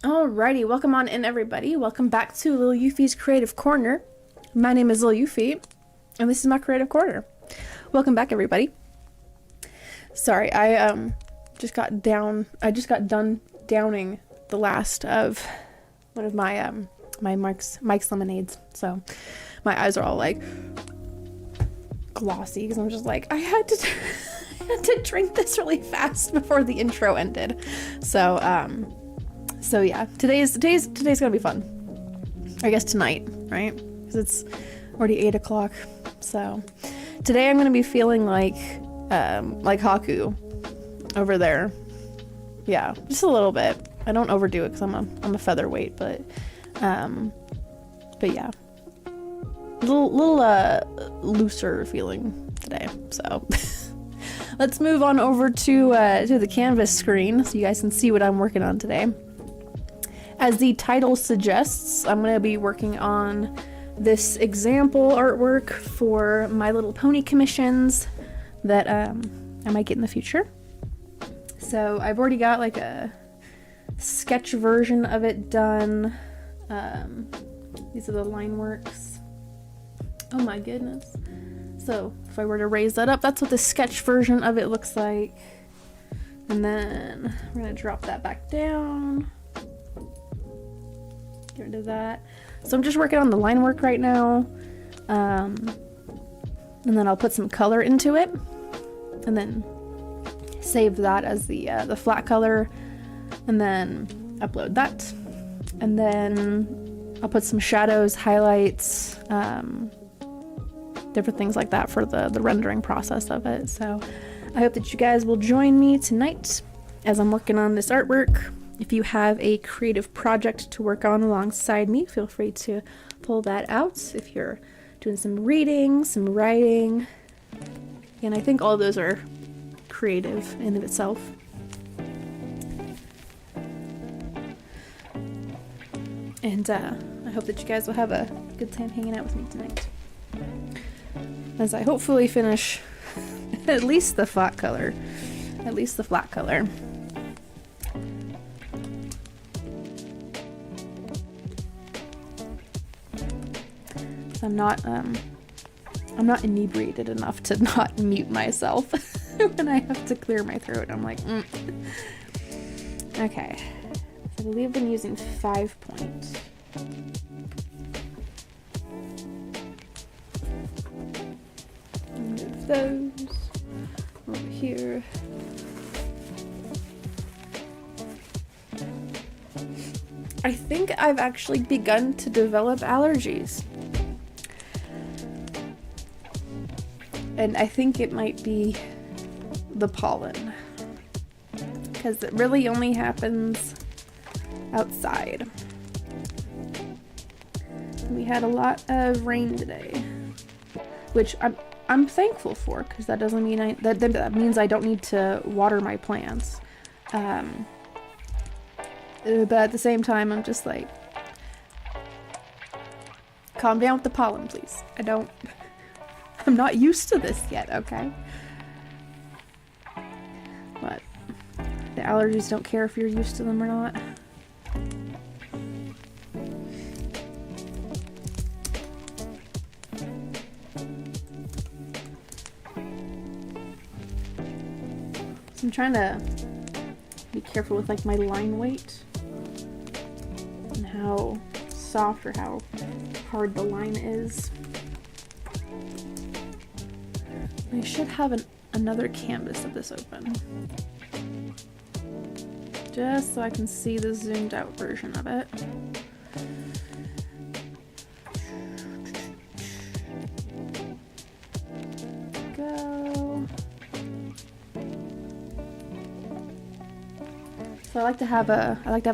Alrighty, welcome on in everybody. Welcome back to Lil Euphie's Creative Corner. My name is Lil Euphie, and this is my Creative Corner. Welcome back everybody. Sorry, I just got done downing the last of one of my Mike's lemonades. So my eyes are all like glossy because I'm just like I had to drink this really fast before the intro ended. So yeah, today's gonna be fun. I guess tonight, right? Because it's already 8 o'clock. So today I'm gonna be feeling like Haku over there. Yeah, just a little bit. I don't overdo it because I'm a featherweight, but yeah, a little looser feeling today. So let's move on over to the canvas screen so you guys can see what I'm working on today. As the title suggests, I'm going to be working on this example artwork for My Little Pony commissions that I might get in the future. So I've already got like a sketch version of it done. These are the line works. Oh my goodness. So if I were to raise that up, that's what the sketch version of it looks like. And then we're going to drop that back down. Get rid of that. So I'm just working on the line work right now, and then I'll put some color into it, and then save that as the flat color, and then upload that, and then I'll put some shadows, highlights, different things like that for the rendering process of it. So I hope that you guys will join me tonight as I'm working on this artwork. If you have a creative project to work on alongside me, feel free to pull that out. If you're doing some reading, some writing, and I think all of those are creative in of itself. And I hope that you guys will have a good time hanging out with me tonight, as I hopefully finish at least the flat color. I'm not inebriated enough to not mute myself when I have to clear my throat. I'm like, Okay. So I believe I've been using 5 points. Move those over here. I think I've actually begun to develop allergies. And I think it might be the pollen, because it really only happens outside. We had a lot of rain today, which I'm thankful for, because that doesn't mean that means I don't need to water my plants. But at the same time, I'm just like, calm down with the pollen, please. I'm not used to this yet, okay? But the allergies don't care if you're used to them or not. So I'm trying to be careful with like my line weight and how soft or how hard the line is. I should have another canvas of this open, just so I can see the zoomed out version of it. Go. So I like to have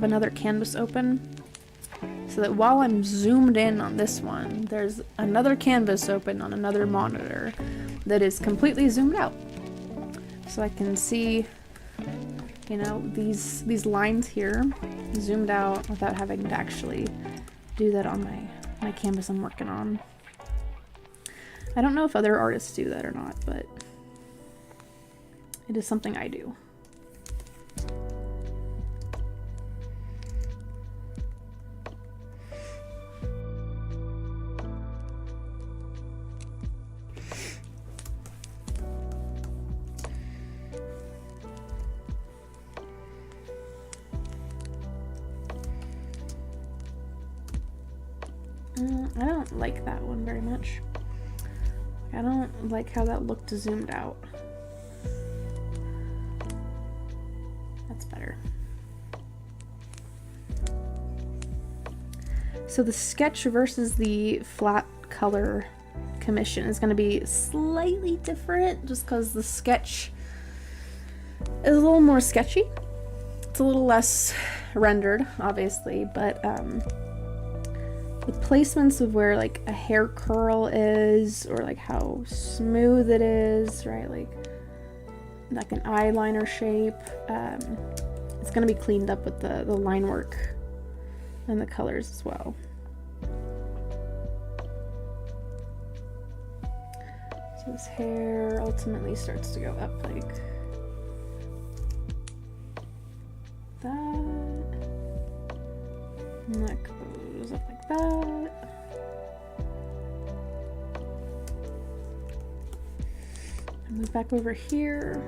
another canvas open, so that while I'm zoomed in on this one, there's another canvas open on another monitor that is completely zoomed out, so I can see, you know, these lines here zoomed out without having to actually do that on my canvas I'm working on. I don't know if other artists do that or not, but it is something I do. I don't like that one very much. I don't like how that looked zoomed out. That's better. So the sketch versus the flat color commission is going to be slightly different just because the sketch is a little more sketchy. It's a little less rendered, obviously, but the placements of where like a hair curl is, or like how smooth it is, right? Like an eyeliner shape. It's going to be cleaned up with the line work and the colors as well. So his hair ultimately starts to go up like that. And that goes up like that. And move back over here.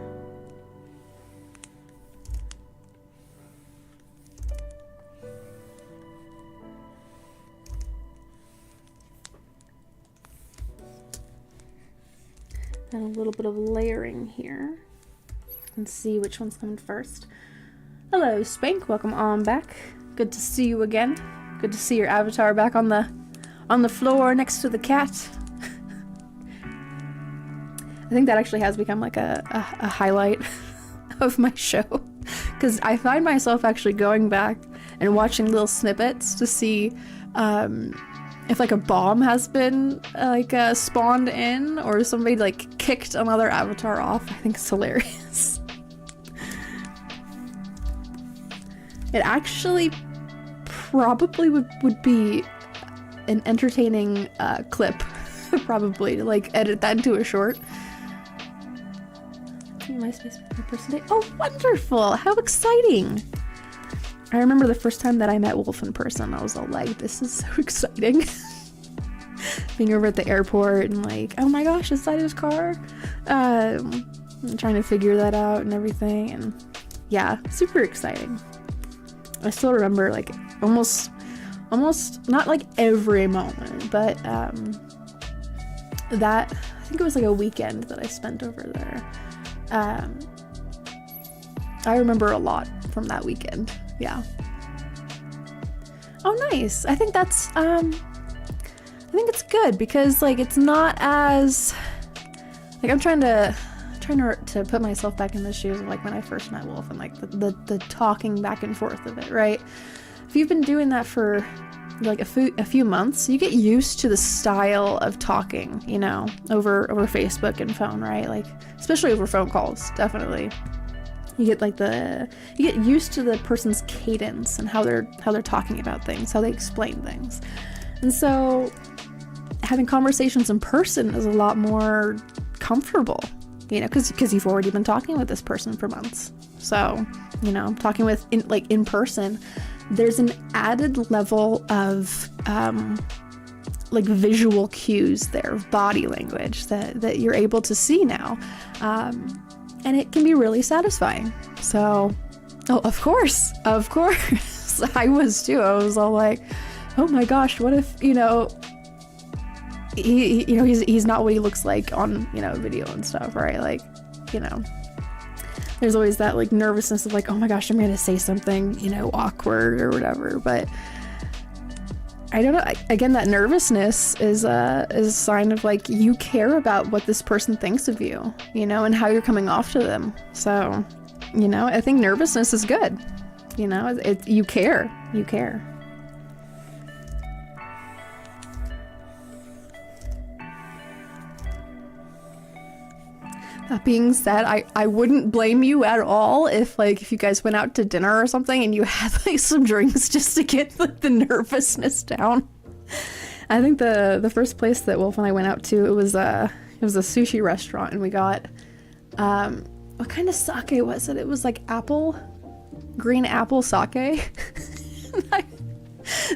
And a little bit of layering here. And see which one's coming first. Hello, Spank. Welcome on back. Good to see you again. Good to see your avatar back on the floor next to the cat. I think that actually has become like a highlight of my show, because I find myself actually going back and watching little snippets to see if like a bomb has been like spawned in, or somebody like kicked another avatar off. I think it's hilarious. It actually probably would be an entertaining clip, probably, to like edit that into a short. MySpace person day. Oh, wonderful! How exciting! I remember the first time that I met Wolf in person, I was all like, this is so exciting. Being over at the airport and like, oh my gosh, inside his car. And trying to figure that out and everything, and yeah, super exciting. I still remember like almost not like every moment, but that, I think it was like a weekend that I spent over there. I remember a lot from that weekend. Yeah. Oh, nice. I think that's I think it's good, because like it's not as like, I'm trying to put myself back in the shoes of like when I first met Wolf, and like the talking back and forth of it, right? If you've been doing that for like a few months, you get used to the style of talking, you know, over Facebook and phone, right? Like especially over phone calls, definitely. You get used to the person's cadence and how they're talking about things, how they explain things. And so having conversations in person is a lot more comfortable, you know, because you've already been talking with this person for months. So, you know, talking with in person, there's an added level of like visual cues there, body language that you're able to see now. And it can be really satisfying. So, oh, of course. I was too. I was all like, oh my gosh, what if, you know, he's not what he looks like on, you know, video and stuff, right? Like, you know, there's always that like nervousness of like, oh my gosh, I'm gonna say something, you know, awkward or whatever. But I don't know, again, that nervousness is a sign of like you care about what this person thinks of you, you know, and how you're coming off to them. So, you know, I think nervousness is good. You know, you care. That being said, I wouldn't blame you at all if you guys went out to dinner or something and you had like some drinks just to get the nervousness down. I think the first place that Wolf and I went out to, it was a sushi restaurant, and we got what kind of sake was it? It was like green apple sake.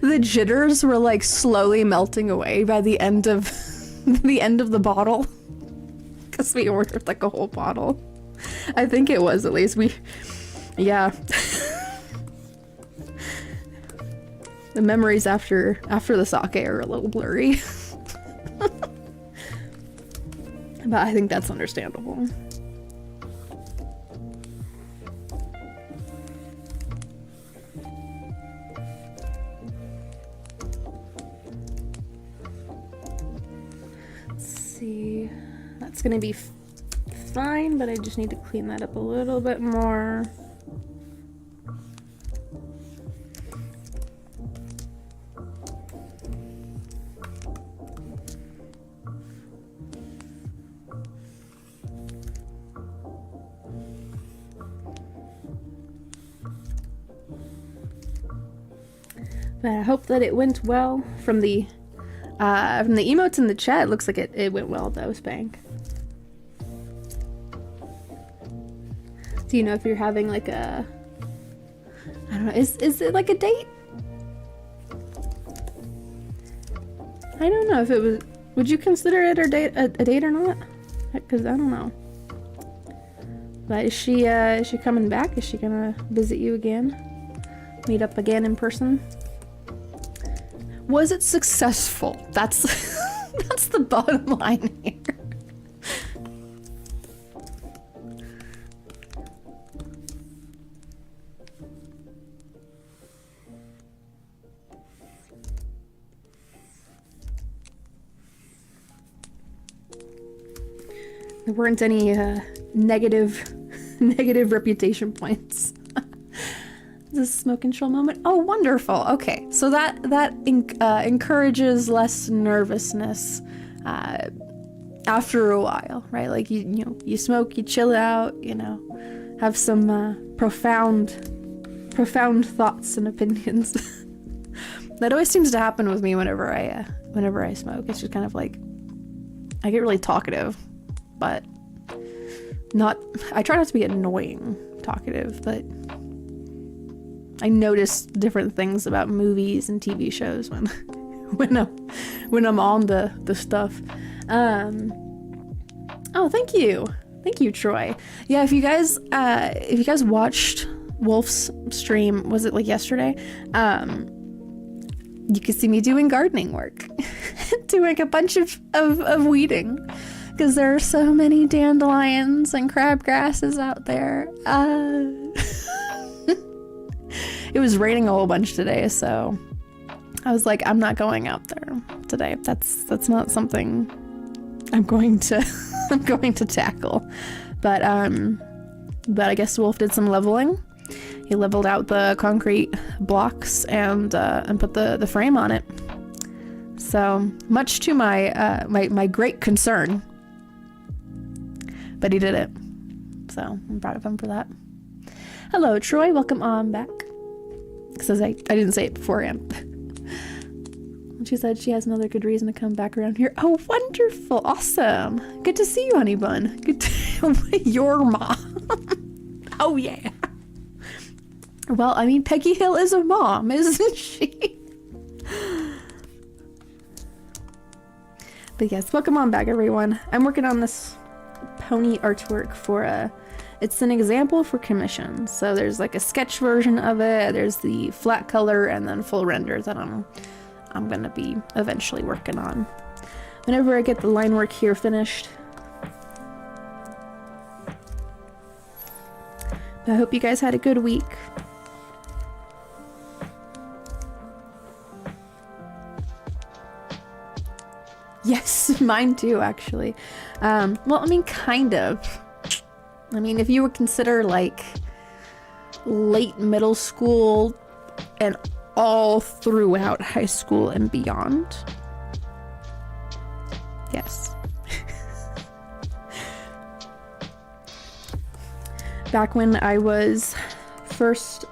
The jitters were like slowly melting away by the end of the bottle. Because we ordered like a whole bottle. I think it was, at least. Yeah. The memories after the sake are a little blurry. But I think that's understandable. Let's see. That's gonna be fine, but I just need to clean that up a little bit more. But I hope that it went well. From the emotes in the chat, it looks like it went well though, Spank. Do you know if you're having like a, I don't know, is it like a date? I don't know if it was, would you consider it a date or not? Because I don't know. But is she coming back? Is she gonna visit you again? Meet up again in person? Was it successful? That's that's the bottom line here. There weren't any negative reputation points. This smoke control moment. Oh, wonderful. Okay, so that encourages less nervousness after a while, right? Like you smoke, you chill out, you know, have some profound thoughts and opinions. That always seems to happen with me whenever I smoke. It's just kind of like I get really talkative, but I try not to be annoying talkative, but I notice different things about movies and TV shows when I'm on the stuff. Oh, thank you, Troy. Yeah, if you guys watched Wolf's stream, was it like yesterday? You could see me doing gardening work, doing a bunch of weeding, because there are so many dandelions and crabgrasses out there. It was raining a whole bunch today, so I was like, I'm not going out there today. That's not something I'm going to tackle. But I guess Wolf did some leveling. He leveled out the concrete blocks and put the frame on it. So much to my great concern, but he did it. So I'm proud of him for that. Hello, Troy. Welcome on back. Because I didn't say it beforehand. She said she has another good reason to come back around here. Oh, wonderful. Awesome. Good to see you, honey bun. Good to your mom. Oh, yeah. Well, I mean, Peggy Hill is a mom, isn't she? But yes, welcome on back, everyone. I'm working on this pony artwork for it's an example for commission. So there's like a sketch version of it, there's the flat color, and then full render that I'm gonna be eventually working on whenever I get the line work here finished. But I hope you guys had a good week. Yes, mine too, actually. Well, I mean, kind of. I mean, if you would consider like late middle school and all throughout high school and beyond. Yes. Back when I was first,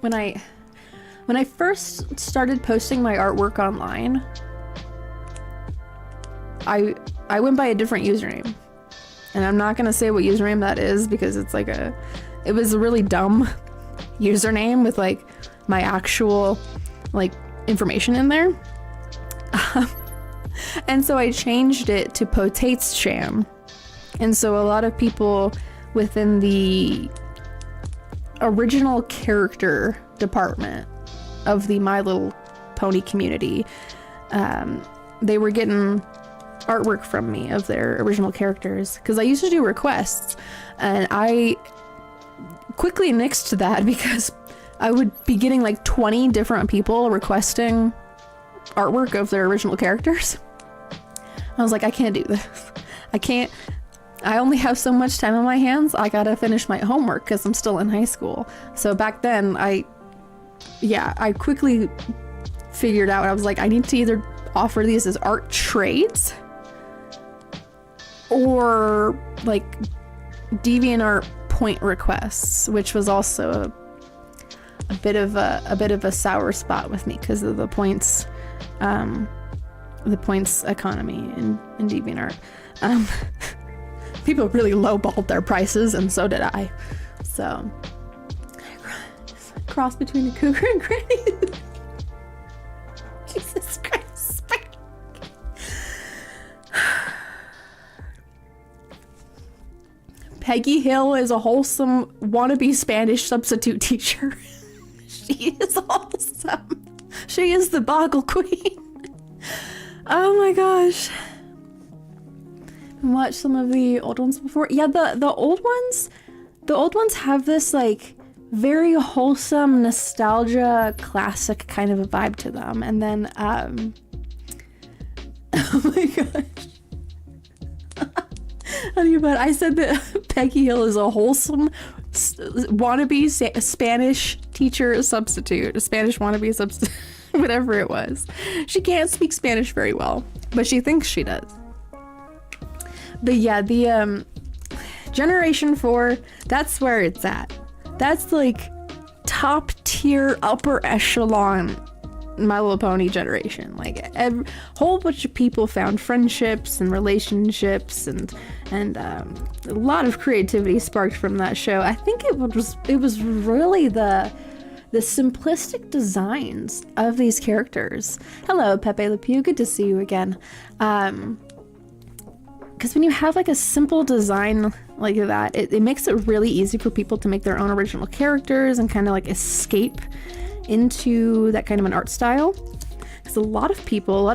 when I first started posting my artwork online, I went by a different username. And I'm not gonna say what username that is because it's like it was a really dumb username with like my actual like information in there. And so I changed it to Potates Sham. And so a lot of people within the original character department of the My Little Pony community, they were getting artwork from me of their original characters, because I used to do requests, and I quickly nixed that because I would be getting like 20 different people requesting artwork of their original characters. I was like, I can't do this. I only have so much time on my hands. I gotta finish my homework because I'm still in high school. So back then, I quickly figured out, I was like, I need to either offer these as art trades or like DeviantArt point requests, which was also a bit of a sour spot with me because of the points economy in DeviantArt. People really lowballed their prices, and so did I. So cross between a cougar and granny. Jesus Christ. Peggy Hill is a wholesome wannabe Spanish substitute teacher. She is awesome. She is the Boggle Queen. Oh my gosh. Watched some of the old ones before. Yeah, the old ones have this like very wholesome nostalgia classic kind of a vibe to them. And then oh my gosh. I said that Peggy Hill is a wholesome wannabe Spanish teacher substitute, a Spanish wannabe substitute, whatever it was. She can't speak Spanish very well, but she thinks she does. But yeah, the Generation 4, that's where it's at. That's like top tier, upper echelon My Little Pony generation. Like a whole bunch of people found friendships and relationships, and a lot of creativity sparked from that show. I think it was really the simplistic designs of these characters. Hello, Pepe Le Pew, good to see you again. Because when you have like a simple design like that, it makes it really easy for people to make their own original characters and kind of like escape into that kind of an art style. Because a lot of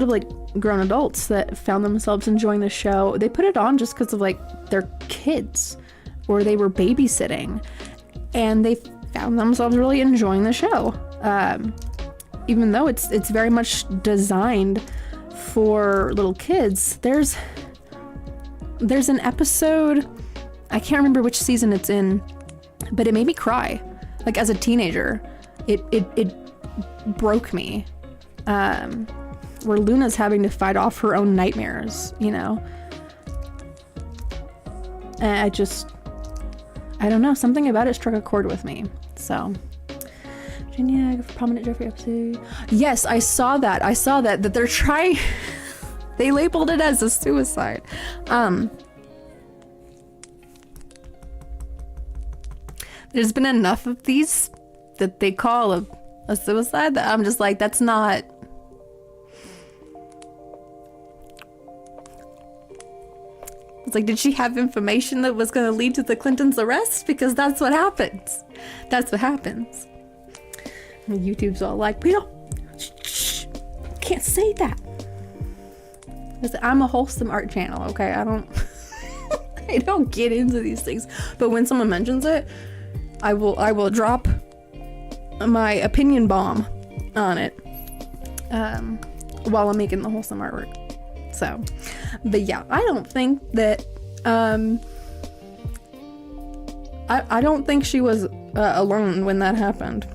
like grown adults that found themselves enjoying the show, they put it on just because of like their kids, or they were babysitting, and they found themselves really enjoying the show. Even though it's very much designed for little kids, there's an episode, I can't remember which season it's in, but it made me cry. Like as a teenager, it broke me. Where Luna's having to fight off her own nightmares, you know? And I don't know, something about it struck a chord with me. So, Virginia, prominent Jeffrey episode. Yes, I saw that they're trying, they labeled it as a suicide. There's been enough of these that they call a suicide that I'm just like, that's not. It's like, did she have information that was going to lead to the Clintons' arrest? Because that's what happens. That's what happens. And YouTube's all like, we don't, can't say that. I'm a wholesome art channel, okay? I don't get into these things. But when someone mentions it, I will drop my opinion bomb on it while I'm making the wholesome artwork. So, but yeah, I don't think that I don't think she was alone when that happened.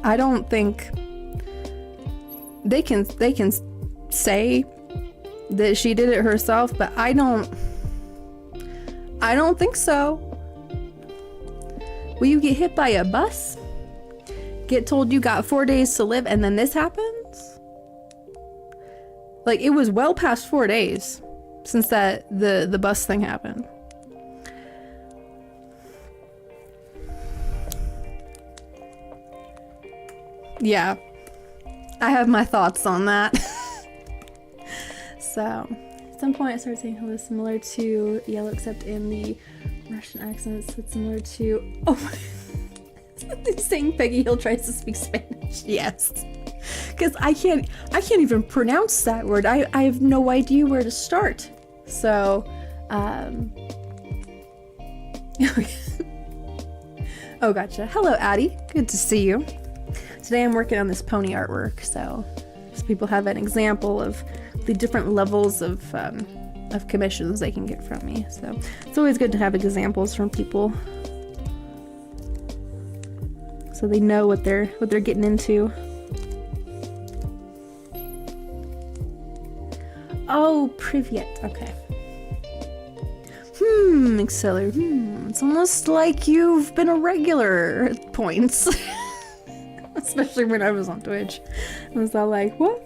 I don't think they can say that she did it herself, but I don't think so. Will you get hit by a bus? Get told you got 4 days to live, and then this happens? Like, it was well past 4 days since the bus thing happened. Yeah, I have my thoughts on that. So, at some point I started saying hello similar to Yellow, except in the Russian accents. It's similar to, oh my, Saying Peggy Hill tries to speak Spanish. Yes. Because I can't even pronounce that word. I have no idea where to start. So, oh, gotcha. Hello, Addie. Good to see you. Today I'm working on this pony artwork, so people have an example of the different levels of commissions they can get from me. So it's always good to have examples from people, so they know what they're getting into. Oh, privyet. Okay. Exceller. It's almost like you've been a regular at points. Especially when I was on Twitch. I was all like, what?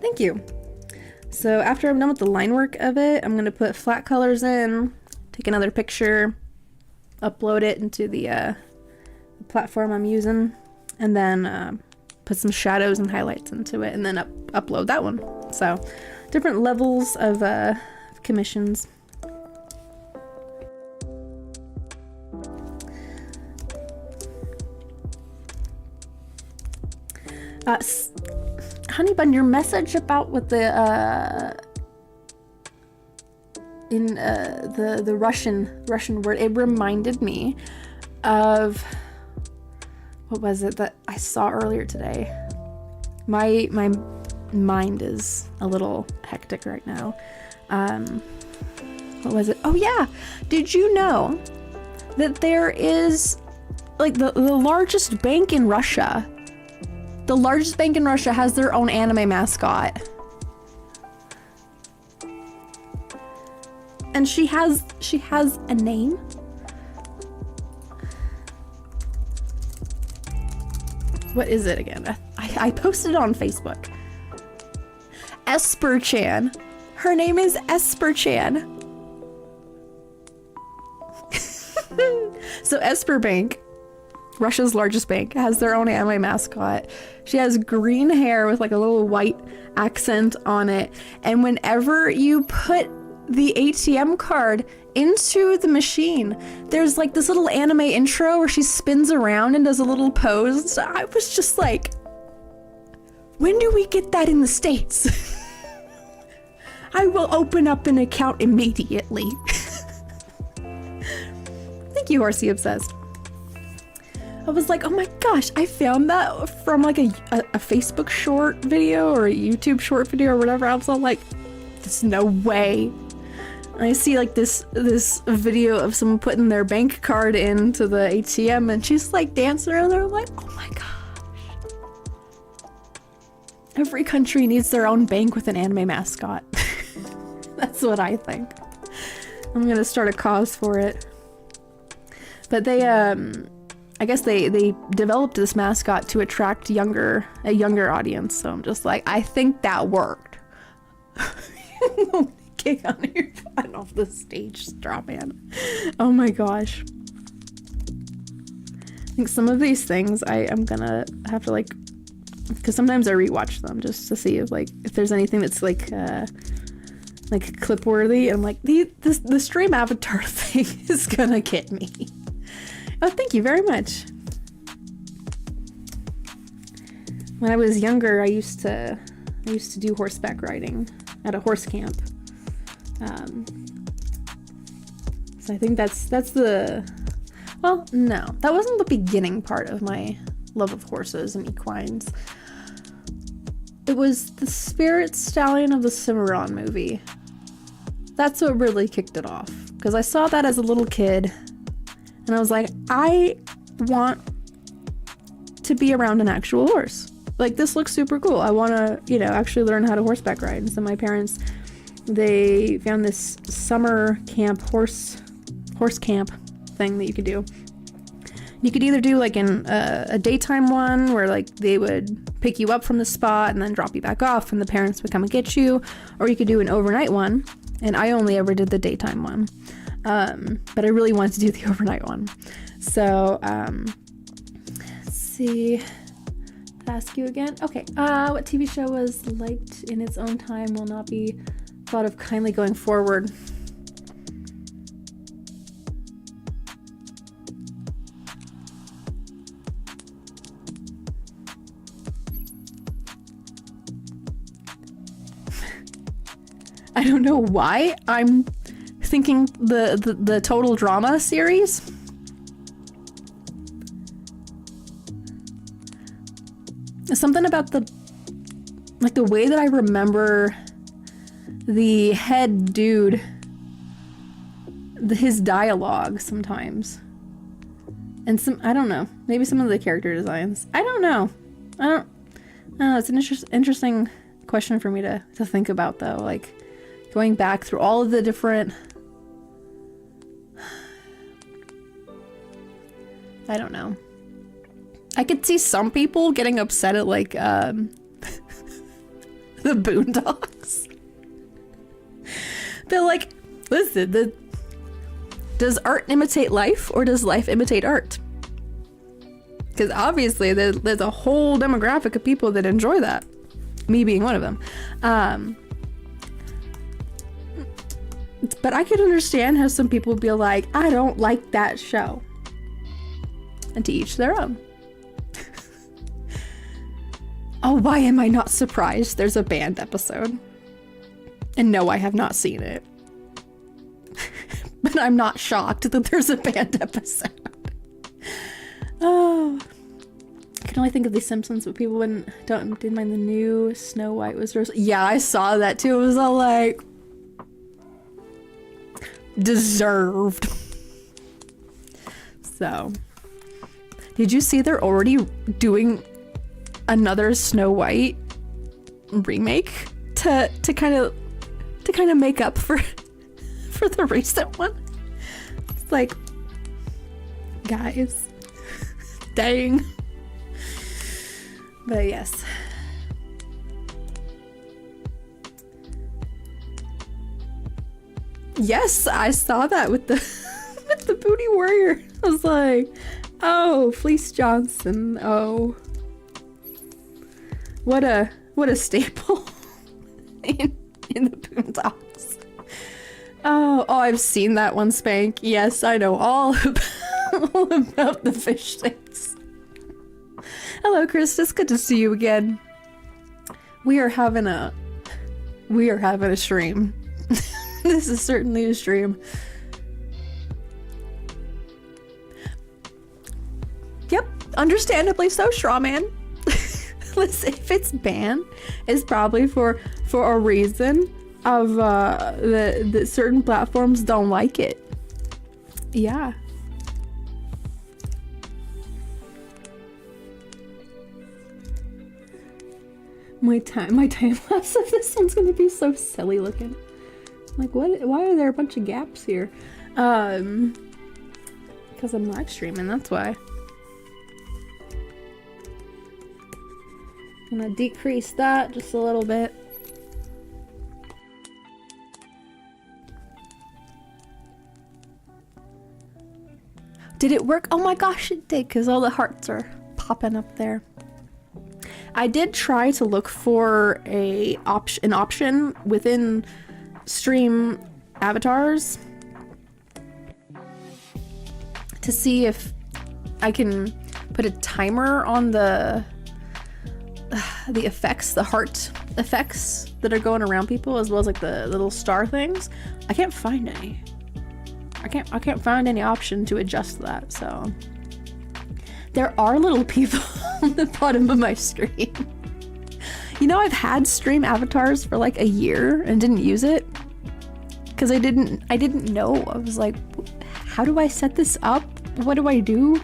Thank you. So after I'm done with the line work of it, I'm gonna put flat colors in, take another picture, upload it into the platform I'm using, and then put some shadows and highlights into it, and then upload that one. So different levels of commissions. Honey Bun, your message about with the the Russian word, it reminded me of, what was it that I saw earlier today? My mind is a little hectic right now. What was it? Oh yeah, did you know that there is, like, the largest bank in Russia? The largest bank in Russia has their own anime mascot. And she has a name. What is it again? I posted it on Facebook. Esper-chan. Her name is Esper-chan. So Esper Bank, Russia's largest bank, has their own anime mascot. She has green hair with like a little white accent on it. And whenever you put the ATM card into the machine, there's like this little anime intro where she spins around and does a little pose. So I was just like, when do we get that in the States? I will open up an account immediately. Thank you, Horsey Obsessed. I was like, oh my gosh, I found that from like a Facebook short video or a YouTube short video or whatever. I was all like, there's no way. And I see like this video of someone putting their bank card into the ATM and she's like dancing around there. I'm like, oh my gosh. Every country needs their own bank with an anime mascot. That's what I think. I'm gonna start a cause for it. But they, I guess they developed this mascot to attract a younger audience. So I'm just like, I think that worked. Kick on your butt off the stage, straw man. Oh my gosh. I think some of these things I'm gonna have to like, because sometimes I rewatch them just to see if there's anything that's like clip worthy. I'm like, the stream avatar thing is gonna get me. Oh, thank you very much. When I was younger, I used to do horseback riding at a horse camp. So I think that's the, well, no, that wasn't the beginning part of my love of horses and equines. It was the Spirit Stallion of the Cimarron movie. That's what really kicked it off, because I saw that as a little kid and I was like, I want to be around an actual horse. Like, this looks super cool. I want to, actually learn how to horseback ride. And so my parents, they found this summer camp, horse camp thing that you could do. You could either do like a daytime one where like they would pick you up from the spot and then drop you back off and the parents would come and get you, or you could do an overnight one. And I only ever did the daytime one. But I really wanted to do the overnight one. So, let's see. Ask you again. Okay. What TV show was liked in its own time will not be thought of kindly going forward? don't know why I'm thinking the total drama series. Something about the way that I remember the head dude, his dialogue sometimes, and I don't know, maybe some of the character designs. I don't know. It's an interesting question for me to think about, though, like going back through all of the different, I don't know. I could see some people getting upset at like the Boondocks. They're like, listen, does art imitate life or does life imitate art? Because obviously there's a whole demographic of people that enjoy that. Me being one of them. But I could understand how some people would be like, I don't like that show. And to each their own. Oh, why am I not surprised there's a band episode? And no, I have not seen it. But I'm not shocked that there's a band episode. Oh. I can only think of The Simpsons, but people didn't mind the new Snow White was Rose. Yeah, I saw that too. It was all like... deserved. So... Did you see they're already doing another Snow White remake to kind of make up for the recent one? It's like, guys, dang. But yes. Yes, I saw that with the Booty Warrior. I was like, oh, Fleece Johnson. Oh, what a staple in the Boondocks. Oh, I've seen that one, Spank. Yes, I know all about the fish sticks. Hello, Chris. It's good to see you again. We are having a stream. This is certainly a stream. Yep, understandably so, Strawman. Listen, if it's banned, it's probably for a reason of the certain platforms don't like it. Yeah. My time lapse of this one's gonna be so silly looking. Like, what? Why are there a bunch of gaps here? Because I'm live streaming, that's why. I'm gonna decrease that just a little bit. Did it work? Oh my gosh, it did, because all the hearts are popping up there. I did try to look for an option within stream avatars to see if I can put a timer on the effects, the heart effects that are going around people, as well as like the little star things. I can't find any. I can't find any option to adjust that, so there are little people on the bottom of my screen. You know, I've had stream avatars for like a year and didn't use it because I didn't know. I was like, how do I set this up? What do I do?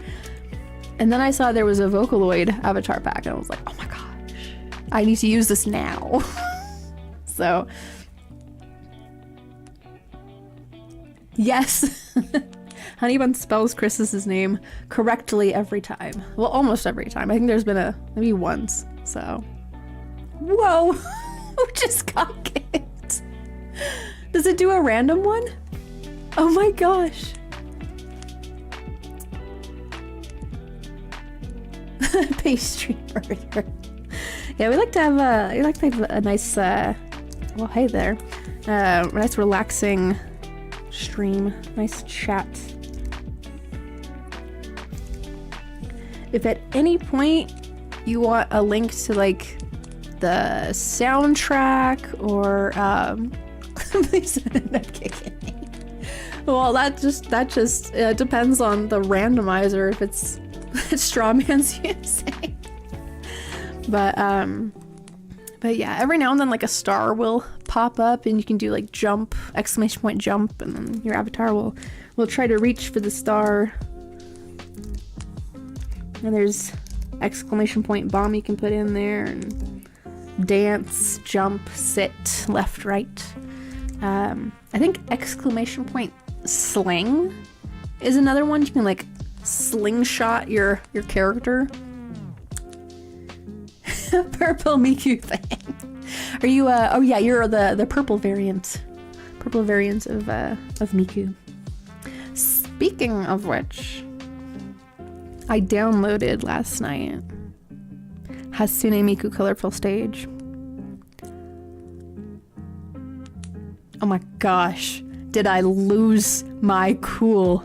And then I saw there was a Vocaloid avatar pack and I was like, oh my gosh, I need to use this now. So yes. Honeybun spells Chris's name correctly every time. Well, almost every time. I think there's been maybe once, so. Whoa! Who just got kicked? Does it do a random one? Oh my gosh. Pastry burger. Yeah, we like to have a nice, well, hey there. Nice relaxing stream. Nice chat. If at any point you want a link to like the soundtrack or Please don't end up kicking me. Well, that just depends on the randomizer if it's straw man's using. But yeah, every now and then like a star will pop up and you can do like jump, exclamation point jump, and then your avatar will try to reach for the star. And there's exclamation point bomb you can put in there, and dance, jump, sit, left, right. I think exclamation point sling is another one. You can like slingshot your character. Purple Miku thing. Are you oh yeah, you're the purple variant. Purple variant of Miku. Speaking of which, I downloaded last night Hasune Miku Colorful Stage. Oh my gosh, did I lose my cool?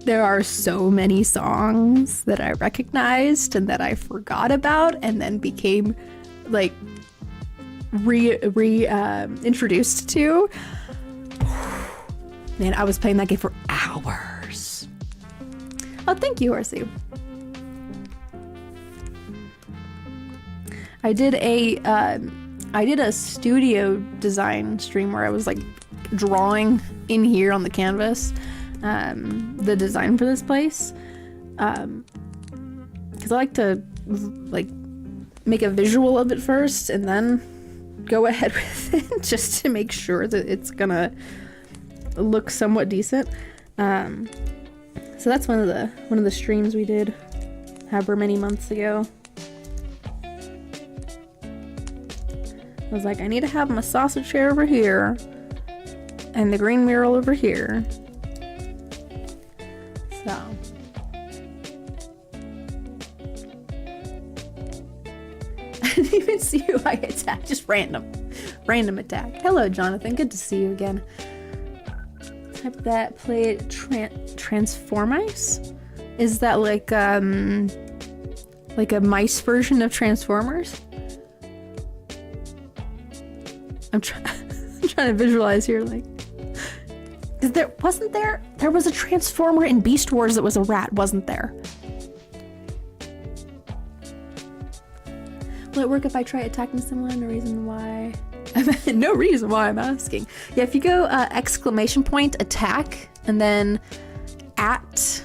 There are so many songs that I recognized and that I forgot about and then became like introduced to. Man, I was playing that game for hours. Oh, thank you, Horsey. I did a studio design stream where I was like drawing in here on the canvas the design for this place, because I like to like make a visual of it first and then go ahead with it just to make sure that it's gonna look somewhat decent. So that's one of the streams we did however many months ago. I was like, I need to have my sausage chair over here and the green mural over here. So I didn't even see who I attacked, just random attack. Hello, Jonathan, good to see you again. Type that, play Transformice? Is that like a mice version of Transformers? I'm trying to visualize here, like, is there was a Transformer in Beast Wars that was a rat, wasn't there? Will it work if I try attacking someone? No reason why. No reason why I'm asking. Yeah, if you go exclamation point attack and then at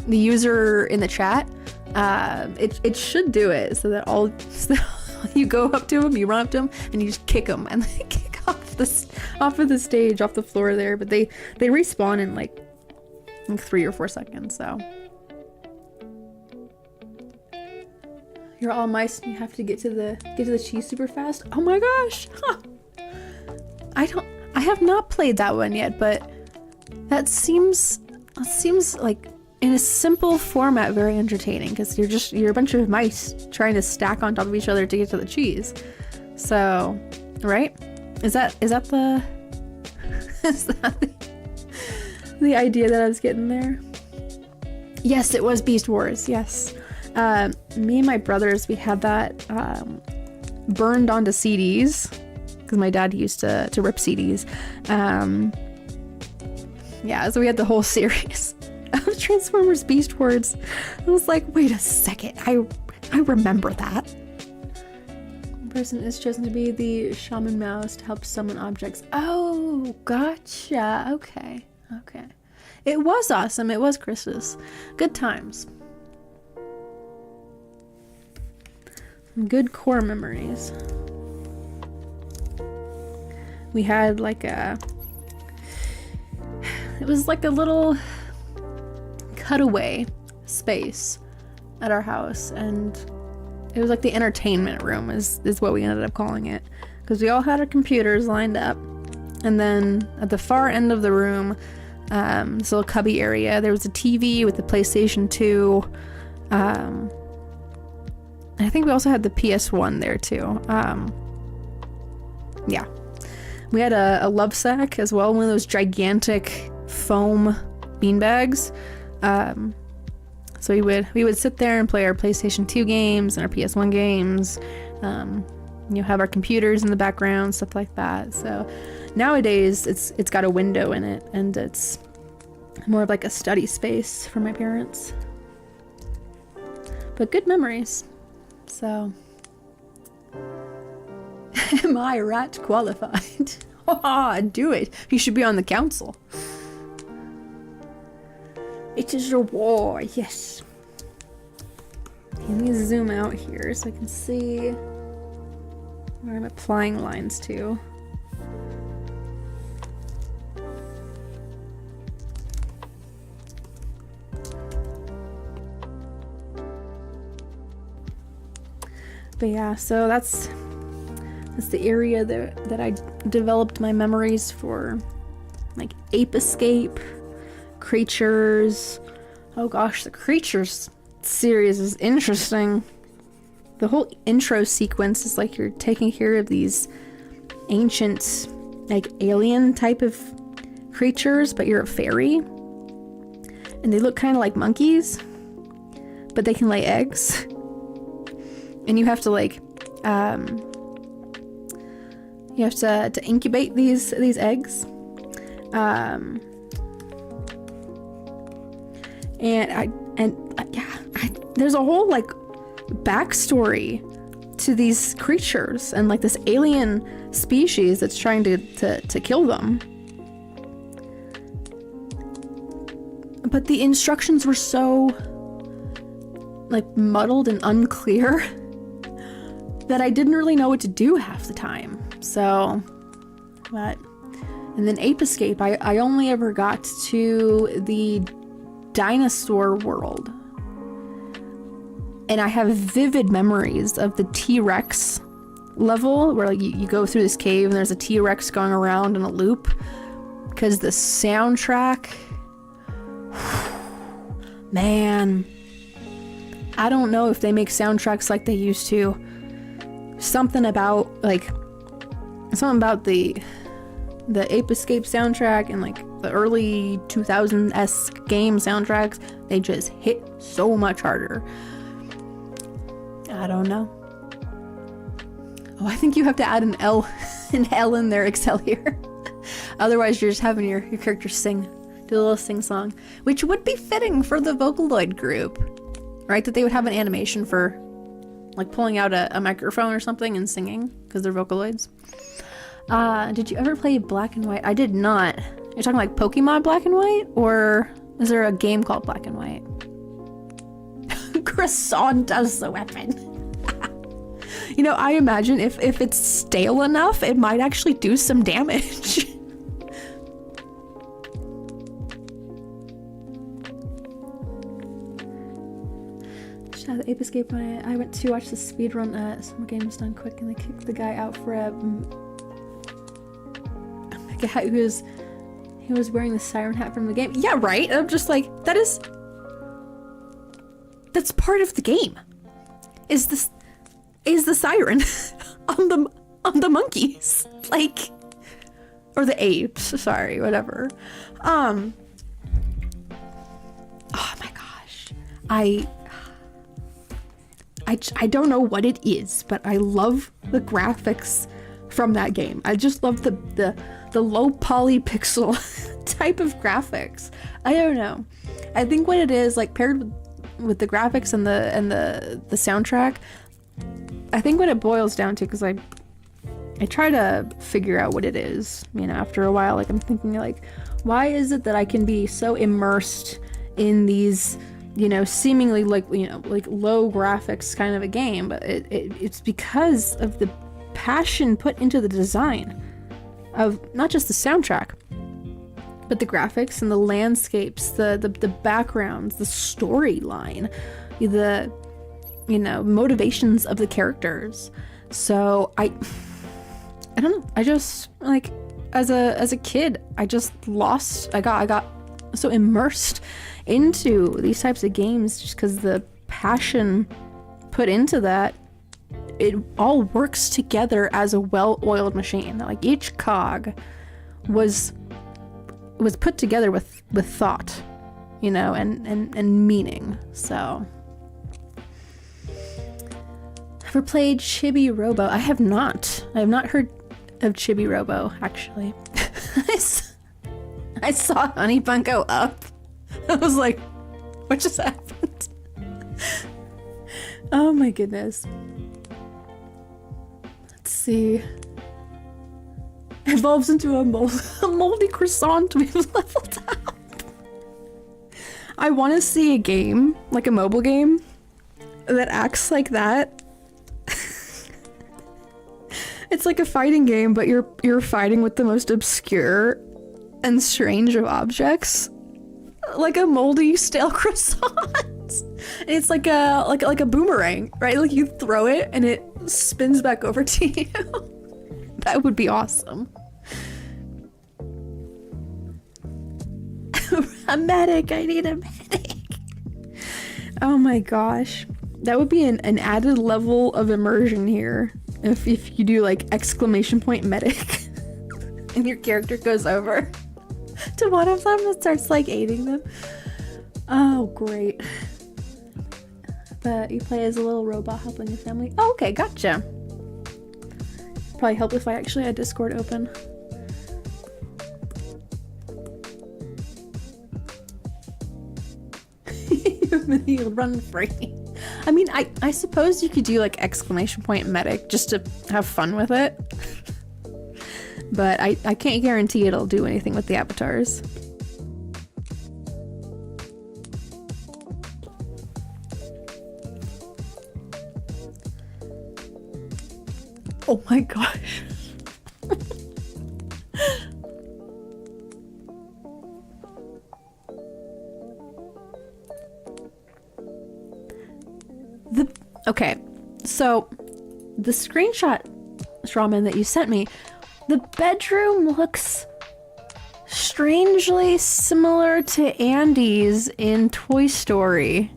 the user in the chat, it should do it so that you go up to him, you run up to him, and you just kick him, and they kick off of the stage, off the floor there. But they respawn in like 3 or 4 seconds. So you're all mice, and you have to get to the cheese super fast. Oh my gosh! Huh. I have not played that one yet, but that seems like, in a simple format, very entertaining, because you're a bunch of mice trying to stack on top of each other to get to the cheese. So, right? Is that the the idea that I was getting there? Yes, it was Beast Wars. Yes, me and my brothers, we had that burned onto CDs because my dad used to rip CDs. Yeah, so we had the whole series of Transformers Beast Wars. I was like, wait a second, I remember that. One person is chosen to be the shaman mouse to help summon objects. Oh, gotcha. Okay. It was awesome. It was Christmas. Good times. Some good core memories. We had like it was like a little cutaway space at our house, and it was like the entertainment room is what we ended up calling it, because we all had our computers lined up, and then at the far end of the room, this little cubby area, there was a TV with the PlayStation 2, and I think we also had the PS1 there too. Yeah, we had a love sack as well, one of those gigantic foam beanbags. So we would sit there and play our PlayStation 2 games and our PS1 games. Have our computers in the background, stuff like that. So nowadays it's got a window in it, and it's more of like a study space for my parents. But good memories. So am I rat qualified? Do it. You should be on the council. It is a war, yes. Let me zoom out here so I can see where I'm applying lines to. But yeah, so that's the area that I developed my memories for, like Ape Escape, Creatures. Oh gosh, the Creatures series is interesting. The whole intro sequence is like you're taking care of these ancient, like alien type of creatures, but you're a fairy. And they look kind of like monkeys, but they can lay eggs. And you have to like, you have to incubate these eggs. There's a whole like backstory to these creatures and like this alien species that's trying to kill them. But the instructions were so like muddled and unclear that I didn't really know what to do half the time. So, and then Ape Escape, I only ever got to the dinosaur world. And I have vivid memories of the T-Rex level where like you go through this cave and there's a T-Rex going around in a loop. Because the soundtrack, man, I don't know if they make soundtracks like they used to. Something about the Ape Escape soundtrack and like the early 2000-esque game soundtracks, they just hit so much harder. I don't know. Oh, I think you have to add an L in there, Excel here. Otherwise you're just having your character sing, do a little sing song, which would be fitting for the Vocaloid group, right? That they would have an animation for like pulling out a microphone or something and singing, because they're Vocaloids. Did you ever play Black and White? I did not. You're talking like Pokemon Black and White? Or is there a game called Black and White? Croissant does the weapon. You know, I imagine if it's stale enough, it might actually do some damage. The Ape Escape, when I went to watch the speedrun Summer Games Done Quick, and they kicked the guy out for a guy who was wearing the siren hat from the game. Yeah, right. I'm just like, that's part of the game. Is the siren on the monkeys, like, or the apes? Sorry, whatever. Oh my gosh, I don't know what it is, but I love the graphics from that game. I just love the low poly pixel type of graphics. I don't know. I think what it is, like paired with the graphics and the soundtrack, I think what it boils down to, because I try to figure out what it is, you know, after a while, like I'm thinking like, why is it that I can be so immersed in these, you know, seemingly like, you know, like low graphics kind of a game, but it's because of the passion put into the design of not just the soundtrack, but the graphics and the landscapes, the backgrounds, the storyline, the, you know, motivations of the characters. So I don't know, I just like as a kid, I just lost, I got so immersed into these types of games just because the passion put into that, it all works together as a well-oiled machine. Like each cog was put together with thought, you know, and meaning. So ever played Chibi Robo? I have not. I have not heard of Chibi Robo, actually. I saw Honeybun go up. I was like, what just happened? Oh my goodness. Let's see. Evolves into a moldy croissant we've leveled up. I want to see a game, like a mobile game, that acts like that. It's like a fighting game, but you're fighting with the most obscure and strange of objects, like a moldy stale croissant. It's like a boomerang, right? Like you throw it and it spins back over to you. That would be awesome. A medic, I need a medic. Oh my gosh, that would be an added level of immersion here if you do like exclamation point medic and your character goes over to one of them and starts like aiding them. Oh great. But you play as a little robot helping your family. Oh, okay, gotcha. Probably help if I actually had Discord open. You'll run free. I mean, I suppose you could do like exclamation point medic just to have fun with it. But I can't guarantee it'll do anything with the avatars. Oh my gosh. Okay, so the screenshot, Strawman, that you sent me, the bedroom looks strangely similar to Andy's in Toy Story.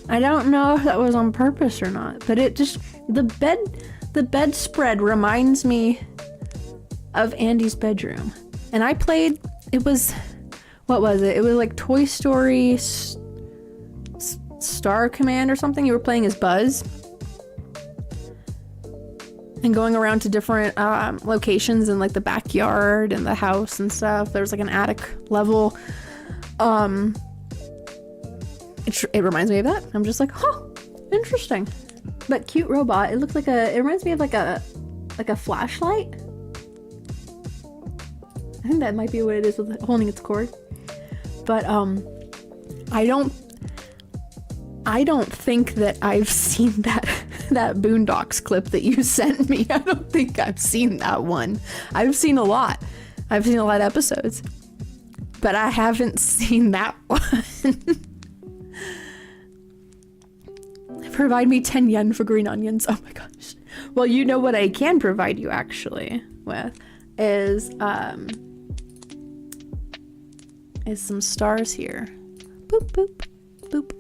I don't know if that was on purpose or not, but it just, the bedspread reminds me of Andy's bedroom. And I played, it was, what was it? It was like Toy Story Star Command or something. You were playing as Buzz and going around to different locations in like the backyard and the house and stuff. There was like an attic level. It reminds me of that. I'm just like, huh, interesting. But cute robot. It looks like it reminds me of like a flashlight. I think that might be what it is with holding its cord. But I don't think that I've seen that Boondocks clip that you sent me. I don't think I've seen that one. I've seen a lot. I've seen a lot of episodes. But I haven't seen that one. Provide me 10 yen for green onions. Oh my gosh. Well, you know what I can provide you actually with is some stars here. Boop, boop, boop.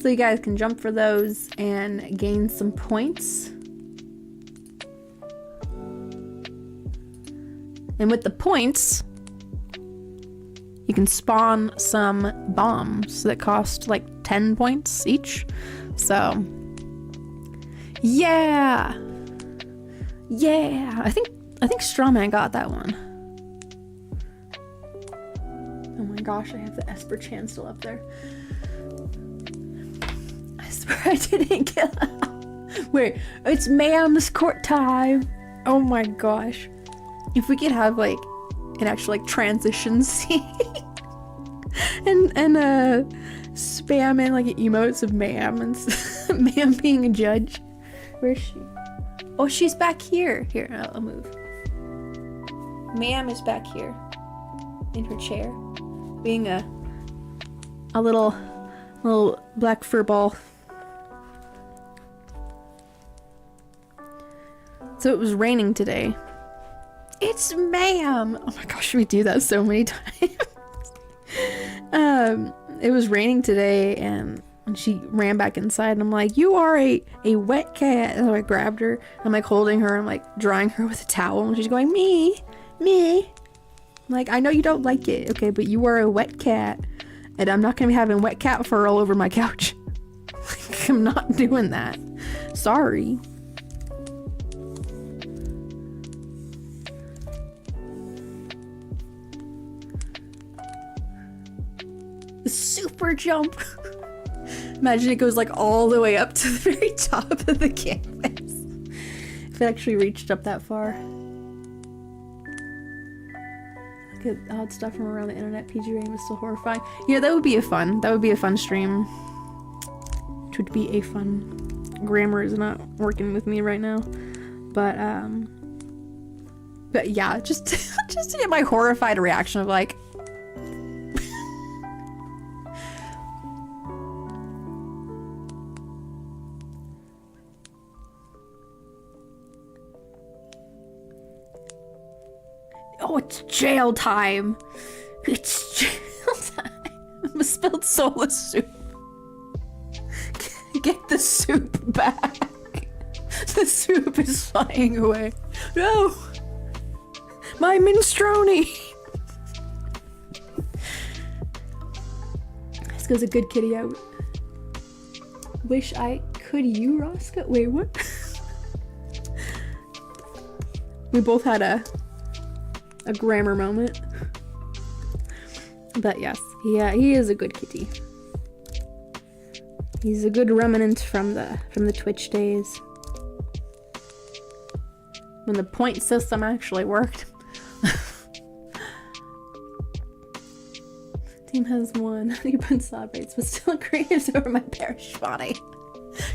So you guys can jump for those and gain some points. And with the points, you can spawn some bombs that cost like 10 points each. So, yeah. I think Strawman got that one. Oh my gosh, I have the Esper Chan still up there. I swear I didn't kill him. Wait, it's ma'am's court time. Oh my gosh. If we could have like an actual like transition scene and spam in like emotes of ma'am and ma'am being a judge. Where's she? Oh, she's back here. Here, I'll move. Ma'am is back here in her chair, being a little black fur ball. So it was raining today. It's ma'am. Oh my gosh, we do that so many times. It was raining today and she ran back inside and I'm like, you are a wet cat. And so I grabbed her. I'm like holding her. I'm like drying her with a towel and she's going, me. I'm like, I know you don't like it. Okay, but you are a wet cat. And I'm not gonna be having wet cat fur all over my couch. I'm not doing that. Sorry. The super jump. Imagine it goes like all the way up to the very top of the canvas. If it actually reached up that far. Look at odd stuff from around the internet. PG Rain was still horrifying. Yeah, that would be a fun stream. Which would be a fun. Grammar is not working with me right now. But yeah, just to get my horrified reaction of like, oh, it's jail time. It's jail time. Spilled soulless soup. Get the soup back. The soup is flying away. No! My minestrone! This goes a good kitty out. Wish I could you, Roscoe? Wait, what? We both had a grammar moment. But yes, yeah, he is a good kitty. He's a good remnant from the Twitch days. When the point system actually worked. Team has won. You put celebrates, but still creeps over my parish body.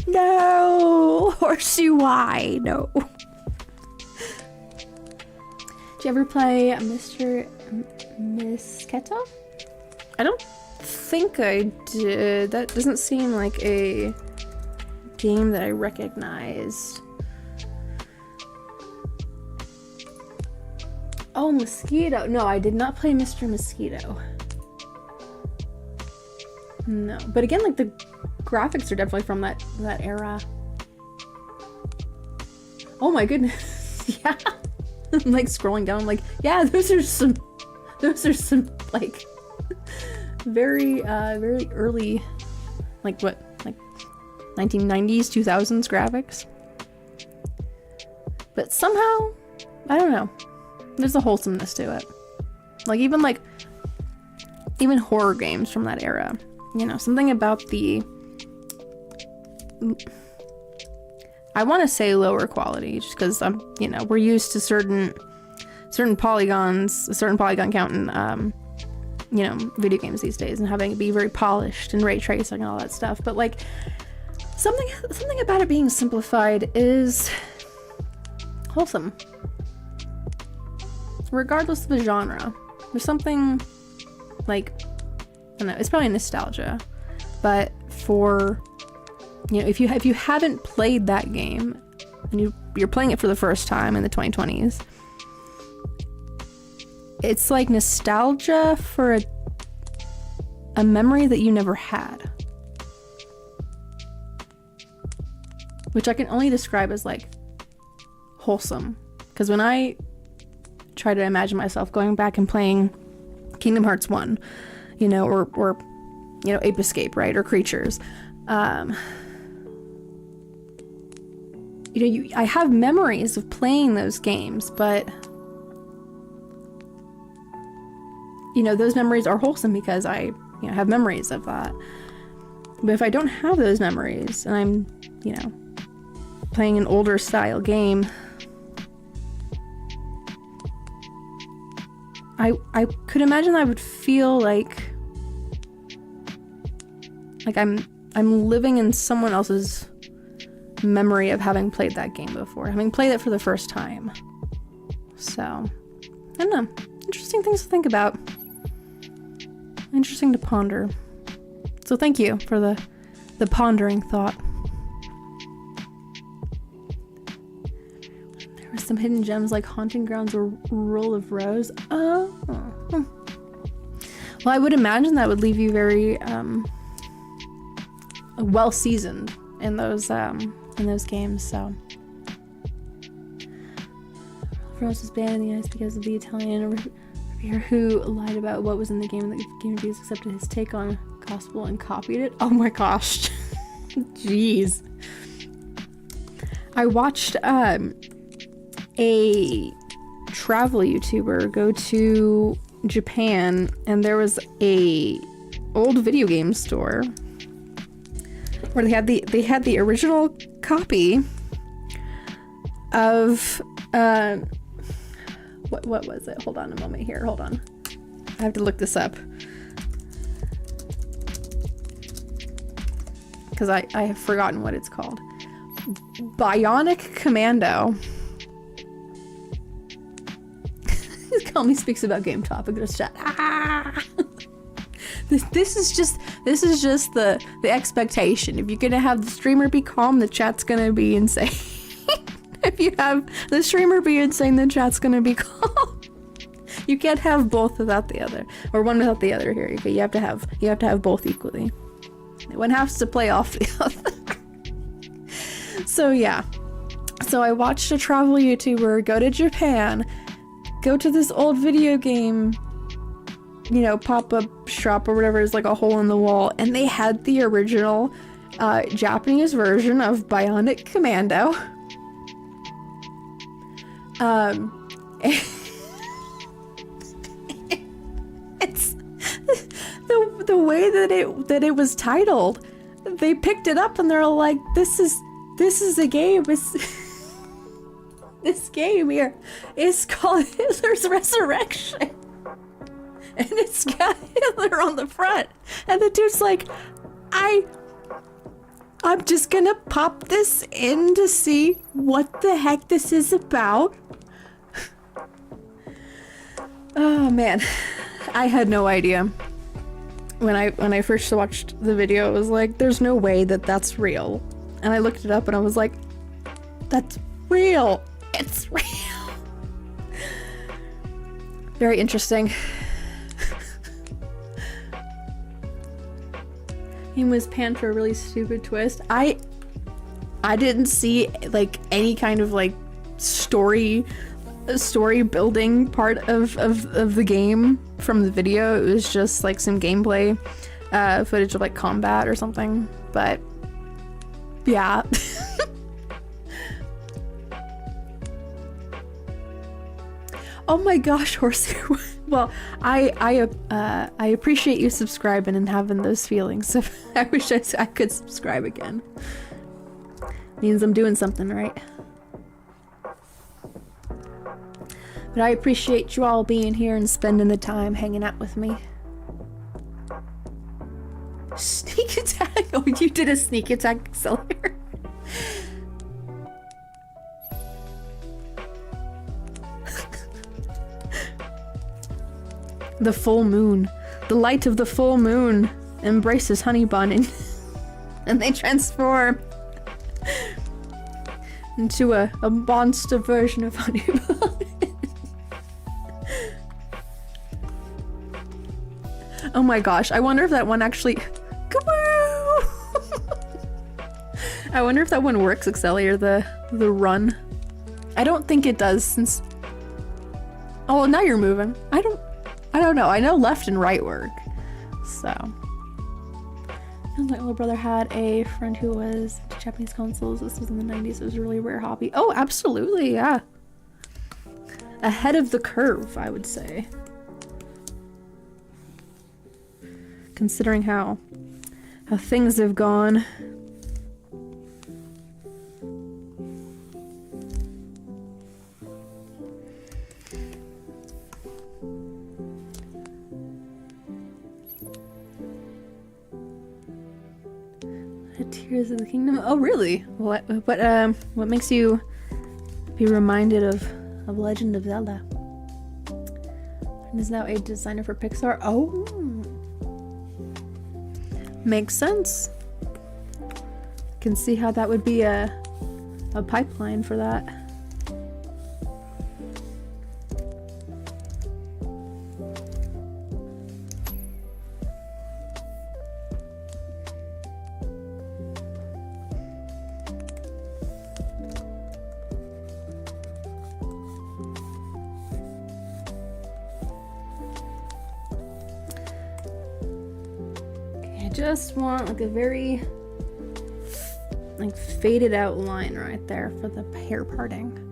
No! Horsey, why? No. Did you ever play Mr. Misketto? I don't think I did. That doesn't seem like a game that I recognized. Oh, Mosquito. No, I did not play Mr. Mosquito. No, but again, like the graphics are definitely from that era. Oh my goodness. Yeah. I'm like scrolling down, like, yeah, those are some like very early, like what, like 1990s, 2000s graphics. But somehow, I don't know, there's a wholesomeness to it. Like even horror games from that era, you know, something about the, I want to say lower quality, just because you know, we're used to certain polygons, a certain polygon count in, you know, video games these days, and having it be very polished and ray tracing and all that stuff. But like, something about it being simplified is wholesome, regardless of the genre. There's something like, I don't know, it's probably nostalgia, but for, you know, if you haven't played that game and you're playing it for the first time in the 2020s, it's like nostalgia for a memory that you never had, which I can only describe as like wholesome. Because when I try to imagine myself going back and playing Kingdom Hearts 1, you know, or you know, Ape Escape, right, or Creatures, you know, I have memories of playing those games, but you know, those memories are wholesome because I, you know, have memories of that. But if I don't have those memories and I'm, you know, playing an older style game, I could imagine I would feel like I'm living in someone else's memory of having played that game before, having played it for the first time. So, I don't know. Interesting things to think about. Interesting to ponder. So thank you for the pondering thought. There were some hidden gems like Haunting Grounds or Roll of Rose. Oh. Well, I would imagine that would leave you very well seasoned in those games. So Rose was banned in the US because of the Italian who lied about what was in the game, and the game reviews accepted his take on gospel and copied it. Oh my gosh. Jeez. I watched a travel YouTuber go to Japan, and there was a old video game store where they had the original copy of what was it? Hold on a moment here. Hold on. I have to look this up. Because I have forgotten what it's called. Bionic Commando. Call me speaks about game topic. Just chat. Ah! This is just the expectation. If you're gonna have the streamer be calm, the chat's gonna be insane. If you have the streamer be insane, the chat's gonna be calm. You can't have both without the other, or one without the other here. Okay, you have to have both equally. One has to play off the other. So yeah. So I watched a travel YouTuber go to Japan, go to this old video game, you know, pop-up shop or whatever, is like a hole in the wall, and they had the original Japanese version of Bionic Commando. It's the way that it was titled. They picked it up and they're like, this is a game. This game here is called Hitler's Resurrection. And it's got Hitler on the front. And the dude's like, I'm just gonna pop this in to see what the heck this is about. Oh man, I had no idea. When I first watched the video, it was like, there's no way that that's real. And I looked it up and I was like, that's real. It's real. Very interesting. He was panned for a really stupid twist. I didn't see like any kind of like story building part of the game from the video. It was just like some gameplay footage of like combat or something. But yeah. Oh my gosh, Horsey. Well, I appreciate you subscribing and having those feelings. I wish I could subscribe again. Means I'm doing something right. But I appreciate you all being here and spending the time hanging out with me. Sneak attack? Oh, you did a sneak attack accelerator. The full moon. The light of the full moon embraces Honey Bun and they transform into a monster version of Honey Bun. Oh my gosh, I wonder if that one actually... I wonder if that one works, Excelia, the run. I don't think it does since... Oh, well, now you're moving. I don't know. I know left and right work. So. My little brother had a friend who was into Japanese consoles. This was in the 90s. It was a really rare hobby. Oh, absolutely, yeah. Ahead of the curve, I would say. Considering how things have gone. Tears of the Kingdom. Oh, really? What makes you be reminded of Legend of Zelda? And is now a designer for Pixar. Oh, makes sense. Can see how that would be a pipeline for that. I just want like a very like faded out line right there for the hair parting.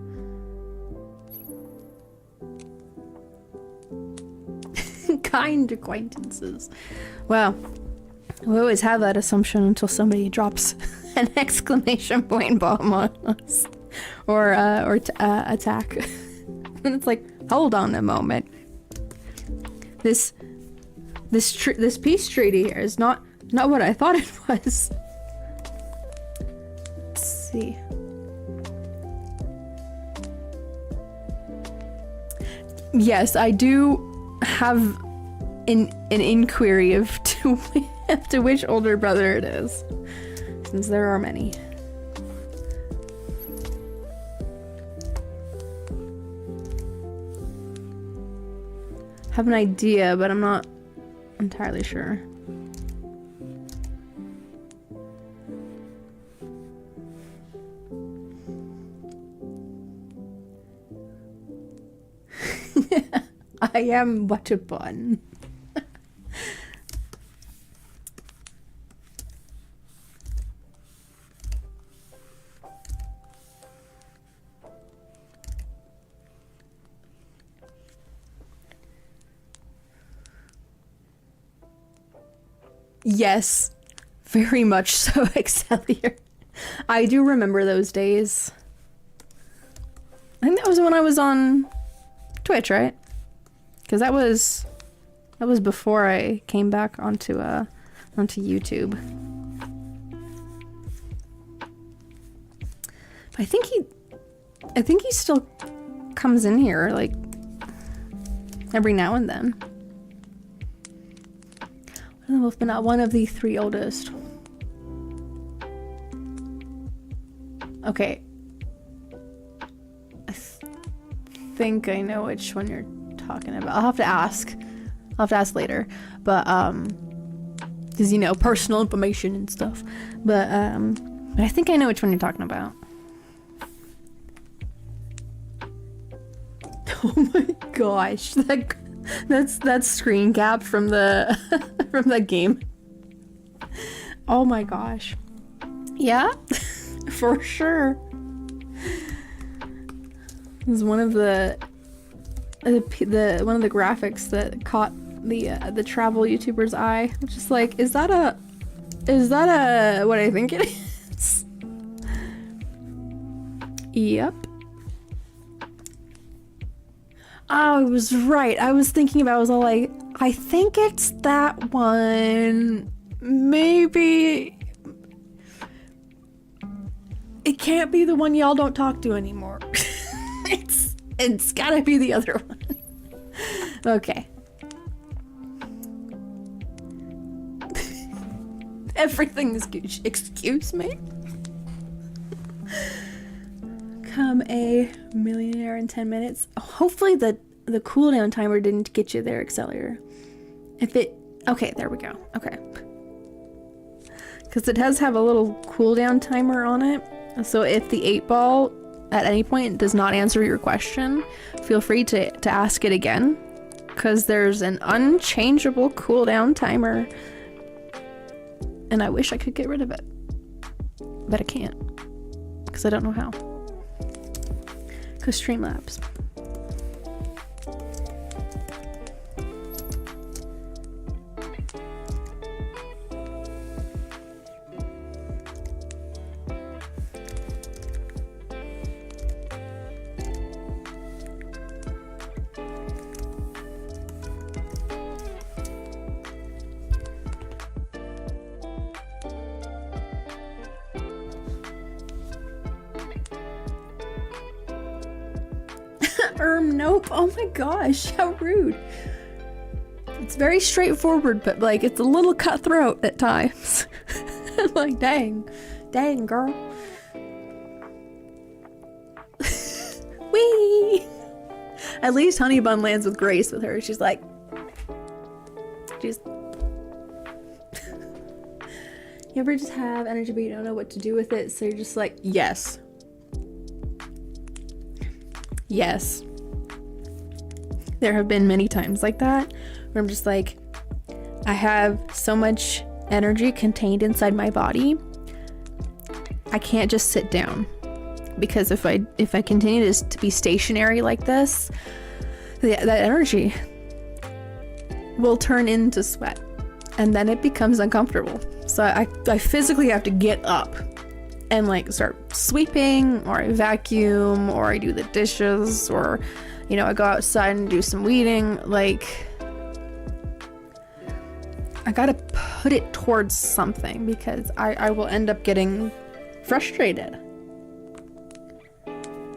Kind acquaintances. Wow. We always have that assumption until somebody drops an exclamation point bomb on us. Or attack. And it's like, hold on a moment. This peace treaty here is not what I thought it was. Let's see. Yes, I do have an inquiry of to which older brother it is, since there are many. Have an idea, but I'm not entirely sure. I am but a bun. Yes, very much so, Excellier. I do remember those days. I think that was when I was on Twitch, right? Because that was before I came back onto YouTube. I think he still comes in here like every now and then. But not one of the three oldest. Okay. I think I know which one you're talking about. I'll have to ask later. But because you know, personal information and stuff. But I think I know which one you're talking about. Oh my gosh, that's screen cap from the from the game. Oh my gosh. Yeah, for sure. This is one of the one of the graphics that caught the travel YouTuber's eye. I'm just like, is that a what I think it is? Yep. Oh, I was right. I was thinking about it. I was all like, I think it's that one. Maybe it can't be the one y'all don't talk to anymore. It's gotta be the other one. Okay. Everything is good. Excuse me? Become a millionaire in 10 minutes. Hopefully the cooldown timer didn't get you there, Excellier. Okay, there we go. Okay. Because it does have a little cooldown timer on it. So if the 8-ball at any point does not answer your question, feel free to ask it again. Because there's an unchangeable cooldown timer. And I wish I could get rid of it. But I can't. Because I don't know how. Because Streamlabs. Nope. Oh my gosh, how rude. It's very straightforward, but like it's a little cutthroat at times. Like, dang girl. Whee! At least Honeybun lands with grace with her. She's like, you ever just have energy but you don't know what to do with it, so you're just like, yes. Yes. There have been many times like that where I'm just like, I have so much energy contained inside my body, I can't just sit down, because if I continue to be stationary like this, that energy will turn into sweat, and then it becomes uncomfortable. So I physically have to get up and like start sweeping, or I vacuum, or I do the dishes, or you know, I go outside and do some weeding. Like, I gotta put it towards something, because I will end up getting frustrated.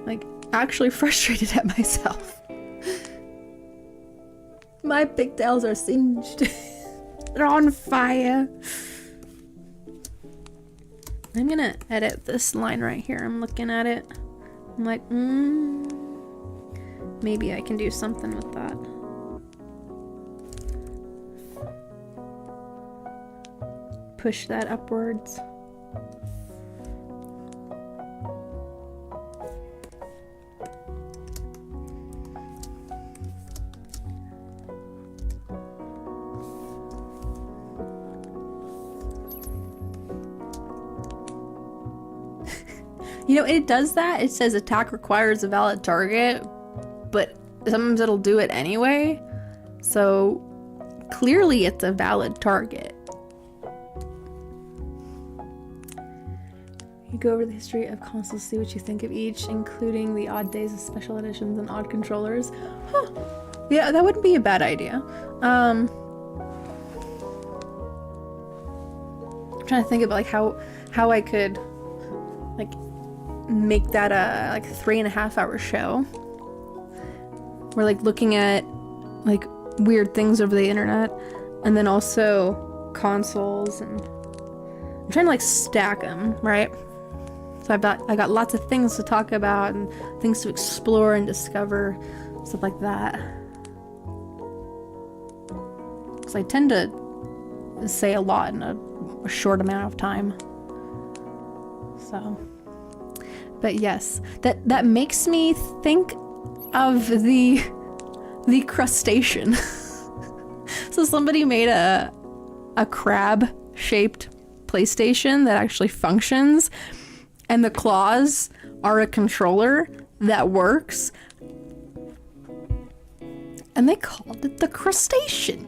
Like, actually frustrated at myself. My pigtails are singed. They're on fire. I'm gonna edit this line right here. I'm looking at it. I'm like, maybe I can do something with that. Push that upwards. You know, it does that. It says attack requires a valid target, but sometimes it'll do it anyway. So clearly it's a valid target. You go over the history of consoles, see what you think of each, including the odd days of special editions and odd controllers. Huh. Yeah, that wouldn't be a bad idea. I'm trying to think about like how I could like make that a like 3.5-hour show. We're like looking at like weird things over the internet, and then also consoles, and I'm trying to like stack them, right? So I got lots of things to talk about and things to explore and discover, stuff like that. Because I tend to say a lot in a short amount of time. So, but yes, that makes me think of the crustacean. So somebody made a crab-shaped PlayStation that actually functions, and the claws are a controller that works, and they called it the crustacean,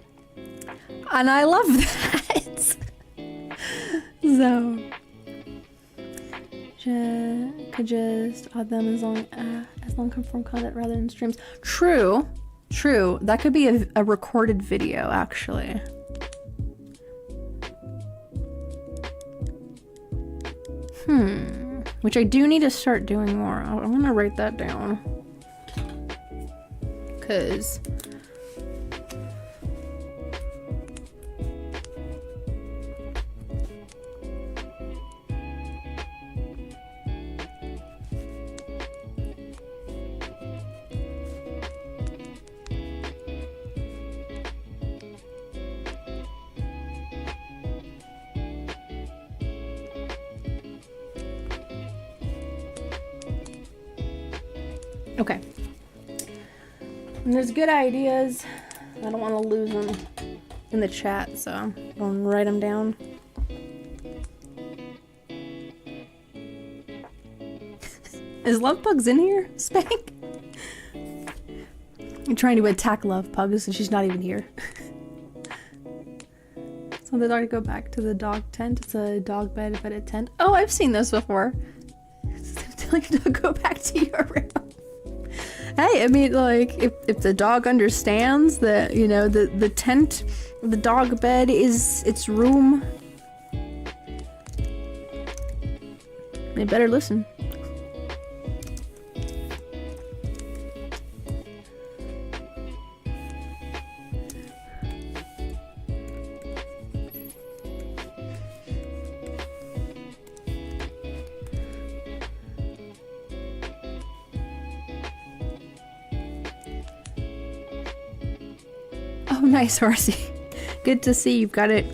and I love that. So could just add them as long from content rather than streams. True. That could be a recorded video, actually. Which I do need to start doing more. I'm gonna write that down. 'Cause okay. And there's good ideas. I don't want to lose them in the chat, so I'm going to write them down. Is Love Pugs in here? Spank? I'm trying to attack Love Pugs and she's not even here. So the dog to go back to the dog tent. It's a dog bed but a tent. Oh, I've seen this before. Telling your dog go back to your room. Hey, I mean, like, if the dog understands that, you know, the tent, the dog bed is its room, they better listen. Oh, nice, Horsey. Good to see you've got it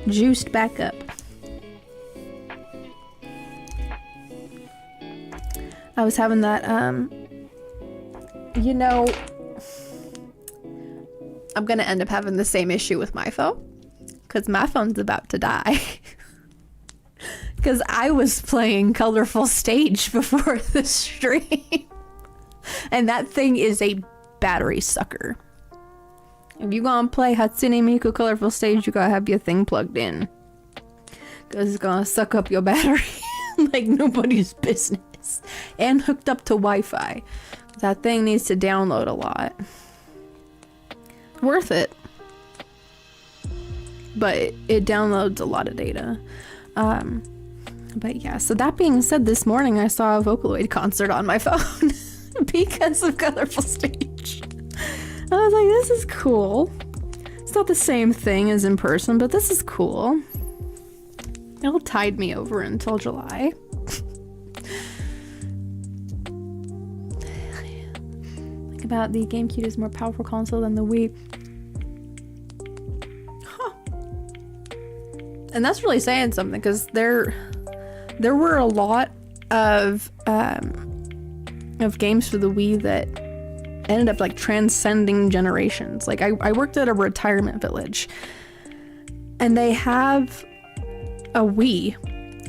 juiced back up. I was having that, you know, I'm gonna end up having the same issue with my phone, because my phone's about to die. Because I was playing Colorful Stage before the stream. And that thing is a battery sucker. If you gonna play Hatsune Miku Colorful Stage, you gotta have your thing plugged in. Because it's gonna suck up your battery like nobody's business. And hooked up to Wi-Fi. That thing needs to download a lot. Worth it. But it downloads a lot of data. But yeah, so that being said, this morning I saw a Vocaloid concert on my phone because of Colorful Stage. I was like, this is cool. It's not the same thing as in person, but this is cool. It'll tide me over until July. Think about the GameCube is more powerful console than the Wii. Huh. And that's really saying something, because there were a lot of games for the Wii that ended up like transcending generations. Like I worked at a retirement village, and they have a Wii,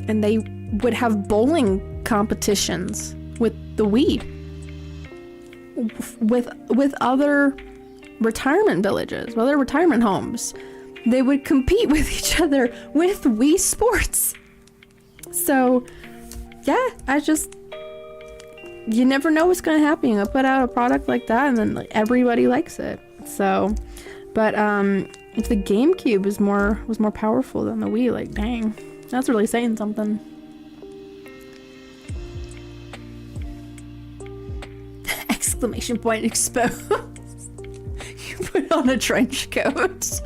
and they would have bowling competitions with the Wii with other retirement villages, other retirement homes. They would compete with each other with Wii Sports. So yeah, you never know what's gonna happen. You put out a product like that, and then like, everybody likes it. So, but if the GameCube was more powerful than the Wii, like dang, that's really saying something. Exclamation point exposed. You put on a trench coat.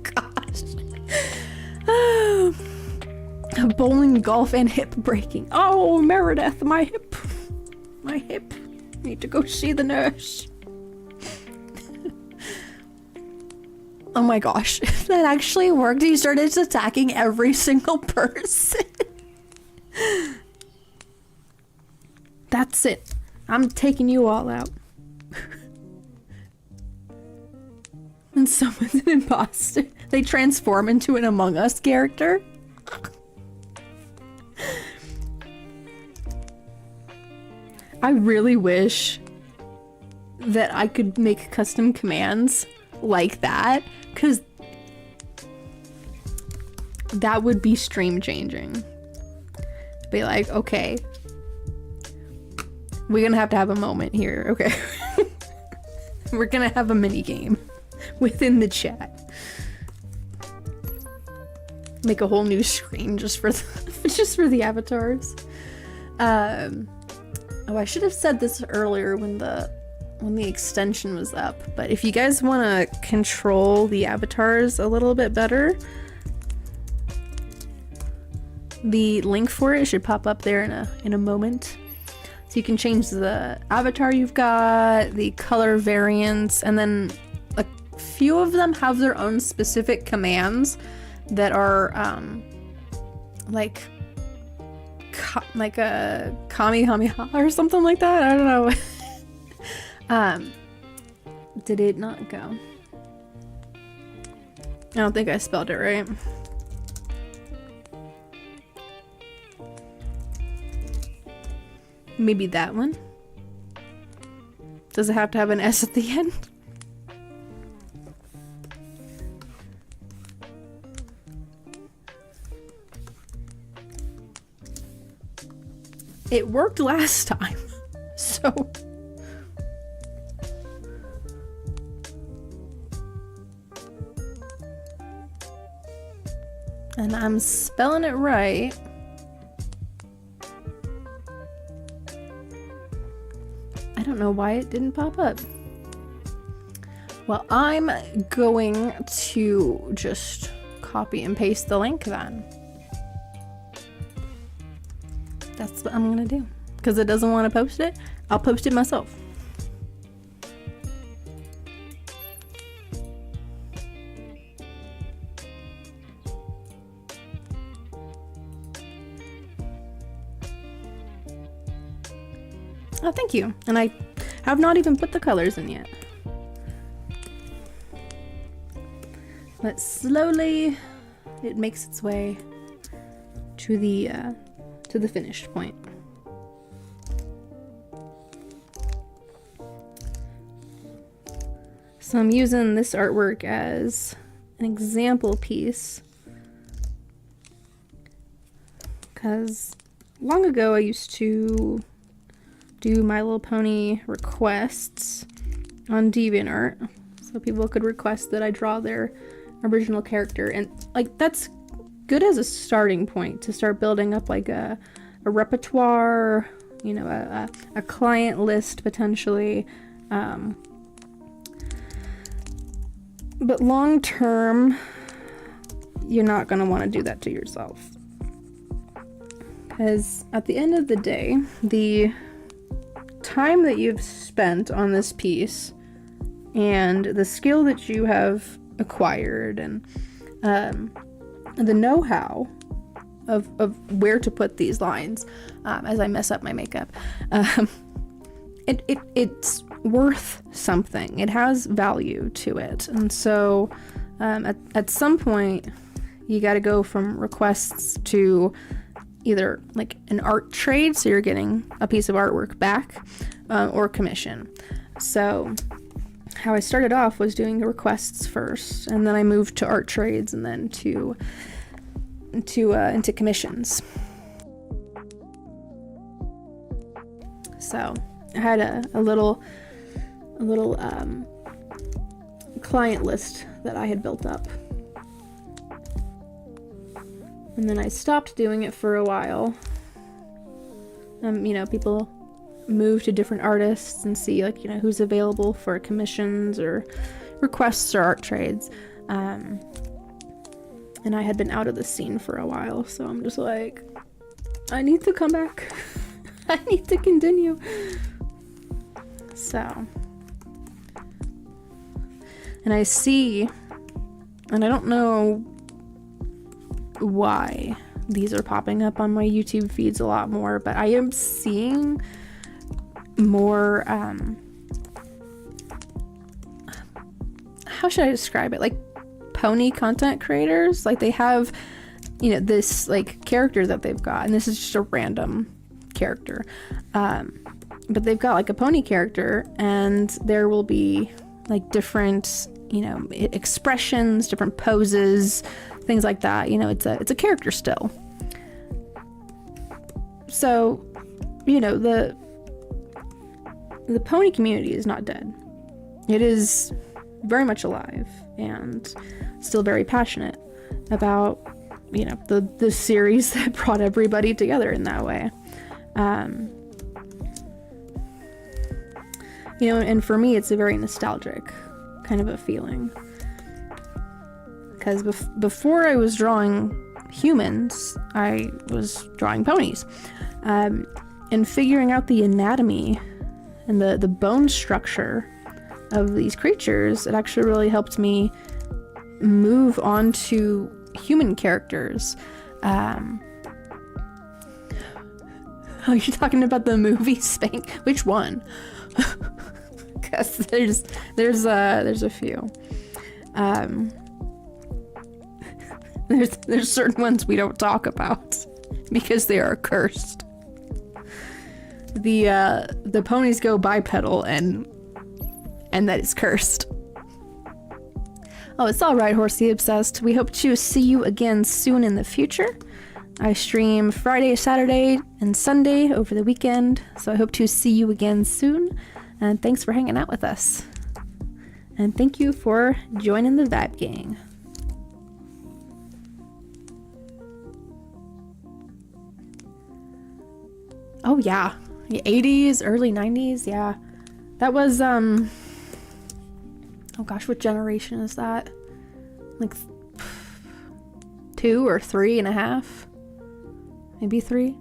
Gosh. Oh. Bowling, golf, and hip breaking. Oh, Meredith, my hip. My hip. Need to go see the nurse. Oh my gosh, if that actually worked, he started attacking every single person. That's it. I'm taking you all out. And someone's an imposter. They transform into an Among Us character. I really wish that I could make custom commands like that, because that would be stream changing. Be like, okay, we're gonna have to have a moment here, okay? We're gonna have a mini game within the chat. Make a whole new screen just for the avatars. Oh, I should have said this earlier when the extension was up, but if you guys want to control the avatars a little bit better, the link for it should pop up there in a moment. So you can change the avatar you've got, the color variants, and then a few of them have their own specific commands that are like a Kamehameha or something like that. I don't know. Did it not go? I don't think I spelled it right. Maybe that one? Does it have to have an S at the end? It worked last time, so... And I'm spelling it right. I don't know why it didn't pop up. Well, I'm going to just copy and paste the link then. That's what I'm gonna do. Because it doesn't want to post it, I'll post it myself. Oh, thank you. And I have not even put the colors in yet. but slowly it makes its way to the finished point. So I'm using this artwork as an example piece because long ago I used to do My Little Pony requests on DeviantArt, so people could request that I draw their original character, and like that's good as a starting point to start building up like a repertoire, you know, a client list potentially. But long term, you're not going to want to do that to yourself. Because at the end of the day, the time that you've spent on this piece and the skill that you have acquired and the know-how of where to put these lines as I mess up my makeup, it's worth something. It has value to it. And so at some point you got to go from requests to either like an art trade, so you're getting a piece of artwork back, or commission. So how I started off was doing the requests first, and then I moved to art trades, and then into commissions. So I had a little client list that I had built up, and then I stopped doing it for a while. You know, people move to different artists and see, like, you know, who's available for commissions or requests or art trades. And I had been out of the scene for a while, so I'm just like, I need to come back. I need to continue. So, and I see, and I don't know why these are popping up on my YouTube feeds a lot more, but I am seeing more, how should I describe it? Like pony content creators. Like they have, you know, this like character that they've got, and this is just a random character. But they've got like a pony character, and there will be like different, you know, expressions, different poses, things like that. You know, it's a character still. So, you know, the pony community is not dead. It is very much alive and still very passionate about, you know, the series that brought everybody together in that way. You know, and for me, it's a very nostalgic kind of a feeling. Because before I was drawing humans, I was drawing ponies. And figuring out the anatomy and the bone structure of these creatures, it actually really helped me move on to human characters. Are you talking about the movie Spank? Which one? Because there's a few. There's certain ones we don't talk about because they are cursed. The ponies go bipedal, and that is cursed. Oh, it's all right, Horsey Obsessed. We hope to see you again soon in the future. I stream Friday, Saturday, and Sunday over the weekend, so I hope to see you again soon. And thanks for hanging out with us. And thank you for joining the Vibe Gang. Oh yeah, the 80s, early 90s, yeah. That was, oh gosh, what generation is that? Like 2 or 3.5? Maybe 3?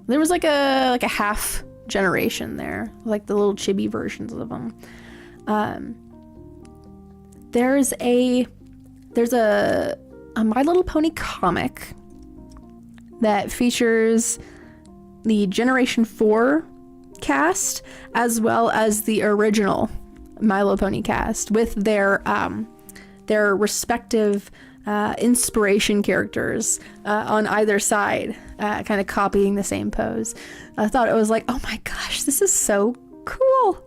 There was like a half generation there, like the little chibi versions of them. There's a My Little Pony comic that features the Generation 4 cast as well as the original My Little Pony cast with their their respective inspiration characters on either side, kind of copying the same pose. I thought it was like, oh my gosh, this is so cool.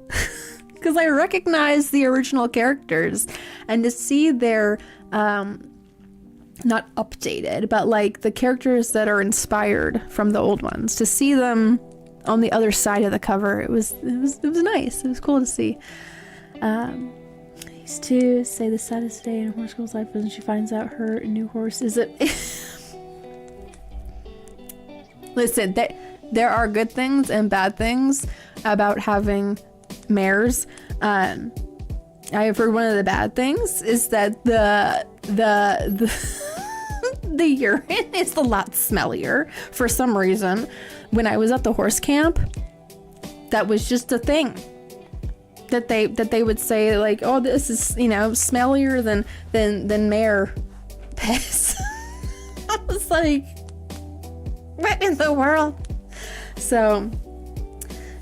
Because I recognize the original characters, and to see their not updated, but like the characters that are inspired from the old ones, to see them on the other side of the cover, it was nice. It was cool to see. I used to say the saddest day in a horse girl's life was when she finds out her new horse is it. Listen, there are good things and bad things about having mares. I have heard one of the bad things is that the the urine is a lot smellier for some reason. When I was at the horse camp, that was just a thing that they would say, like, oh, this is, you know, smellier than mare piss. I was like, what in the world? So,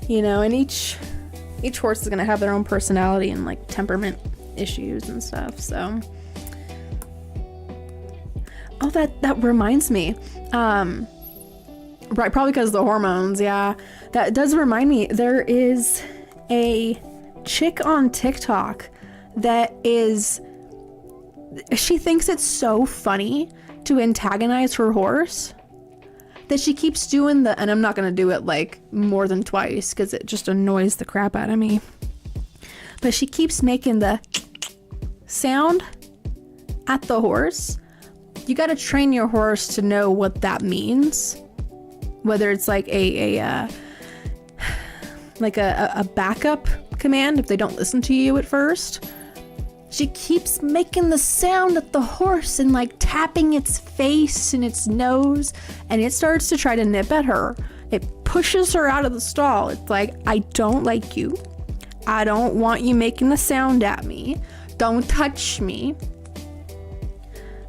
you know, and each horse is gonna have their own personality and like temperament issues and stuff. So, oh, that reminds me, right, probably because of the hormones. Yeah, that does remind me. There is a chick on TikTok that she thinks it's so funny to antagonize her horse that she keeps doing and I'm not gonna do it like more than twice because it just annoys the crap out of me, but she keeps making the sound at the horse. You got to train your horse to know what that means, whether it's like a backup command if they don't listen to you at first. She keeps making the sound at the horse and like tapping its face and its nose, and it starts to try to nip at her. It pushes her out of the stall. It's like, I don't like you. I don't want you making the sound at me. Don't touch me.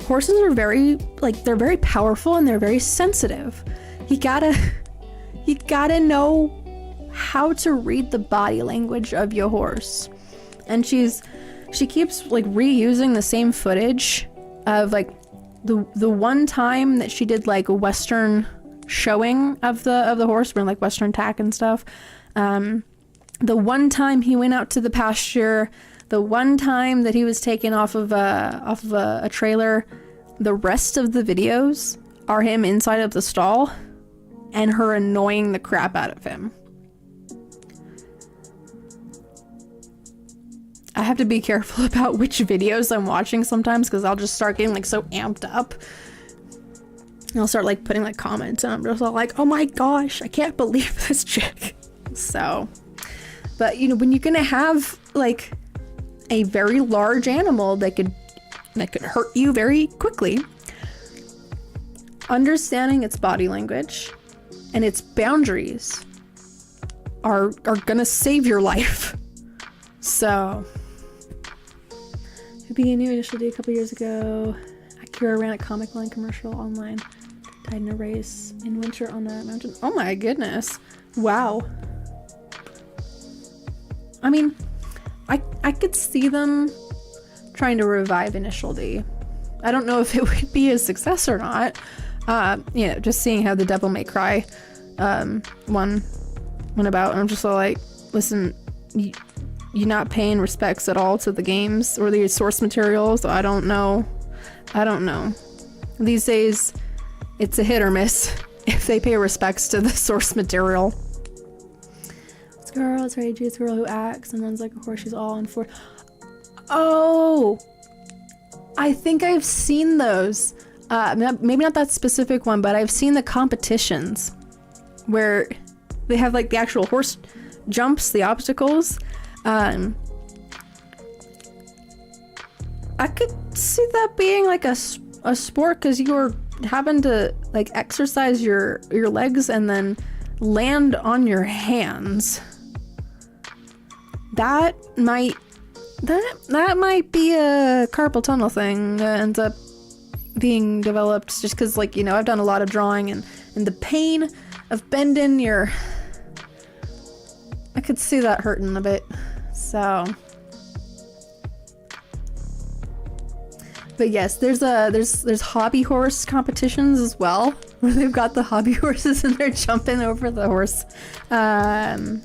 Horses are they're very powerful and they're very sensitive. You gotta know how to read the body language of your horse. And she keeps like reusing the same footage of like the one time that she did like a Western showing of the horse, we're like Western tack and stuff. The one time he went out to the pasture, the one time that he was taken off of a trailer. The rest of the videos are him inside of the stall and her annoying the crap out of him. I have to be careful about which videos I'm watching sometimes because I'll just start getting like so amped up. And I'll start like putting like comments and I'm just all like, oh my gosh, I can't believe this chick. So, but you know, when you're gonna have like a very large animal that could hurt you very quickly, understanding its body language and its boundaries are gonna save your life. So, who began a new initial D a couple years ago. Akira ran a comic line commercial online. Died in a race in winter on a mountain. Oh my goodness. Wow. I mean, I could see them trying to revive Initial D. I don't know if it would be a success or not. You know, just seeing how the Devil May Cry one went about. I'm just like, listen, you're not paying respects at all to the games or the source material, so I don't know. These days, it's a hit or miss if they pay respects to the source material. This girl is ready to do this girl who acts and runs like a horse. She's all on for. Oh, I think I've seen those. Maybe not that specific one, but I've seen the competitions where they have like the actual horse jumps, the obstacles. I could see that being like a sport because you're having to like exercise your legs and then land on your hands. That might be a carpal tunnel thing that ends up being developed just because, like, you know, I've done a lot of drawing and the pain of bending your... I could see that hurting a bit. So... But yes, there's hobby horse competitions as well, where they've got the hobby horses and they're jumping over the horse, the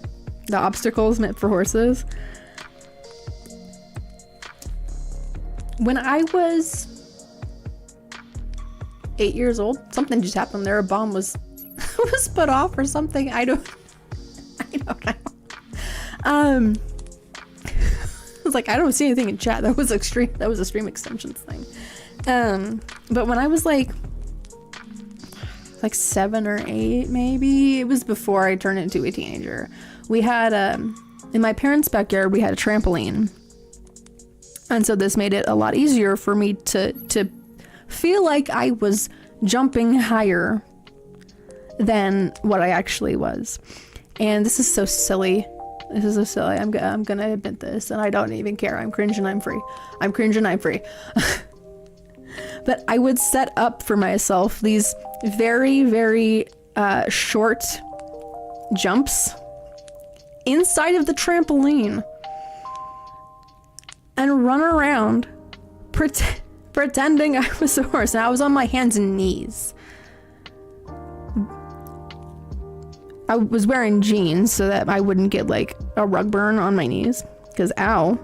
obstacles meant for horses. When I was 8 years old, something just happened there. A bomb was was put off or something. I don't know. I was like, I don't see anything in chat. That was a stream extensions thing. But when I was like 7 or 8, maybe, it was before I turned into a teenager. We had in my parents' backyard, we had a trampoline. And so this made it a lot easier for me to feel like I was jumping higher than what I actually was. And this is so silly. This is so silly. I'm gonna admit this, and I don't even care. I'm cringe and I'm free. I'm cringe and I'm free. But I would set up for myself these very, very short jumps inside of the trampoline and run around pretending I was a horse. And I was on my hands and knees. I was wearing jeans so that I wouldn't get like a rug burn on my knees, because ow.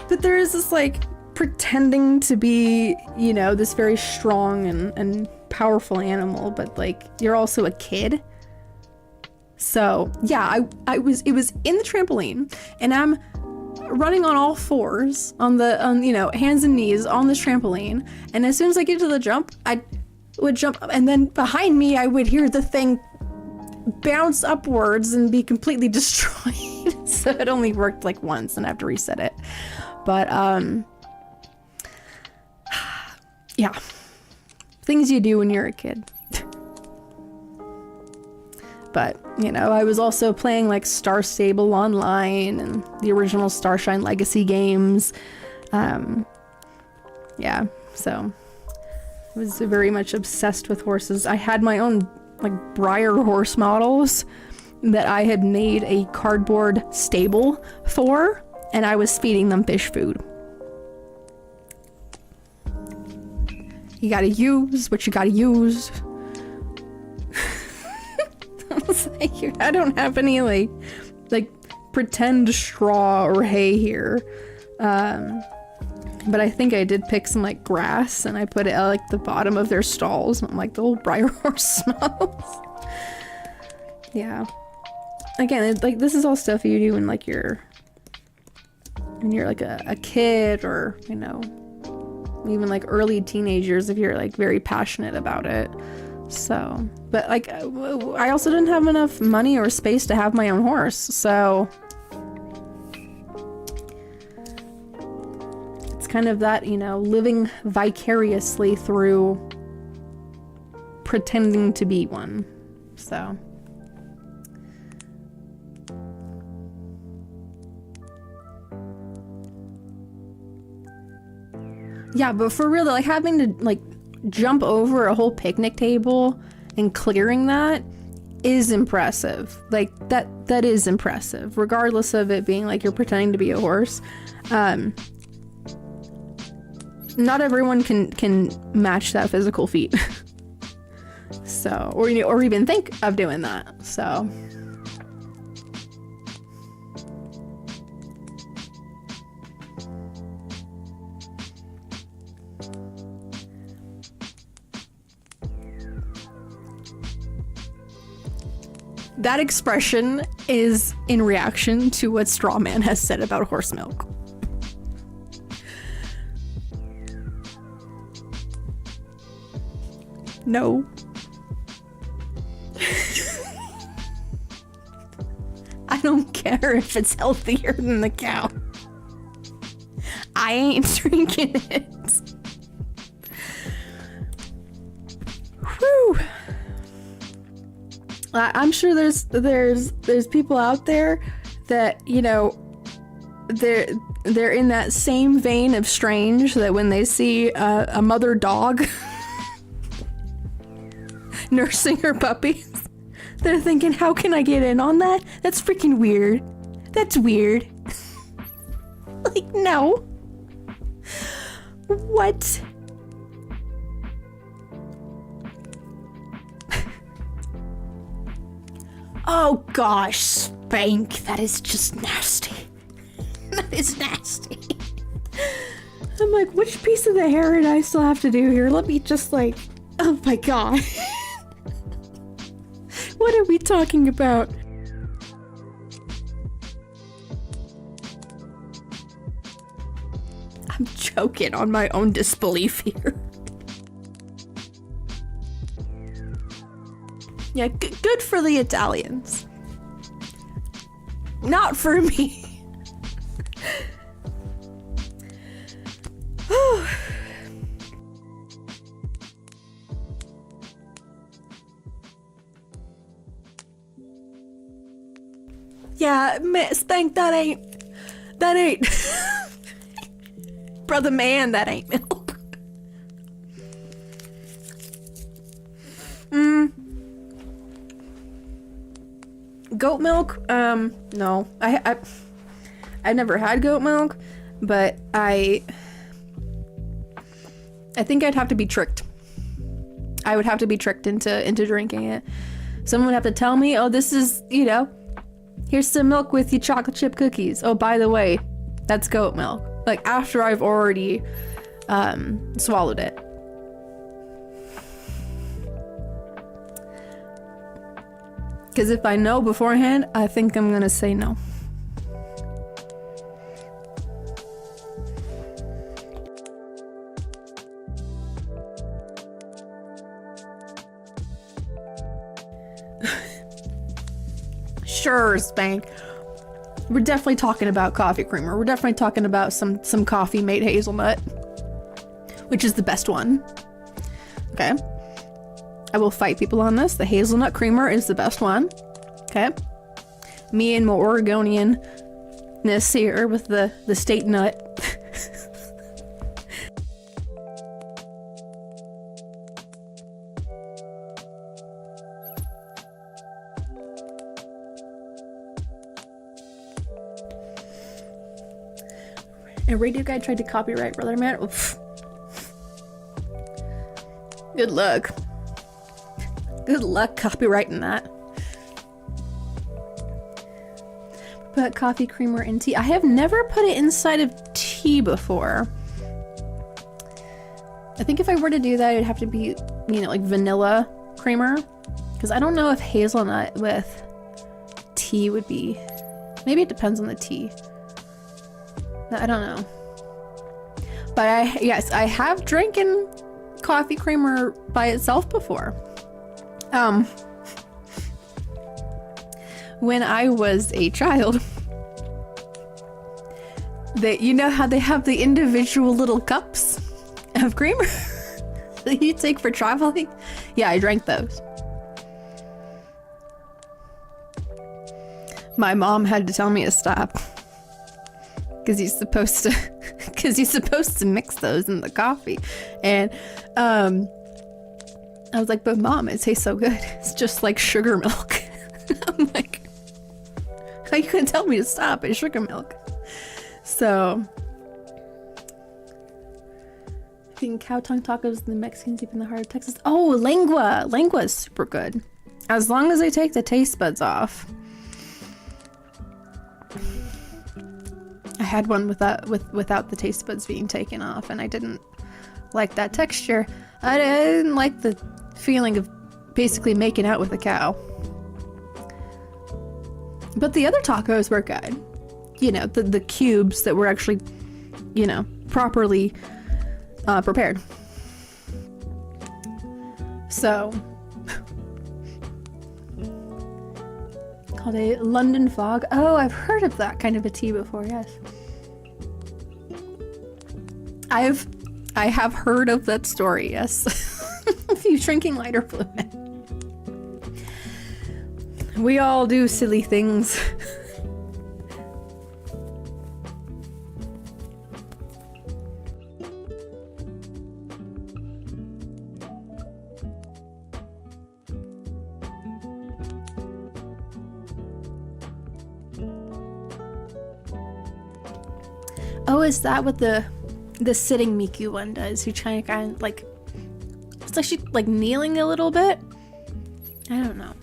But there is this like pretending to be, you know, this very strong and powerful animal, but like you're also a kid. So yeah, it was in the trampoline, and I'm running on all fours on you know, hands and knees on this trampoline, and as soon as I get to the jump, I would jump, and then behind me I would hear the thing bounce upwards and be completely destroyed. So it only worked like once and I have to reset it. But yeah, things you do when you're a kid. But, you know, I was also playing like Star Stable Online and the original Starshine Legacy games. Yeah, so I was very much obsessed with horses. I had my own like Breyer horse models that I had made a cardboard stable for, and I was feeding them fish food. You gotta use what you gotta use. I don't have any like pretend straw or hay here. But I think I did pick some like grass and I put it at like the bottom of their stalls, like the little Breyer horse smells. Yeah. Again, like this is all stuff you do when like when you're like a kid, or, you know, even like early teenagers if you're like very passionate about it. So, but like I also didn't have enough money or space to have my own horse, so it's kind of that, you know, living vicariously through pretending to be one. So yeah, but for real, like having to like jump over a whole picnic table and clearing that is impressive. Like that is impressive, regardless of it being like you're pretending to be a horse. Not everyone can match that physical feat. So, or even think of doing that. So that expression is in reaction to what Strawman has said about horse milk. No. I don't care if it's healthier than the cow. I ain't drinking it. Whew. I'm sure there's people out there that, you know, they're in that same vein of strange, that when they see a mother dog nursing her puppies, they're thinking, how can I get in on that? That's freaking weird. That's weird. Like, no. What? Oh gosh, Spank, that is just nasty. That is nasty. I'm like, which piece of the hair did I still have to do here? Let me just like, oh my god. What are we talking about? I'm choking on my own disbelief here. Yeah, good for the Italians. Not for me. Yeah, Spank, that ain't brother man, that ain't milk. Goat milk? No. I never had goat milk, but I think I'd have to be tricked. I would have to be tricked into drinking it. Someone would have to tell me, oh, this is, you know, here's some milk with your chocolate chip cookies. Oh, by the way, that's goat milk. Like, after I've already swallowed it. Because if I know beforehand, I think I'm gonna say no. Sure, Spank. We're definitely talking about coffee creamer. We're definitely talking about some coffee made hazelnut, which is the best one. Okay. I will fight people on this. The hazelnut creamer is the best one. Okay. Me and my Oregonian-ness here with the state nut. A radio guy tried to copyright Brother Man. Oof. Good luck. Good luck copyrighting that. Put coffee creamer in tea. I have never put it inside of tea before. I think if I were to do that, it'd have to be, you know, like vanilla creamer. Because I don't know if hazelnut with tea would be... Maybe it depends on the tea. I don't know. But yes, I have drinking coffee creamer by itself before. When I was a child, you know how they have the individual little cups of creamer that you take for traveling? Yeah, I drank those. My mom had to tell me to stop. Because you're supposed to mix those in the coffee. And I was like, but Mom, it tastes so good. It's just like sugar milk. I'm like, how you gonna tell me to stop? It's sugar milk. So I think cow tongue tacos, the Mexicans deep in the heart of Texas. Oh, lengua. Lengua is super good. As long as they take the taste buds off. I had one without the taste buds being taken off, and I didn't like that texture. I didn't like the feeling of basically making out with a cow. But the other tacos were good. You know, the cubes that were actually, you know, properly prepared. So, called a London fog. Oh, I've heard of that kind of a tea before, yes. I have heard of that story, yes. If you're drinking lighter fluid. We all do silly things. Oh, is that what the the sitting Miku one does, who kind of like, it's like she's like kneeling a little bit. I don't know.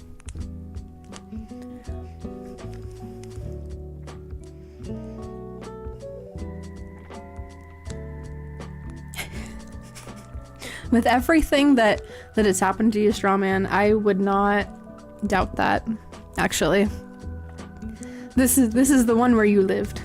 With everything that has happened to you, Strawman, I would not doubt that. Actually, this is the one where you lived.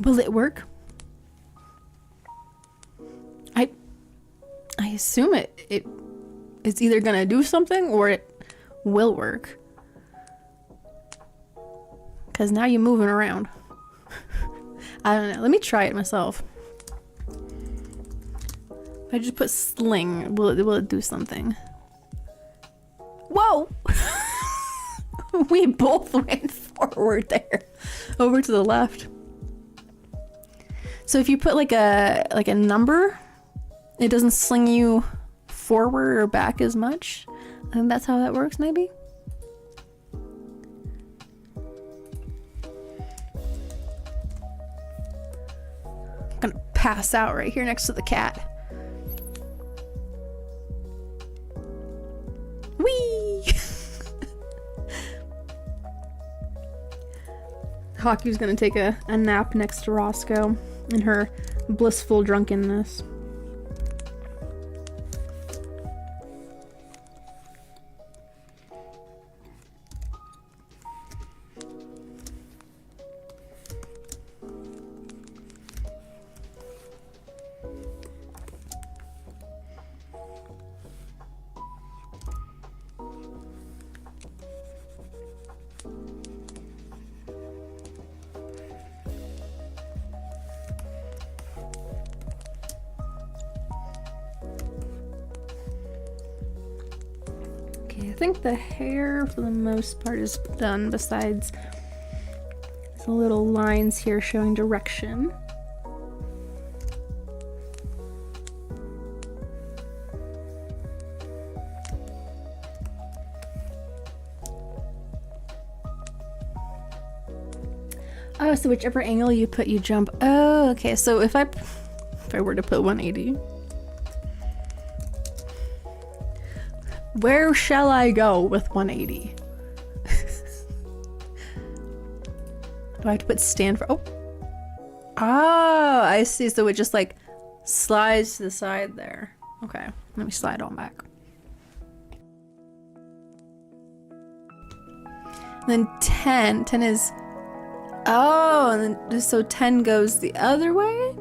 Will it work? I assume it's either gonna do something or it will work. Cause now you're moving around. I don't know. Let me try it myself. If I just put sling, will it do something? Whoa! We both went forward there, over to the left. So if you put like a number, it doesn't sling you forward or back as much. I think that's how that works, maybe. I'm gonna pass out right here next to the cat. Whee! Haku's gonna take a nap next to Roscoe in her blissful drunkenness. I think the hair for the most part is done, besides the little lines here showing direction. Oh, so whichever angle you put, you jump. Oh, okay. So if I were to put 180. Where shall I go with 180? Do I have to put stand for? Oh, I see. So it just like slides to the side there. Okay, let me slide on back. And then 10 is, oh, and then so 10 goes the other way,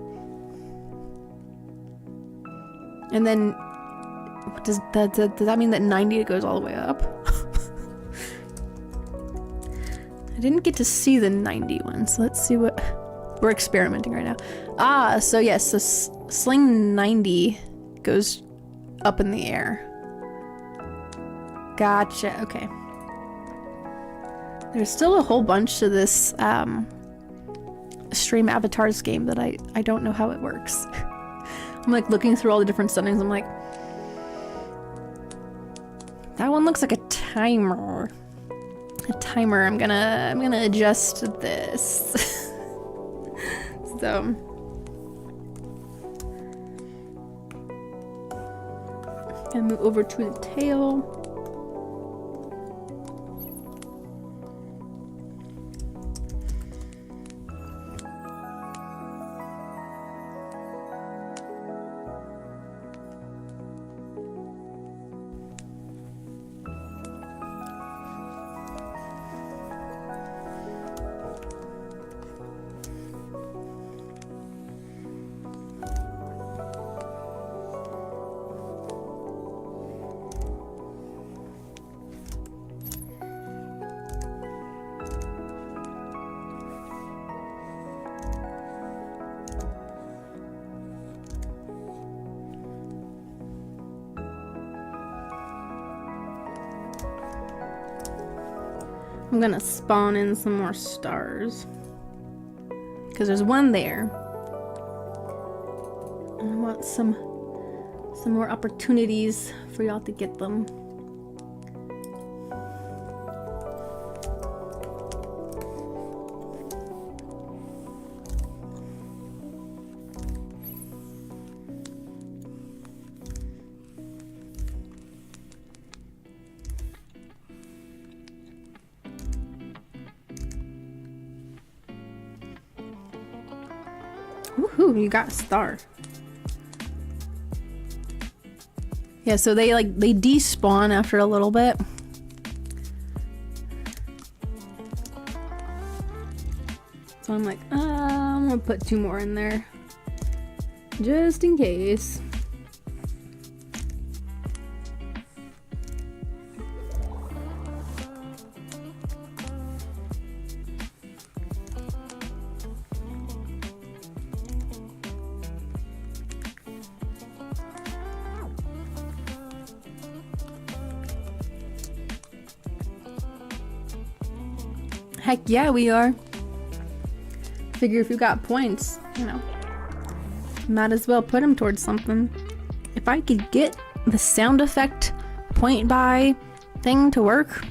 and then does that mean that 90 goes all the way up? I didn't get to see the 90 one, so let's see what we're experimenting right now. Ah, so yes, so sling 90 goes up in the air. Gotcha. Okay. There's still a whole bunch to this stream avatars game that I don't know how it works. I'm like looking through all the different settings. I'm like, that one looks like a timer. A timer. I'm gonna adjust this. So gonna move over to the tail. I'm gonna spawn in some more stars because there's one there. And I want some more opportunities for y'all to get them. Woohoo, you got a star. Yeah, so they despawn after a little bit. So I'm like, I'm gonna put 2 more in there. Just in case. Heck yeah, we are. Figure if you got points, you know, might as well put them towards something. If I could get the sound effect point buy thing to work,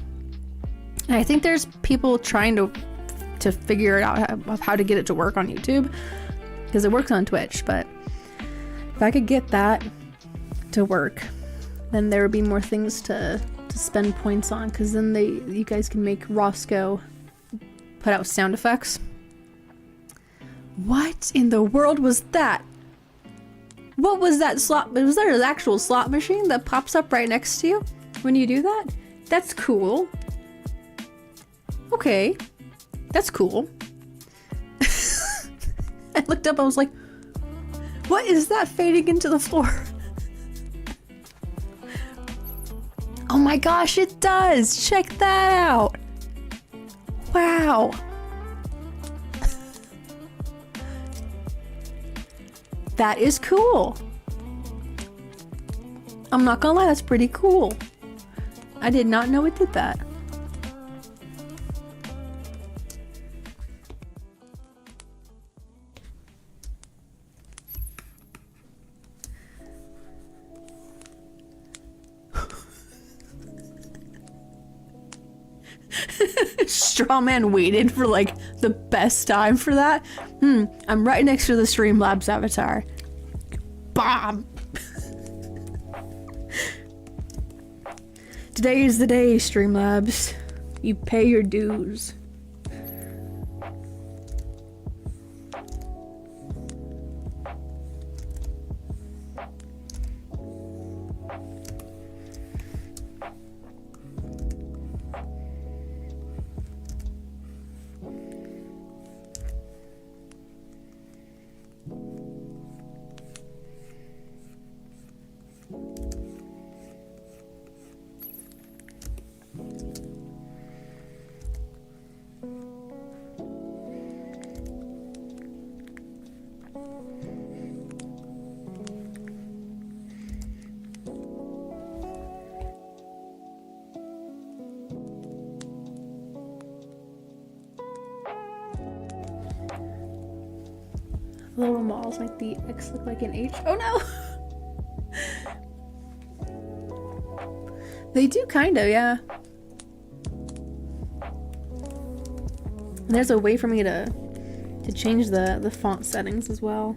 and I think there's people trying to figure it out of how to get it to work on YouTube, because it works on Twitch, but if I could get that to work, then there would be more things to spend points on, because then you guys can make Roscoe put out sound effects. What in the world was that? What was that slot? Was there an actual slot machine that pops up right next to you when you do that? That's cool. Okay, that's cool. I looked up, I was like, what is that fading into the floor? Oh my gosh, it does! Check that out! Wow! That is cool. I'm not gonna lie, that's pretty cool. I did not know it did that. Strawman waited for like the best time for that. I'm right next to the Streamlabs avatar. Bomb! Today is the day, Streamlabs. You pay your dues. Little malls like the X look like an H. Oh no! They do kind of, yeah. And there's a way for me to change the font settings as well.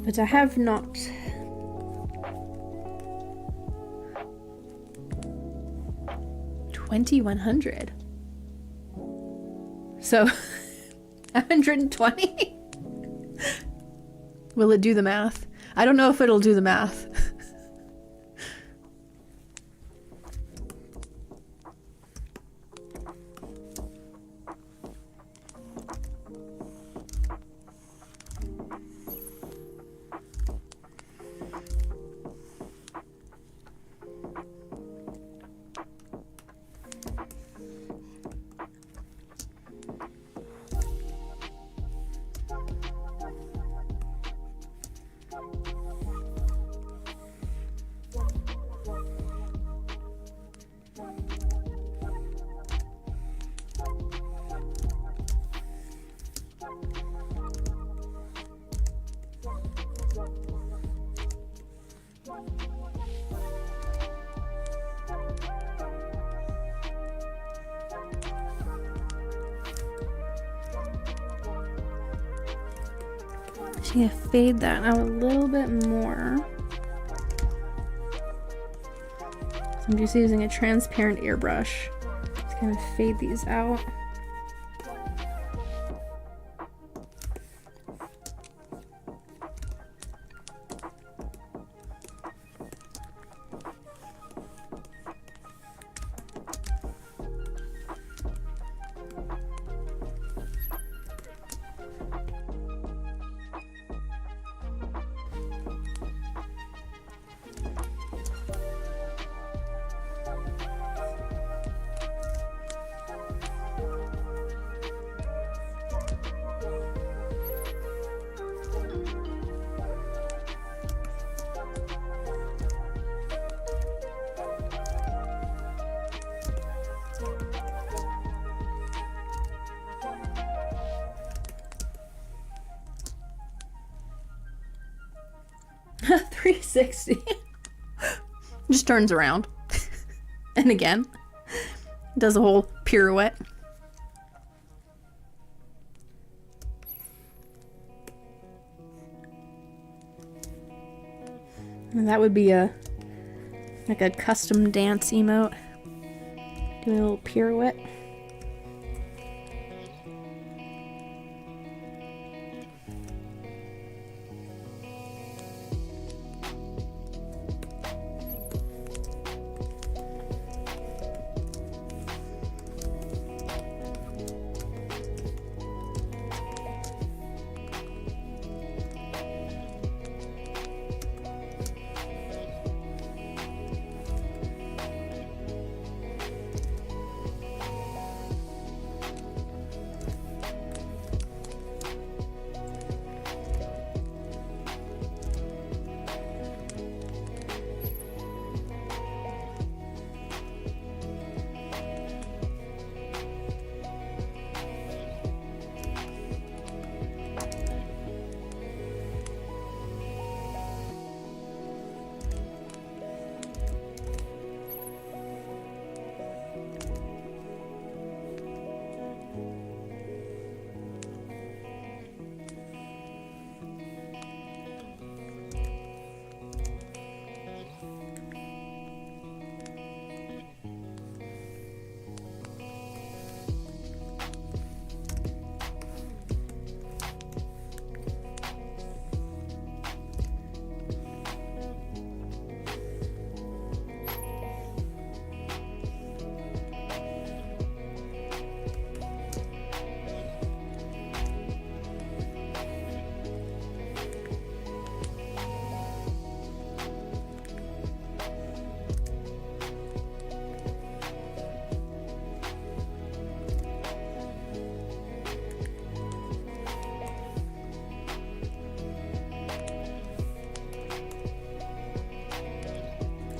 But I have not. $2,100. So 120? Will it do the math? I don't know if it'll do the math. Just gonna fade that out a little bit more. So I'm just using a transparent airbrush to kind of fade these out. $360. Just turns around. And again. Does a whole pirouette. And that would be like a custom dance emote. Doing a little pirouette.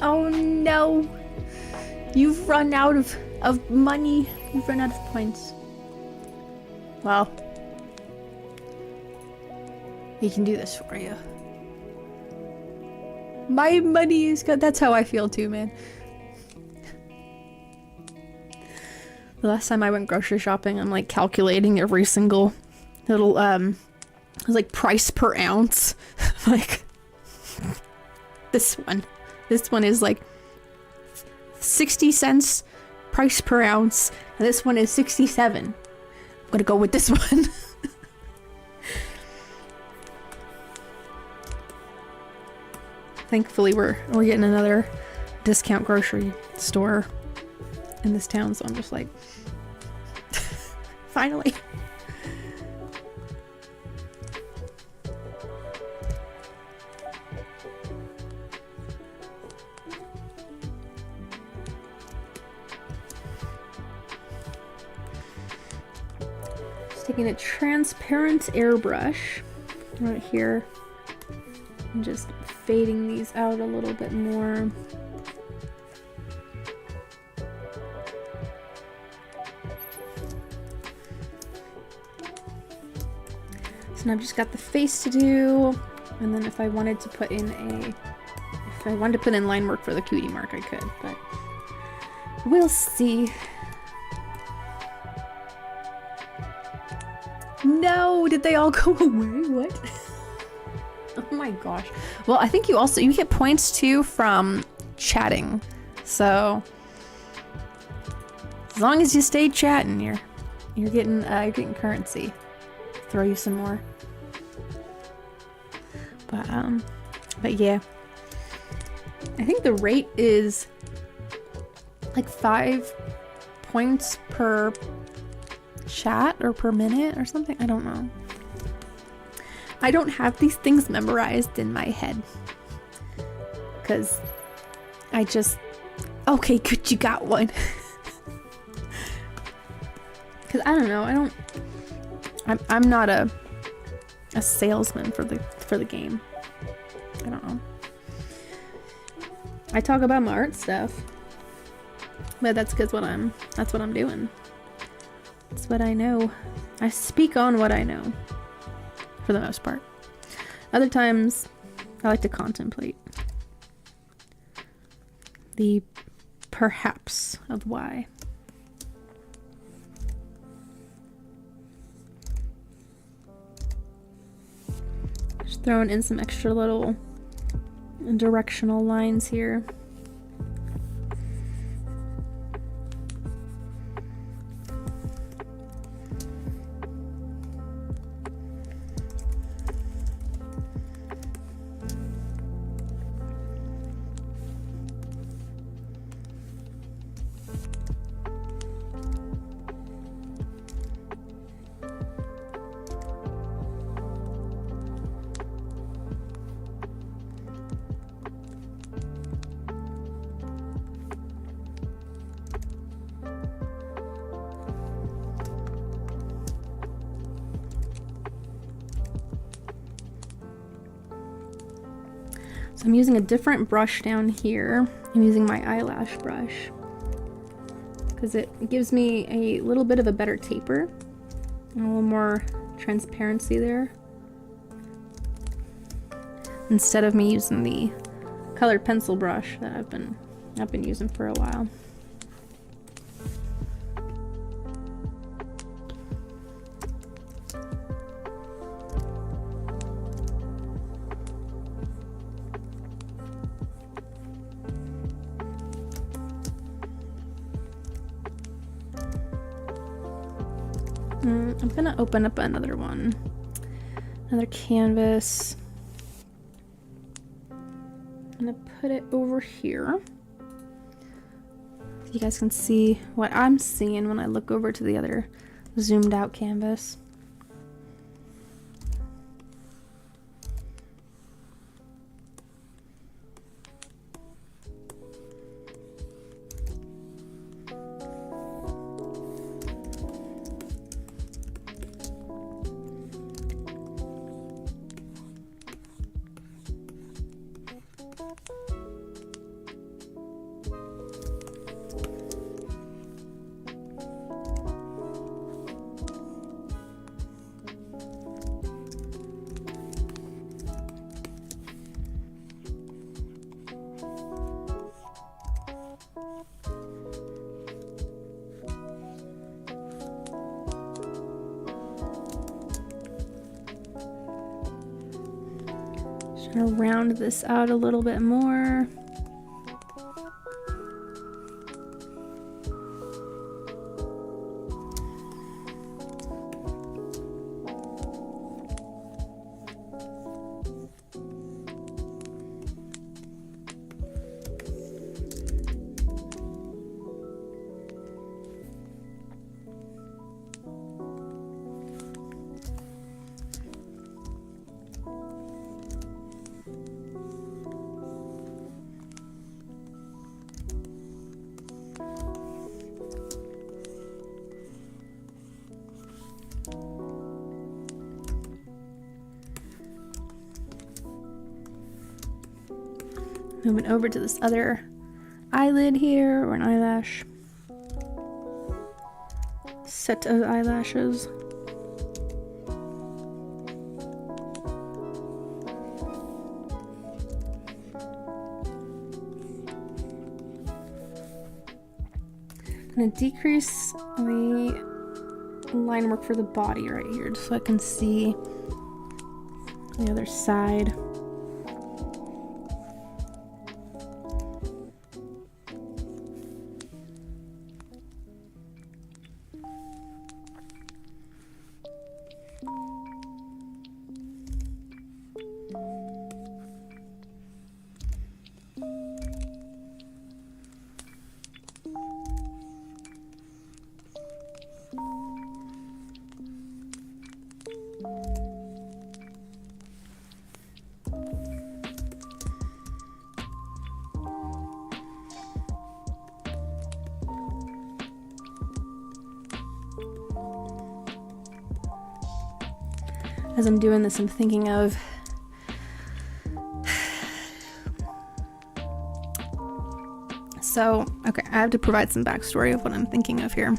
Oh no! You've run out of money. You've run out of points. Well, he can do this for you. My money is good. That's how I feel too, man. The last time I went grocery shopping, I'm like calculating every single little it was like price per ounce. Like this one is like 60 cents price per ounce, and this one is 67. I'm gonna go with this one. Thankfully we're getting another discount grocery store in this town, so I'm just like finally. Just taking a transparent airbrush right here and just fading these out a little bit more. So now I've just got the face to do, and then if I wanted to put in line work for the cutie mark, I could, but we'll see. No, did they all go away? What? Oh my gosh. Well, I think you get points too from chatting. So as long as you stay chatting, you're getting currency. Throw you some more. But yeah. I think the rate is like 5 points per chat or per minute or something. I don't know. I don't have these things memorized in my head. Because I just... Okay, good, you got one. Because I don't know, I'm not a salesman for the game. I don't know. I talk about my art stuff. But that's what I'm doing. That's what I know. I speak on what I know. For the most part. Other times, I like to contemplate the perhaps of why. Just throwing in some extra little directional lines here. So I'm using a different brush down here. I'm using my eyelash brush because it gives me a little bit of a better taper and a little more transparency there, instead of me using the colored pencil brush that I've been using for a while. I'm gonna open up another canvas. I'm gonna put it over here so you guys can see what I'm seeing when I look over to the other zoomed out canvas. Gonna round this out a little bit more. Moving over to this other eyelid here, or an eyelash set of eyelashes. I'm gonna decrease the line work for the body right here, just so I can see the other side. As I'm doing this, I'm thinking of okay, I have to provide some backstory of what I'm thinking of here.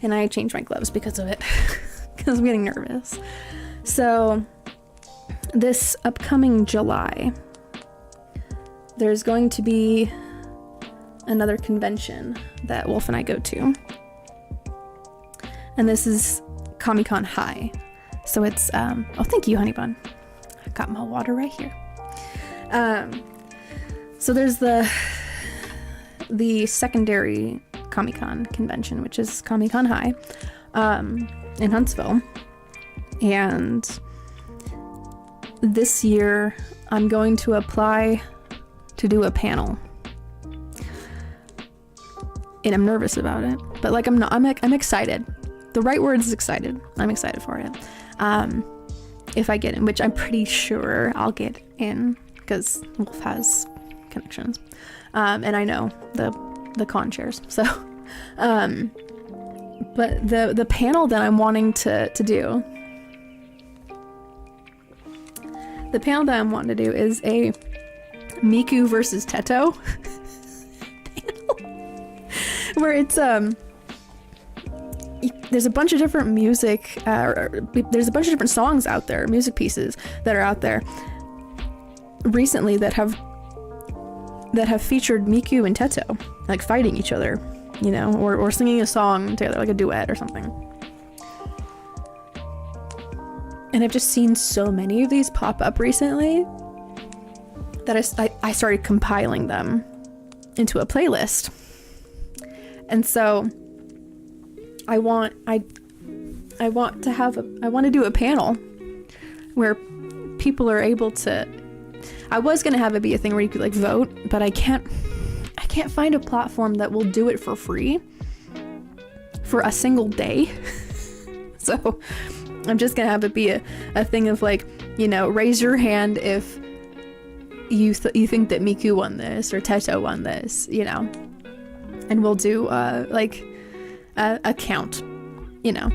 And I changed my gloves because of it, because I'm getting nervous. So this upcoming July, there's going to be another convention that Wolf and I go to. And this is Comic-Con High. So it's, oh, thank you, honey bun. I got my water right here. So there's the secondary Comic-Con convention, which is Comic-Con High, in Huntsville. And this year I'm going to apply to do a panel. And I'm nervous about it, but like I'm excited. The right word is excited. I'm excited for it. If I get in, which I'm pretty sure I'll get in because Wolf has connections. And I know the con chairs. So, but the panel that I'm wanting to do, the panel that I'm wanting to do is a Miku versus Teto panel, where it's there's a bunch of different music, there's a bunch of different songs out there, music pieces that are out there recently that have featured Miku and Teto, like fighting each other, you know, or singing a song together, like a duet or something. And I've just seen so many of these pop up recently that I started compiling them into a playlist. And so I want to do a panel where people are able to. I was gonna have it be a thing where you could like vote, but I can't find a platform that will do it for free for a single day. So I'm just gonna have it be a thing of like, you know, raise your hand if you think that Miku won this or Teto won this, you know, and we'll do like a count, you know,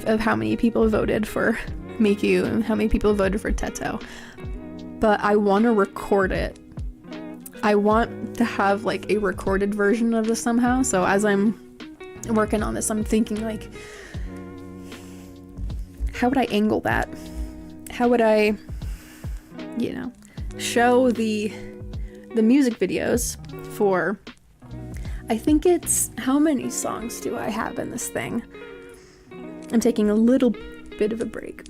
of how many people voted for Miku and how many people voted for Teto. But I want to record it. I want to have like a recorded version of this somehow. So as I'm working on this, I'm thinking like, how would I angle that? How would I, you know, show the music videos for, I think it's, how many songs do I have in this thing? I'm taking a little bit of a break.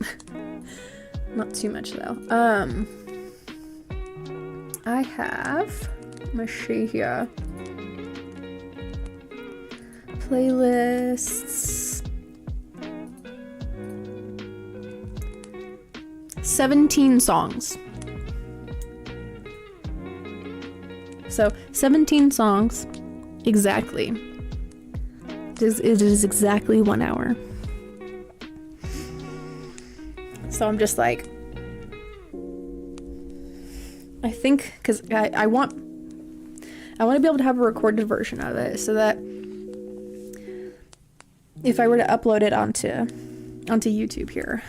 Not too much though. I have, let's see here, playlists, 17 songs. So 17 songs exactly. It is exactly 1 hour. So I'm just like, I think, because I want to be able to have a recorded version of it so that if I were to upload it onto YouTube here,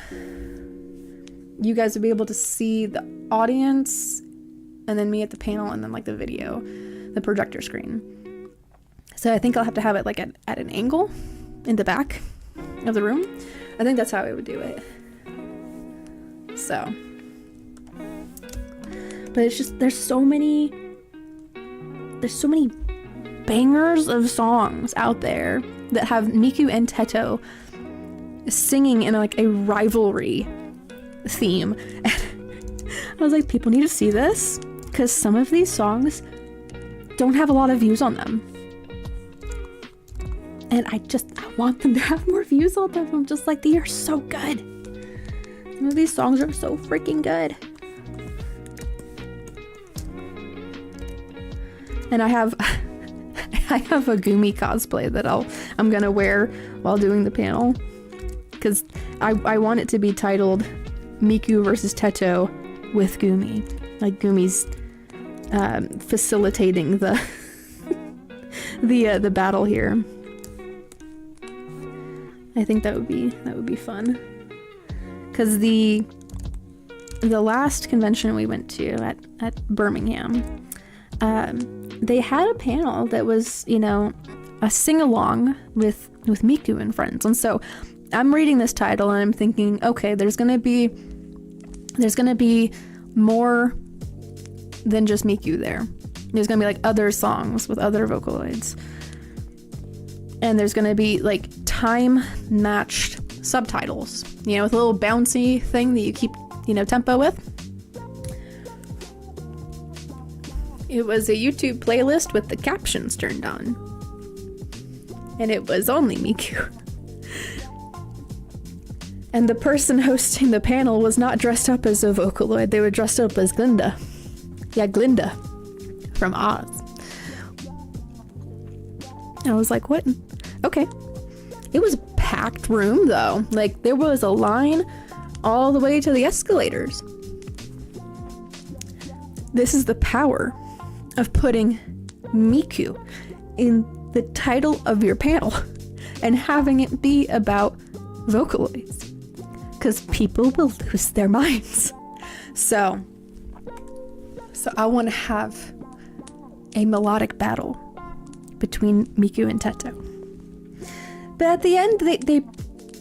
you guys would be able to see the audience and then me at the panel and then like the video, the projector screen. So I think I'll have to have it like at an angle in the back of the room. I think that's how I would do it. So, but it's just, there's so many bangers of songs out there that have Miku and Teto singing in like a rivalry theme. And I was like, people need to see this because some of these songs don't have a lot of views on them. And I want them to have more views on them. I'm just like, they are so good. Some of these songs are so freaking good. And I have a Gumi cosplay that I'm gonna wear while doing the panel. Because I want it to be titled Miku versus Teto with Gumi. Like Gumi's facilitating the the battle here. I think that would be fun. Because the last convention we went to at Birmingham, they had a panel that was, you know, a sing-along with Miku and friends. And so I'm reading this title and I'm thinking, okay, there's gonna be more than just Miku there. There's gonna be like other songs with other Vocaloids. And there's gonna be like time-matched subtitles, you know, with a little bouncy thing that you keep, you know, tempo with. It was a YouTube playlist with the captions turned on. And it was only Miku. And the person hosting the panel was not dressed up as a Vocaloid, they were dressed up as Glinda. Yeah, Glinda from Oz. I was like, what? Okay. It was a packed room though. Like there was a line all the way to the escalators. This is the power of putting Miku in the title of your panel and having it be about Vocaloids. Because people will lose their minds. So I want to have a melodic battle between Miku and Teto. But at the end, they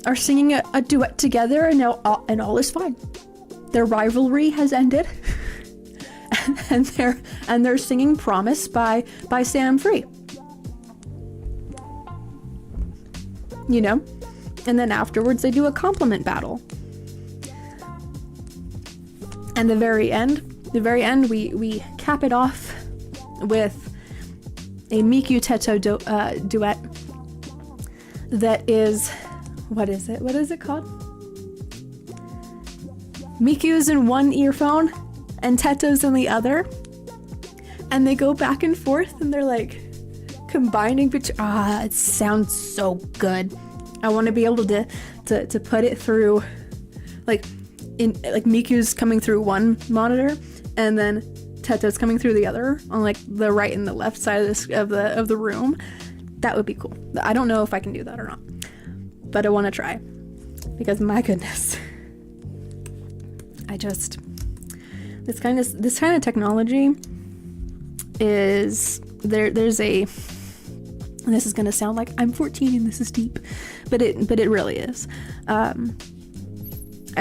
are singing a duet together, and all is fine. Their rivalry has ended, and they're singing "Promise" by Sam Free. You know, and then afterwards they do a compliment battle. And the very end, we cap it off with a Miku Teto duet that is, what is it called? Miku's in one earphone and Teto's in the other, and they go back and forth and they're like combining it sounds so good. I want to be able to put it through like Miku's coming through one monitor and then Teto's coming through the other on like the right and the left side of the room. That would be cool. I don't know if I can do that or not, but I want to try because my goodness, this kind of technology is there's a, and this is going to sound like I'm 14 and this is deep, but it really is. I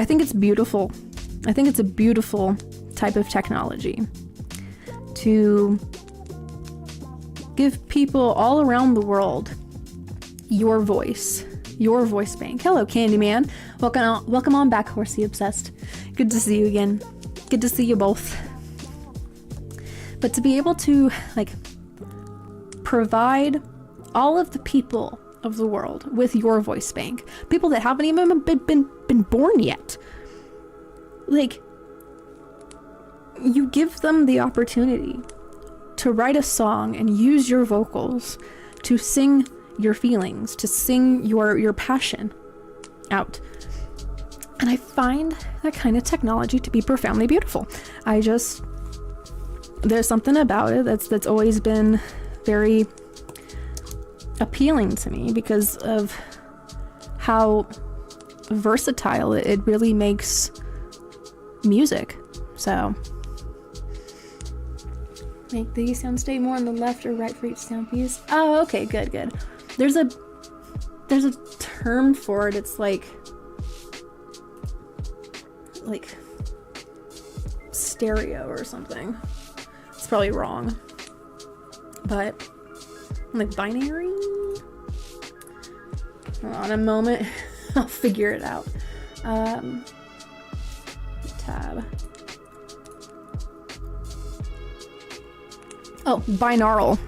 think it's beautiful. I think it's a beautiful type of technology to give people all around the world your voice bank. Hello, Candyman. Welcome on back, Horsey Obsessed. Good to see you again. Good to see you both. But to be able to like provide all of the people of the world with your voice bank, people that haven't even been born yet, like you give them the opportunity to write a song and use your vocals to sing your feelings, to sing your passion out. And I find that kind of technology to be profoundly beautiful. There's something about it that's always been very appealing to me because of how versatile it really makes music. So make the sound stay more on the left or right for each sound piece. Oh, okay, good. There's a term for it. It's like stereo or something. It's probably wrong, but like binary. Hold on a moment. I'll figure it out. tab. Oh, binaural.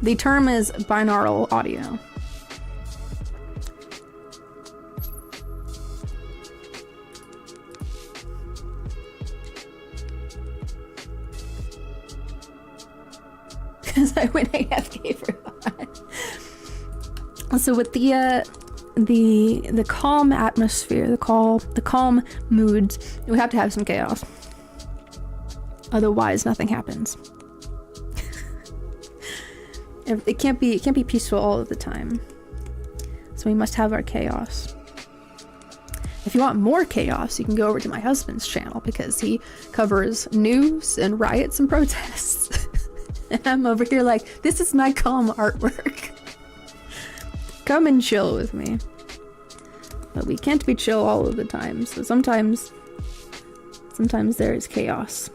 The term is binaural audio. Because I went AFK for that. So with the calm atmosphere, the calm moods, we have to have some chaos. Otherwise, nothing happens. It can't be peaceful all of the time. So we must have our chaos. If you want more chaos, you can go over to my husband's channel because he covers news and riots and protests. And I'm over here like, this is my calm artwork. Come and chill with me. But we can't be chill all of the time, so sometimes there is chaos.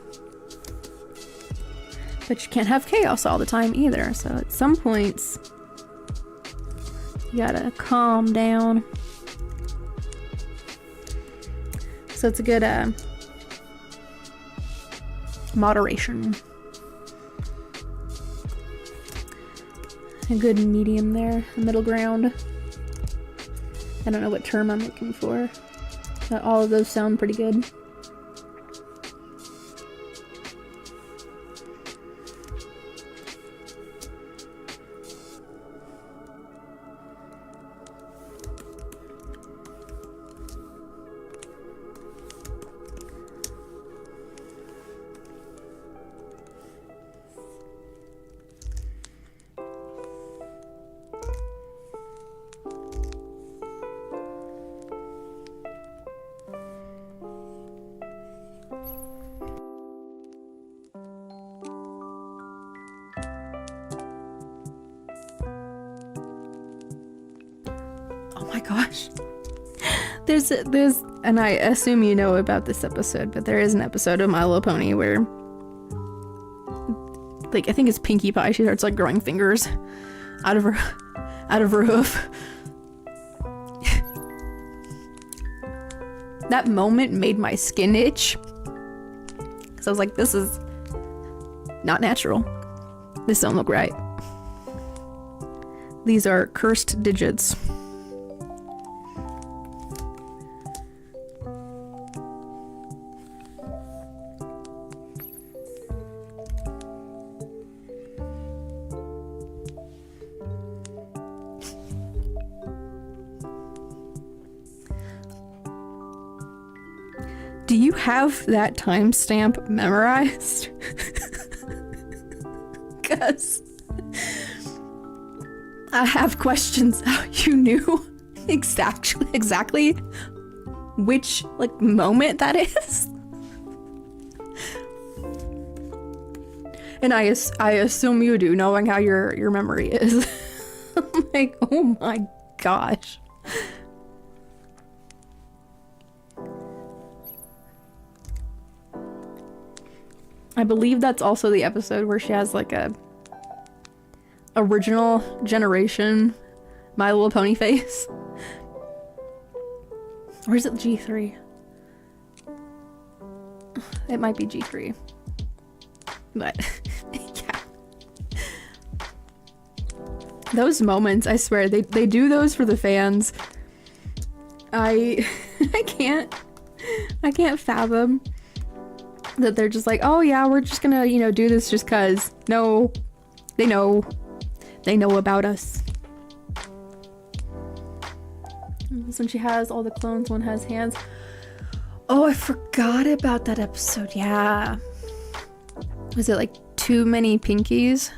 But you can't have chaos all the time either, so at some points you gotta calm down. So it's a good moderation. A good medium there, a middle ground. I don't know what term I'm looking for, but all of those sound pretty good. Gosh, there's and I assume you know about this episode, but there is an episode of My Little Pony where, like, I think it's Pinkie Pie, she starts like growing fingers out of her hoof. That moment made my skin itch because I was like, this is not natural. This don't look right. These are cursed digits. Do you have that timestamp memorized? Because I have questions how you knew exactly which like moment that is. And I assume you do, knowing how your memory is. I'm like, oh my gosh. I believe that's also the episode where she has like a original generation My Little Pony face. Or is it G3? It might be G3. But yeah. Those moments, I swear, they do those for the fans. I can't fathom that they're just like, oh yeah, we're just gonna, do this just cause. No, they know about us. This one, she has all the clones, one has hands. Oh, I forgot about that episode. Yeah, was it like too many pinkies?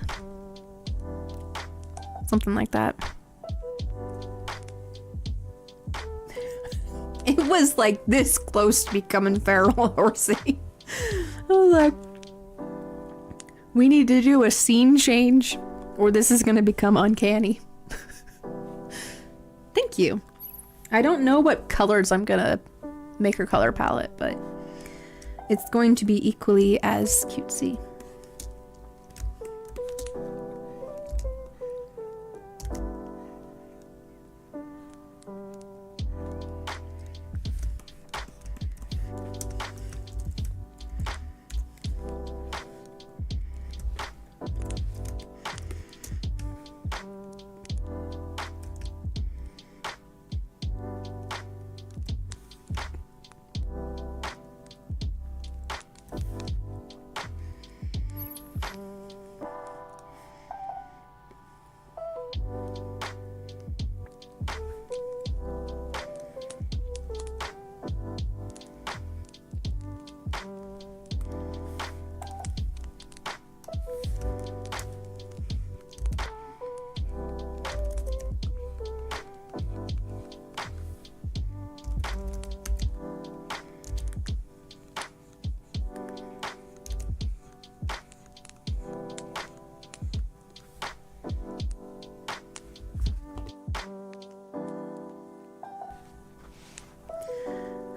Something like that. It was like this close to becoming feral horsey. I was like, we need to do a scene change or this is gonna become uncanny. Thank you. I don't know what colors I'm gonna make her color palette, but it's going to be equally as cutesy.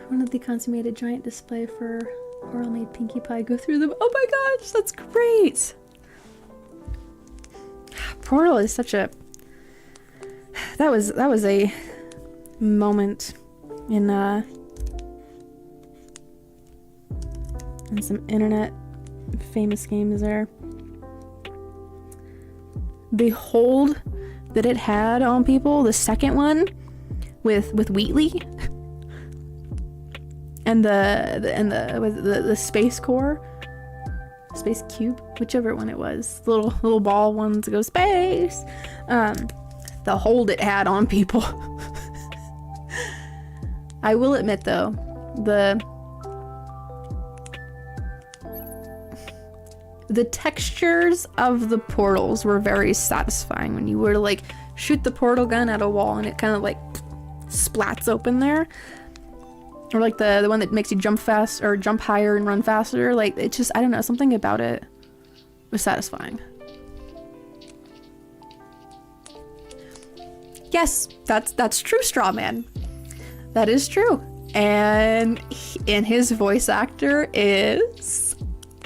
One of the consummated giant display for Oral made Pinkie Pie go through them. Oh my gosh, that's great! Portal is such a... That was a moment in some internet famous games there. The hold that it had on people, the second one with Wheatley and the space core, space cube, whichever one it was, the little ball ones go space. The hold it had on people. I will admit though, the textures of the portals were very satisfying when you were to like shoot the portal gun at a wall and it kind of like splats open there. Or like the one that makes you jump fast or jump higher and run faster. Like it just, I don't know, something about it was satisfying. Yes, that's true, Strawman. That is true. And his voice actor is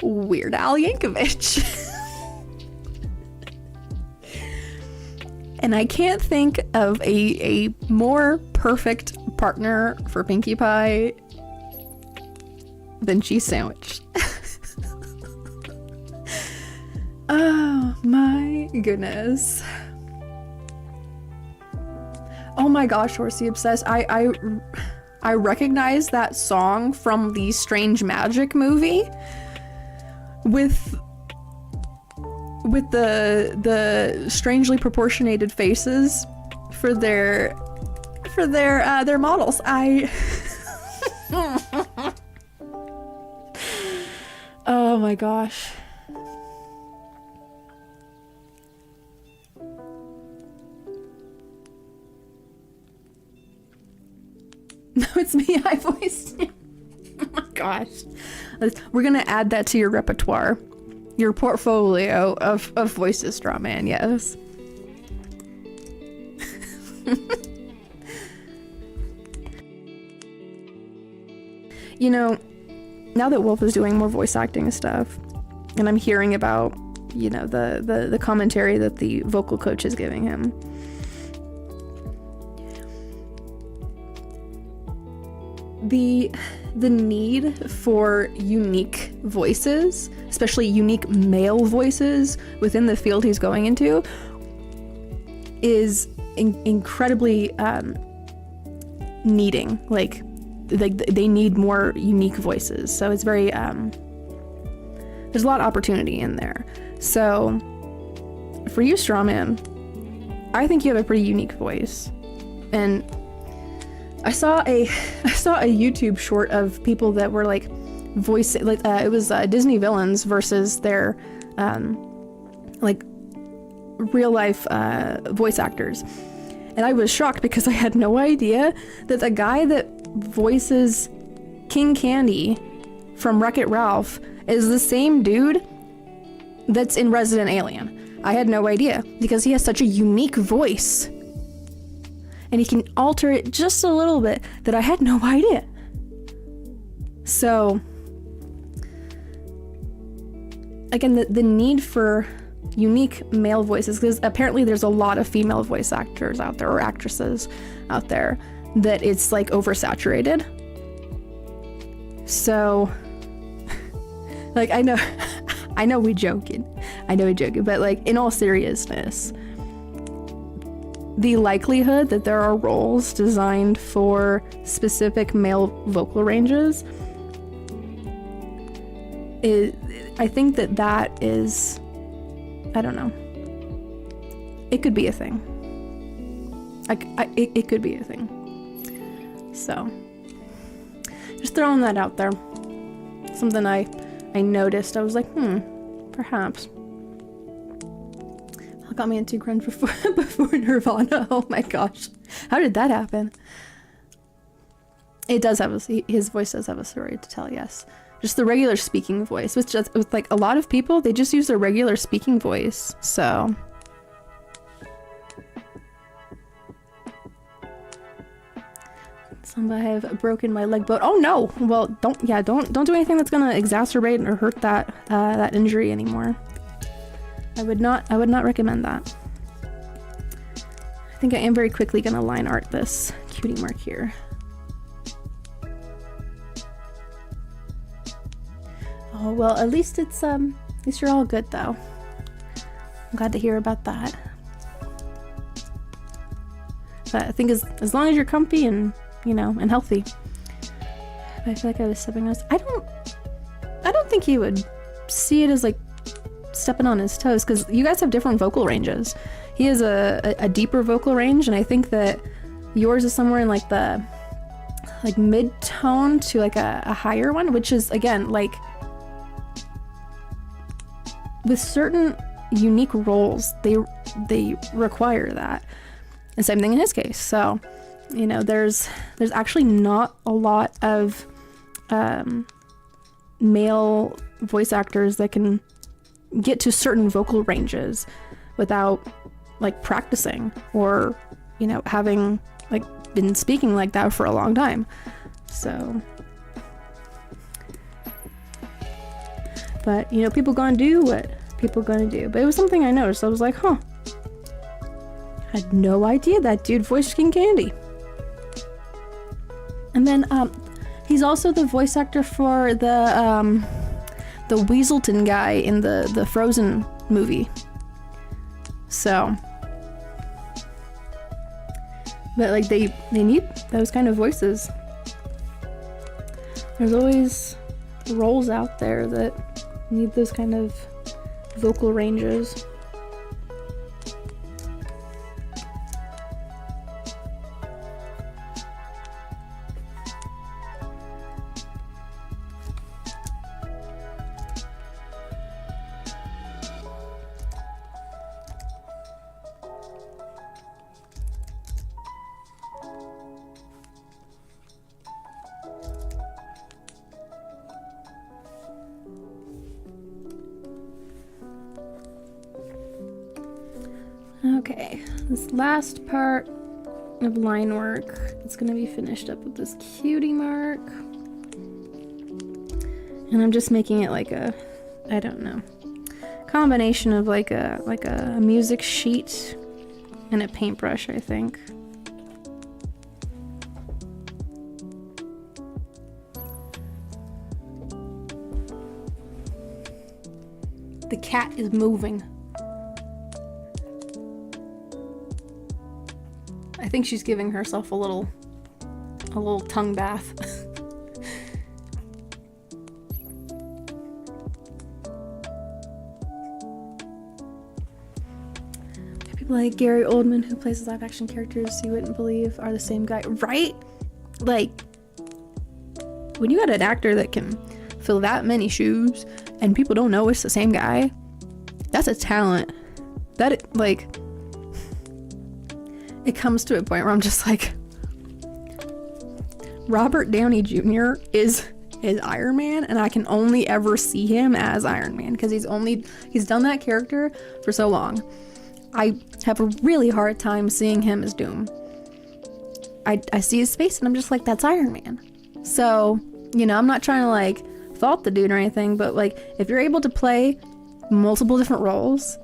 Weird Al Yankovic. And I can't think of a more perfect partner for Pinkie Pie than Cheese Sandwich. Oh my goodness. Oh my gosh, Horsey Obsessed. I recognize that song from the Strange Magic movie with the strangely proportionated faces for their models. Oh my gosh. No, it's me. I voiced it. Oh my gosh. We're gonna add that to your repertoire. Your portfolio of voices, Strawman, yes. You know, now that Wolf is doing more voice acting and stuff, and I'm hearing about, you know, the commentary that the vocal coach is giving him, the need for unique voices, especially unique male voices within the field he's going into, is incredibly needing. Like they need more unique voices. So it's very there's a lot of opportunity in there. So for you, Strawman, I think you have a pretty unique voice. And I saw a YouTube short of people that were like voicing, like it was Disney villains versus their like real life voice actors, and I was shocked because I had no idea that the guy that voices King Candy from Wreck-It Ralph is the same dude that's in Resident Alien. I had no idea because he has such a unique voice. And he can alter it just a little bit that I had no idea. So, again, the need for unique male voices, because apparently there's a lot of female voice actors out there, or actresses out there, that it's like oversaturated. So, like, I know we joking, but like, in all seriousness, the likelihood that there are roles designed for specific male vocal ranges is, I think that is, I don't know, it could be a thing. It could be a thing. So, just throwing that out there. Something I noticed. I was like, perhaps. Got me into grunge before Nirvana. Oh my gosh, how did that happen? It does have his voice does have a story to tell. Yes, just the regular speaking voice, with like a lot of people, they just use their regular speaking voice. So Somebody have broken my leg bone. Oh no! Well, don't do anything that's gonna exacerbate or hurt that that injury anymore. I would not recommend that. I think I am very quickly gonna line art this cutie mark here. Oh well, at least it's at least you're all good though. I'm glad to hear about that. But I think as long as you're comfy and, you know, and healthy. I feel like I was stepping on his... I don't think he would see it as like stepping on his toes, because you guys have different vocal ranges. He has a deeper vocal range, and I think that yours is somewhere in like the mid-tone to like a higher one, which is again like with certain unique roles they require that. And same thing in his case. So, you know, there's actually not a lot of male voice actors that can get to certain vocal ranges without like practicing or, you know, having like been speaking like that for a long time. So, but you know, people gonna do what people gonna do. But it was something I noticed. I was like, huh, I had no idea that dude voiced King Candy. And then he's also the voice actor for the Weaselton guy in the Frozen movie. So, but like they need those kind of voices. There's always roles out there that need those kind of vocal ranges. Okay, this last part of line work, it's gonna be finished up with this cutie mark. And I'm just making it like a, I don't know, combination of like a music sheet and a paintbrush, I think. The cat is moving. I think she's giving herself a little tongue bath. People like Gary Oldman, who plays live action characters you wouldn't believe are the same guy, right? Like, when you got an actor that can fill that many shoes and people don't know it's the same guy, that's a talent. That, like, it comes to a point where I'm just like, Robert Downey Jr. is Iron Man, and I can only ever see him as Iron Man because he's done that character for so long. I have a really hard time seeing him as Doom. I see his face and I'm just like, that's Iron Man. So, you know, I'm not trying to like fault the dude or anything, but like, if you're able to play multiple different roles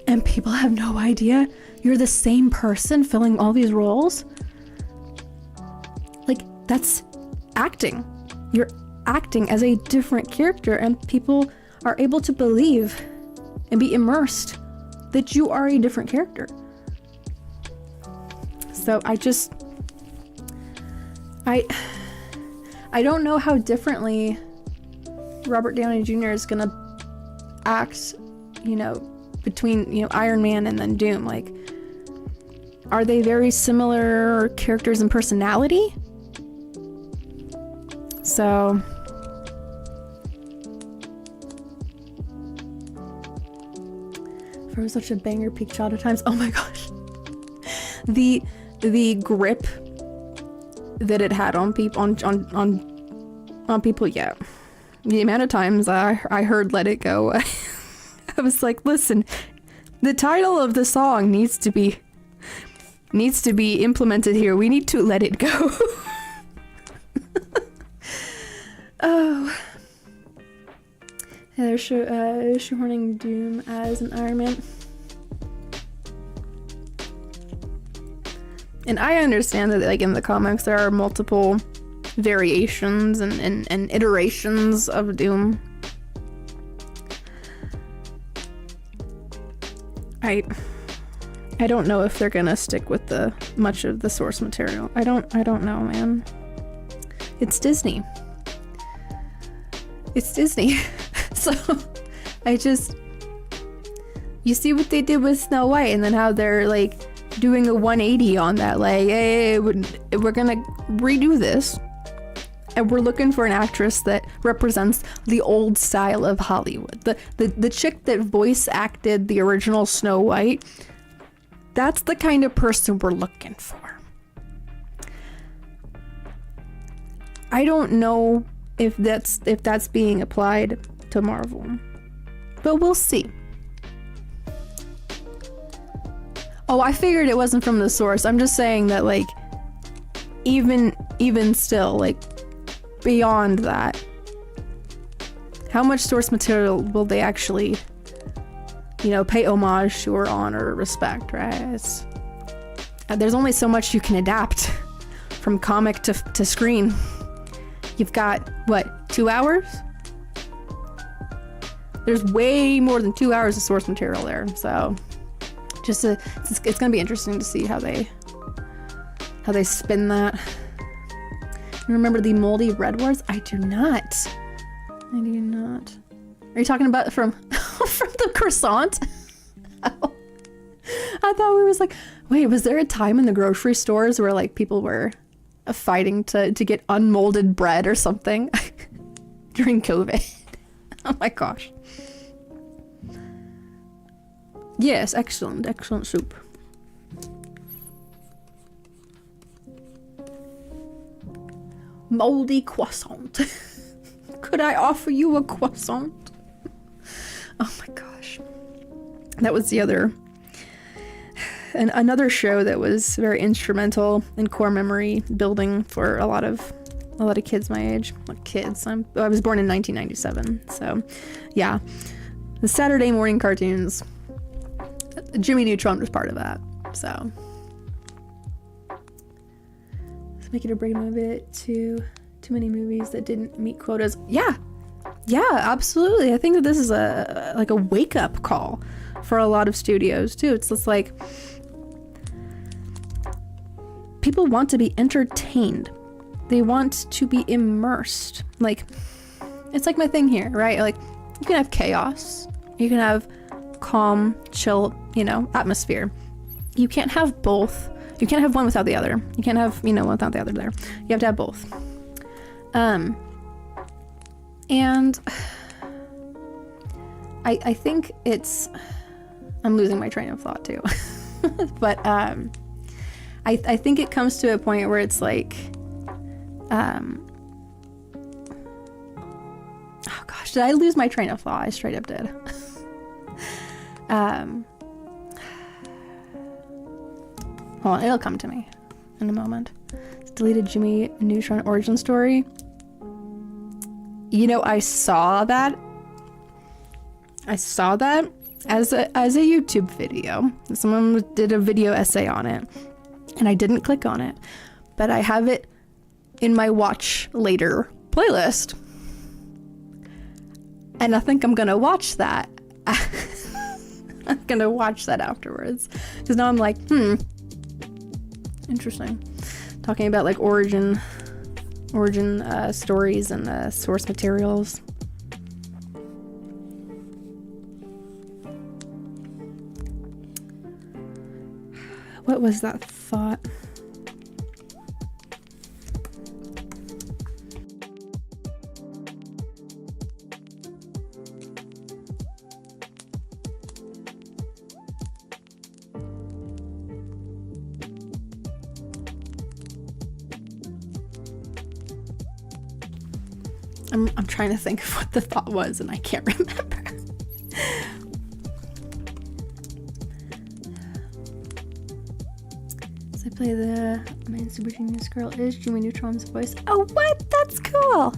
and people have no idea you're the same person filling all these roles, like, that's acting. You're acting as a different character, and people are able to believe and be immersed that you are a different character. So I don't know how differently Robert Downey Jr. is gonna act, you know, between, you know, Iron Man and then Doom. Like, are they very similar characters in personality? So, for such a banger peak childhood times. Oh my gosh, the grip that it had on people, on people. Yeah, the amount of times I heard "Let It Go," I was like, listen, the title of the song needs to be implemented here. We need to let it go. Oh. Yeah, they're shoehorning Doom as an Iron Man. And I understand that, like, in the comics there are multiple variations and iterations of Doom. I don't know if they're gonna stick with much of the source material. I don't know, man. It's Disney. It's Disney. So you see what they did with Snow White, and then how they're like doing a 180 on that, like, hey, we're gonna redo this, and we're looking for an actress that represents the old style of Hollywood. The chick that voice acted the original Snow White, that's the kind of person we're looking for. I don't know if that's being applied to Marvel, but we'll see. Oh, I figured it wasn't from the source. I'm just saying that, like, even still, like, beyond that, how much source material will they actually, you know, pay homage to or honor or respect, right? There's only so much you can adapt from comic to screen. You've got, what, 2 hours? There's way more than 2 hours of source material there, so it's gonna be interesting to see how they spin that. You remember the Moldy Red Wars? I do not. Are you talking about from the croissant? Oh. I thought we was like, wait, was there a time in the grocery stores where, like, people were fighting to get unmolded bread or something during COVID? Oh my gosh. Yes, excellent soup. Moldy croissant. Could I offer you a croissant? Oh my gosh. That was the other... And another show that was very instrumental in core memory building for a lot of kids my age. What kids? I was born in 1997, so yeah. The Saturday morning cartoons. Jimmy Neutron was part of that, so. Let's make it a break move it to too many movies that didn't meet quotas. Yeah, absolutely. I think that this is a wake-up call for a lot of studios too. It's just like, people want to be entertained. They want to be immersed. Like, it's like my thing here, right? Like, you can have chaos. You can have calm, chill, atmosphere. You can't have both. You can't have one without the other. You can't have, one without the other there. You have to have both. And I think it's... I'm losing my train of thought too. But I think it comes to a point where it's like... oh gosh, did I lose my train of thought? I straight up did. Hold on, it'll come to me in a moment. It's deleted Jimmy Neutron origin story. I saw that as a YouTube video. Someone did a video essay on it, and I didn't click on it, but I have it in my watch later playlist, and I think I'm gonna watch that. I'm gonna watch that afterwards, because now I'm like, interesting. Talking about like origin stories and source materials. What was that thought? I'm trying to think of what the thought was, and I can't remember. So I play the main Super Genius girl is Jimmy Neutron's voice. Oh, what? That's cool.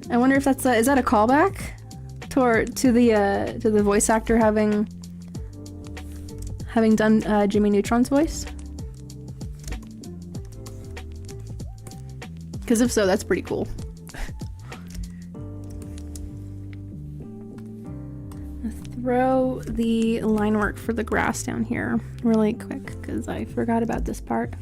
I wonder if that's is that a callback to the voice actor having done Jimmy Neutron's voice? Because if so, that's pretty cool. Throw the line work for the grass down here really quick because I forgot about this part.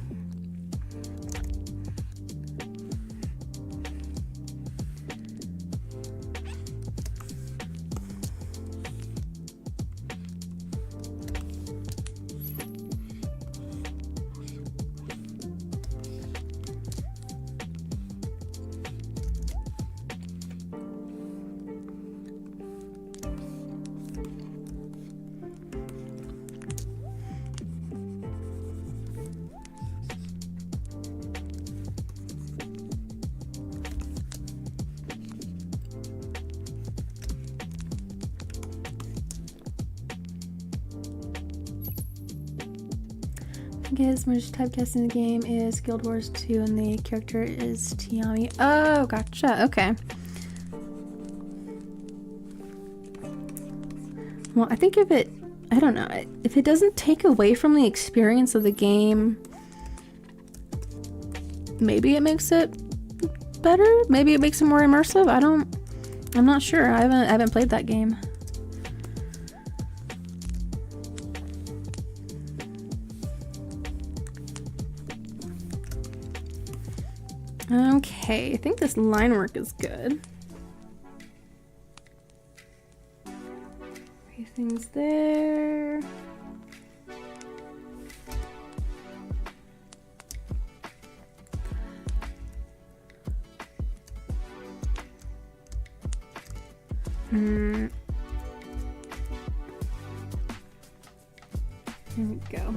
Guess most typecast in the game is Guild Wars 2 and the character is Tiami. Oh, gotcha. Okay. Well, I think I don't know, if it doesn't take away from the experience of the game, maybe it makes it better? Maybe it makes it more immersive? I'm not sure. I haven't played that game. Okay, I think this line work is good. Everything's there. There we go.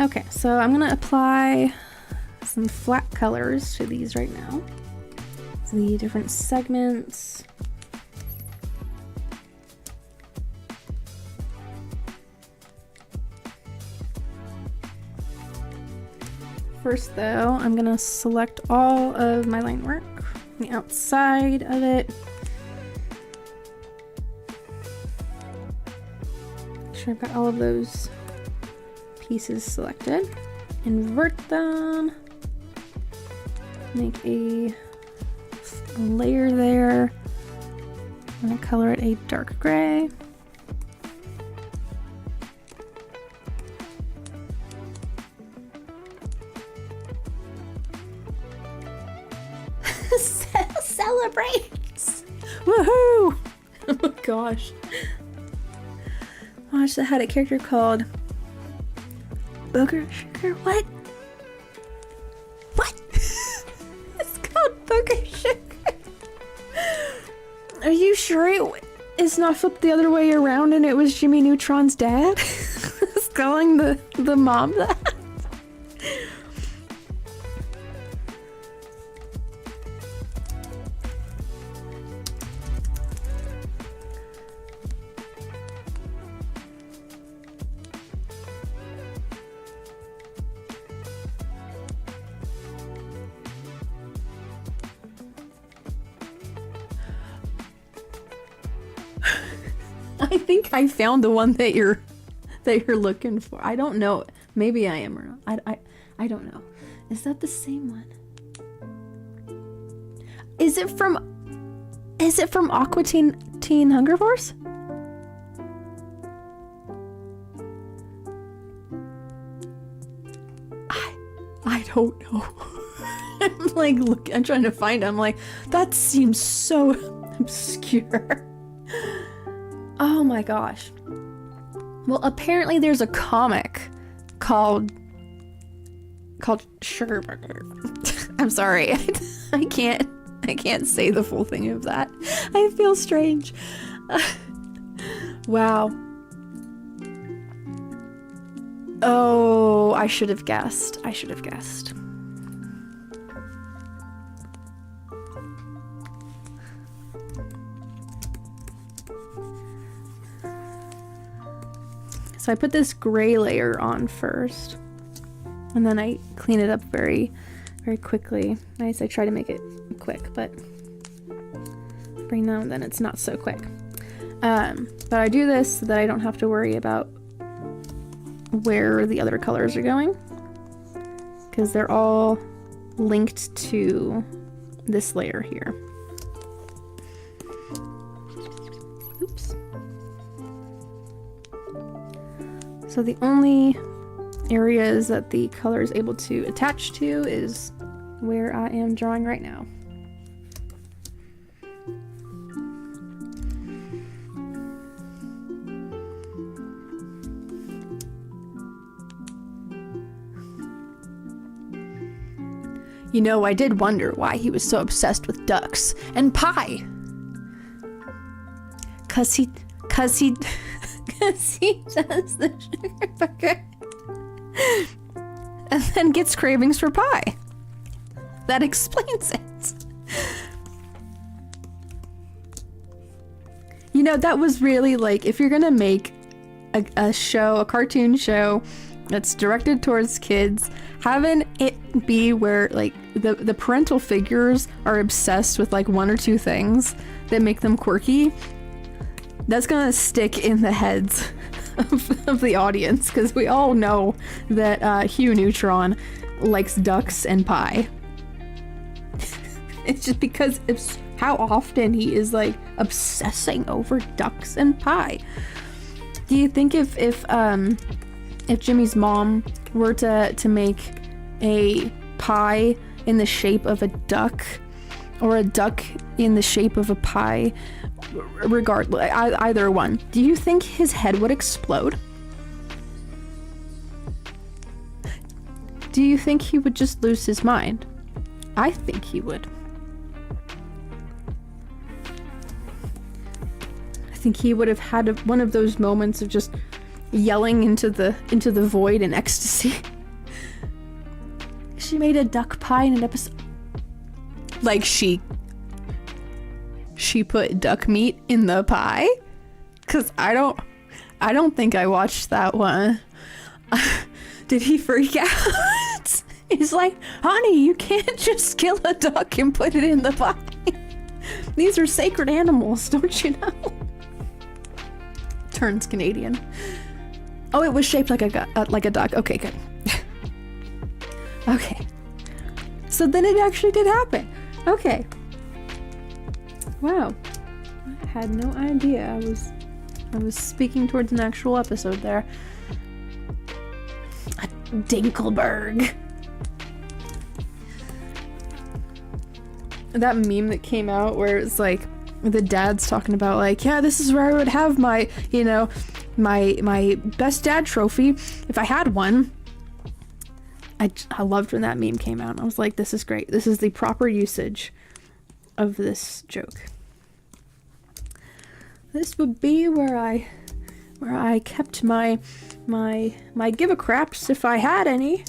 Okay, so I'm gonna apply some flat colors to these right now. So the different segments. First though, I'm gonna select all of my line work, the outside of it. Make sure I've got all of those pieces selected. Invert them. Make a layer there. I'm gonna color it a dark gray. Celebrate! Woohoo! Oh my gosh. Watch, I had a character called Booger Sugar. What? It's called Booger Sugar. Are you sure it's not flipped the other way around and it was Jimmy Neutron's dad? Is calling the mom that? I think I found the one that you're looking for. I don't know. Maybe I am or not. I don't know. Is that the same one? Is it from Aqua Teen Hunger Force? I don't know. I'm like, look, I'm trying to find it. I'm like, that seems so obscure. Oh my gosh. Well, apparently there's a comic called Sugar Burger. I'm sorry. I can't say the full thing of that. I feel strange. Wow. Oh, I should have guessed. So I put this gray layer on first, and then I clean it up very, very quickly. I try to make it quick, but every now and then it's not so quick. But I do this so that I don't have to worry about where the other colors are going, because they're all linked to this layer here. Oops. So the only areas that the color is able to attach to is where I am drawing right now. You know, I did wonder why he was so obsessed with ducks and pie. Cause he does the sugar booger and then gets cravings for pie. That explains it. You know, that was really like, if you're gonna make a show, a cartoon show that's directed towards kids, having it be where like the parental figures are obsessed with like one or two things that make them quirky, that's gonna stick in the heads of the audience, because we all know that Hugh Neutron likes ducks and pie. It's just because it's how often he is like obsessing over ducks and pie. Do you think if Jimmy's mom were to make a pie in the shape of a duck, or a duck in the shape of a pie, regardless, either one, do you think his head would explode? Do you think he would just lose his mind? I think he would. I think he would have had one of those moments of just yelling into the void in ecstasy. She made a duck pie in an episode. Like she put duck meat in the pie? Cause I don't think I watched that one. Did he freak out? He's like, honey, you can't just kill a duck and put it in the pie. These are sacred animals, don't you know? Turns Canadian. Oh, it was shaped like a duck. Okay, good. Okay. So then it actually did happen. Okay. Wow. I had no idea. I was speaking towards an actual episode there. A Dinkelberg. That meme that came out where it's like the dad's talking about like, yeah, this is where I would have my, you know, my best dad trophy if I had one. I loved when that meme came out. I was like, this is great. This is the proper usage of this joke. This would be where I kept my give a craps if I had any.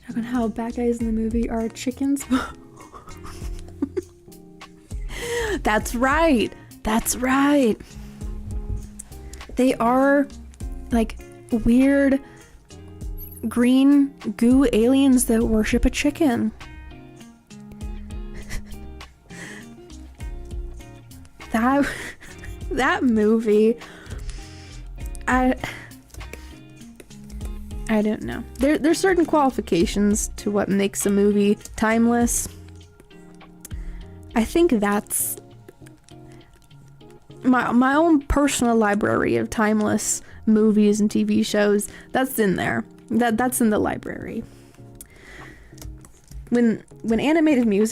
Talking how bad guys in the movie are chickens. That's right. That's right. They are like weird green goo aliens that worship a chicken. That movie, I don't know. There's certain qualifications to what makes a movie timeless. I think that's my own personal library of timeless movies and TV shows. That's in there. That's in the library. When animated movies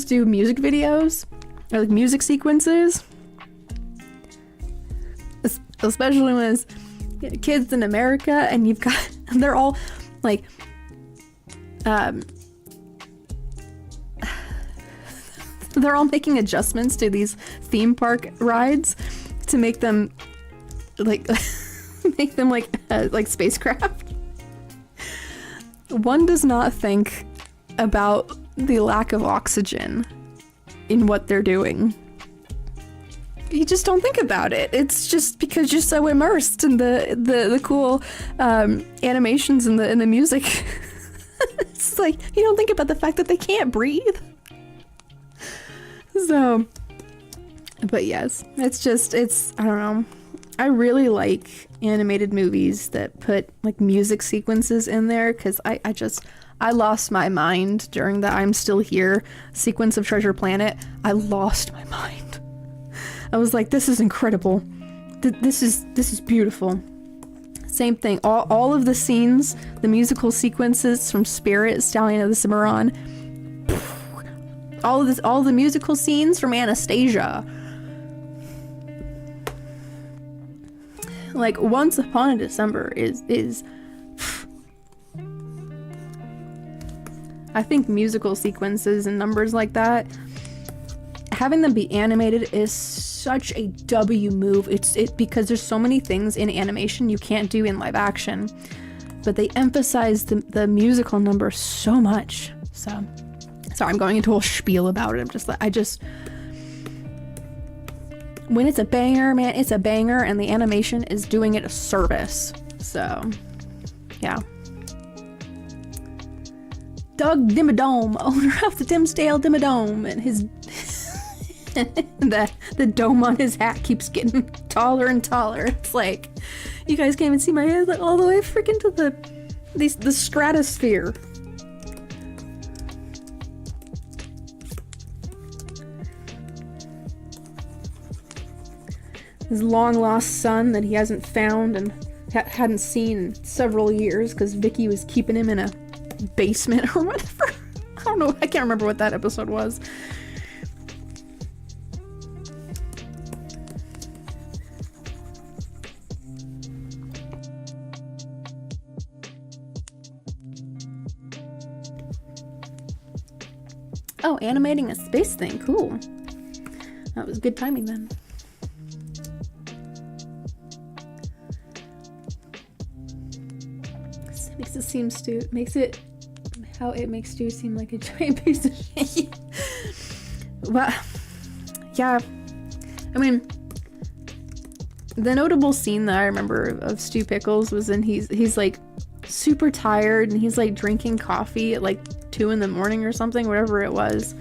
do music videos or like music sequences, especially when it's kids in America and you've got, they're all like they're all making adjustments to these theme park rides to make them like like spacecraft. One does not think about the lack of oxygen in what they're doing you just don't think about it. It's just because you're so immersed in the cool animations and the music. It's like you don't think about the fact that they can't breathe. So, but yes, it's I don't know. I really like animated movies that put like music sequences in there, because I lost my mind during the I'm Still Here sequence of Treasure Planet. I lost my mind. I was like, this is incredible. This is beautiful. Same thing. All of the scenes, the musical sequences from Spirit, Stallion of the Cimarron. All the musical scenes from Anastasia. Like Once Upon a December is I think musical sequences and numbers like that, having them be animated is such a W move. It's because there's so many things in animation you can't do in live action, but they emphasize the musical number so much. So, sorry, I'm going into a whole spiel about it. When it's a banger, man, it's a banger, and the animation is doing it a service. So, yeah. Doug Dimmadome, owner of the Dimsdale Dimmadome, and his the dome on his hat keeps getting taller and taller. It's like, you guys can't even see my head, like all the way freaking to the stratosphere. His long lost son that he hasn't found and hadn't seen in several years because Vicky was keeping him in a basement or whatever. I don't know. I can't remember what that episode was. Oh, animating a space thing. Cool. That was good timing then. How it makes Stu seem like a giant piece of shit. Well, yeah. I mean, the notable scene that I remember of Stu Pickles was in he's like super tired and he's like drinking coffee at like 2 a.m. or something, whatever it was.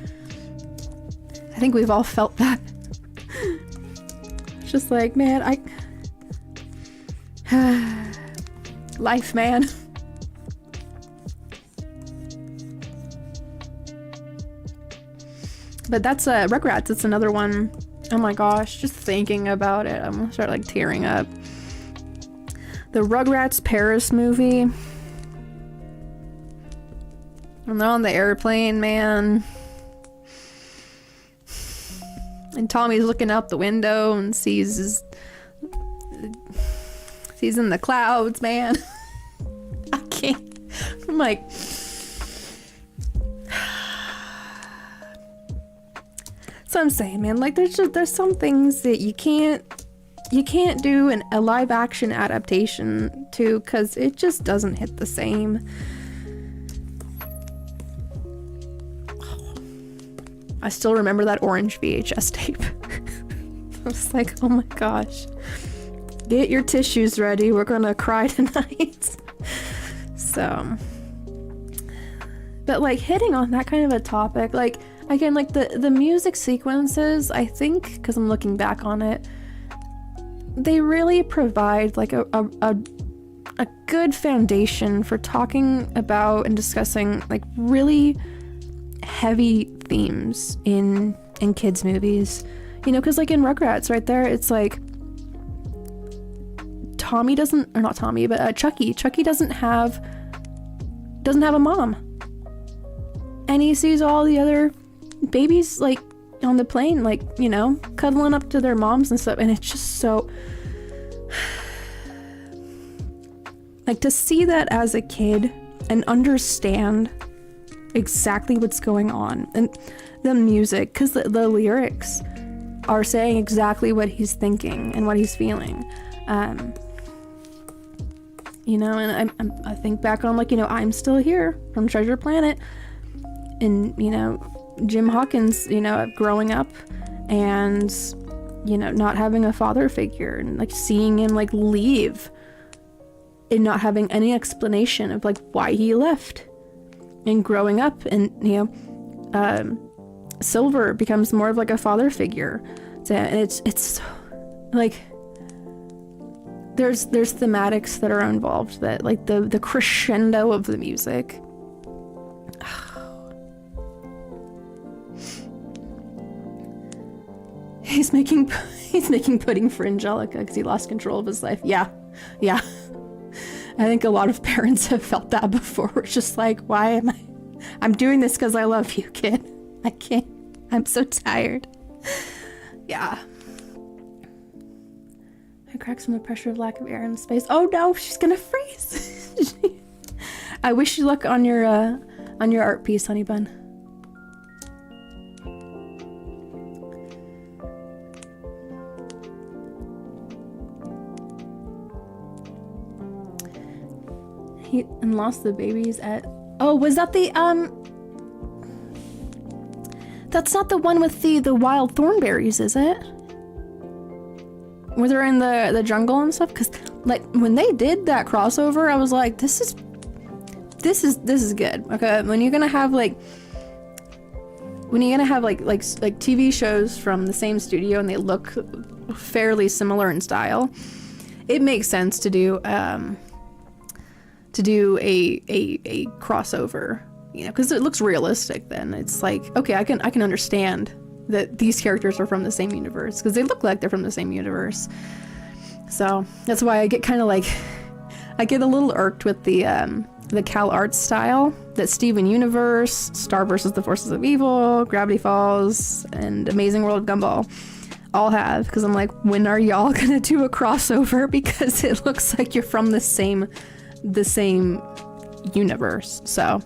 I think we've all felt that. It's just like, man, life, man. But that's Rugrats. It's another one. Oh my gosh, just thinking about it, I'm gonna start like tearing up. The Rugrats Paris movie. And they're on the airplane, man. And Tommy's looking out the window and sees in the clouds, man. I can't. I'm like, so I'm saying, man, like there's some things that you can't do a live action adaptation to, because it just doesn't hit the same. I still remember that orange VHS tape. I was like, oh my gosh, get your tissues ready, we're gonna cry tonight. So, but like hitting on that kind of a topic, like again, like the music sequences, I think, because I'm looking back on it, they really provide like a good foundation for talking about and discussing like really heavy themes in kids movies, you know, because like in Rugrats right there, it's like Chucky doesn't have a mom, and he sees all the other babies like on the plane, like, you know, cuddling up to their moms and stuff, and it's just so like to see that as a kid and understand exactly what's going on, and the music, because the lyrics are saying exactly what he's thinking and what he's feeling, you know. And I think back on, like, you know, I'm Still Here from Treasure Planet, and, you know, Jim Hawkins, you know, growing up and you know, not having a father figure and like seeing him like leave and not having any explanation of like why he left, and growing up, and you know, Silver becomes more of like a father figure. So, and it's like there's thematics that are involved, that like the crescendo of the music. He's making pudding for Angelica because he lost control of his life. Yeah. I think a lot of parents have felt that before. It's just like, why am I'm doing this because I love you, kid. I can't. I'm so tired. Yeah. I cracks from the pressure of lack of air in space. Oh no, she's gonna freeze. I wish you luck on your art piece, honey bun. He and lost the babies at... Oh, was that the, That's not the one with the wild thornberries, is it? Where they're in the jungle and stuff? Because, like, when they did that crossover, I was like, this is good. Okay, when you're gonna have, like... When you're gonna have, like TV shows from the same studio and they look fairly similar in style, it makes sense to do, a crossover, you know, because it looks realistic. Then it's like, okay, I can understand that these characters are from the same universe because they look like they're from the same universe. So that's why I get kind of like, I get a little irked with the Cal art style that Steven Universe, Star vs. the Forces of Evil, Gravity Falls, and Amazing World of Gumball all have, because I'm like, when are y'all gonna do a crossover? Because it looks like you're from the same universe. So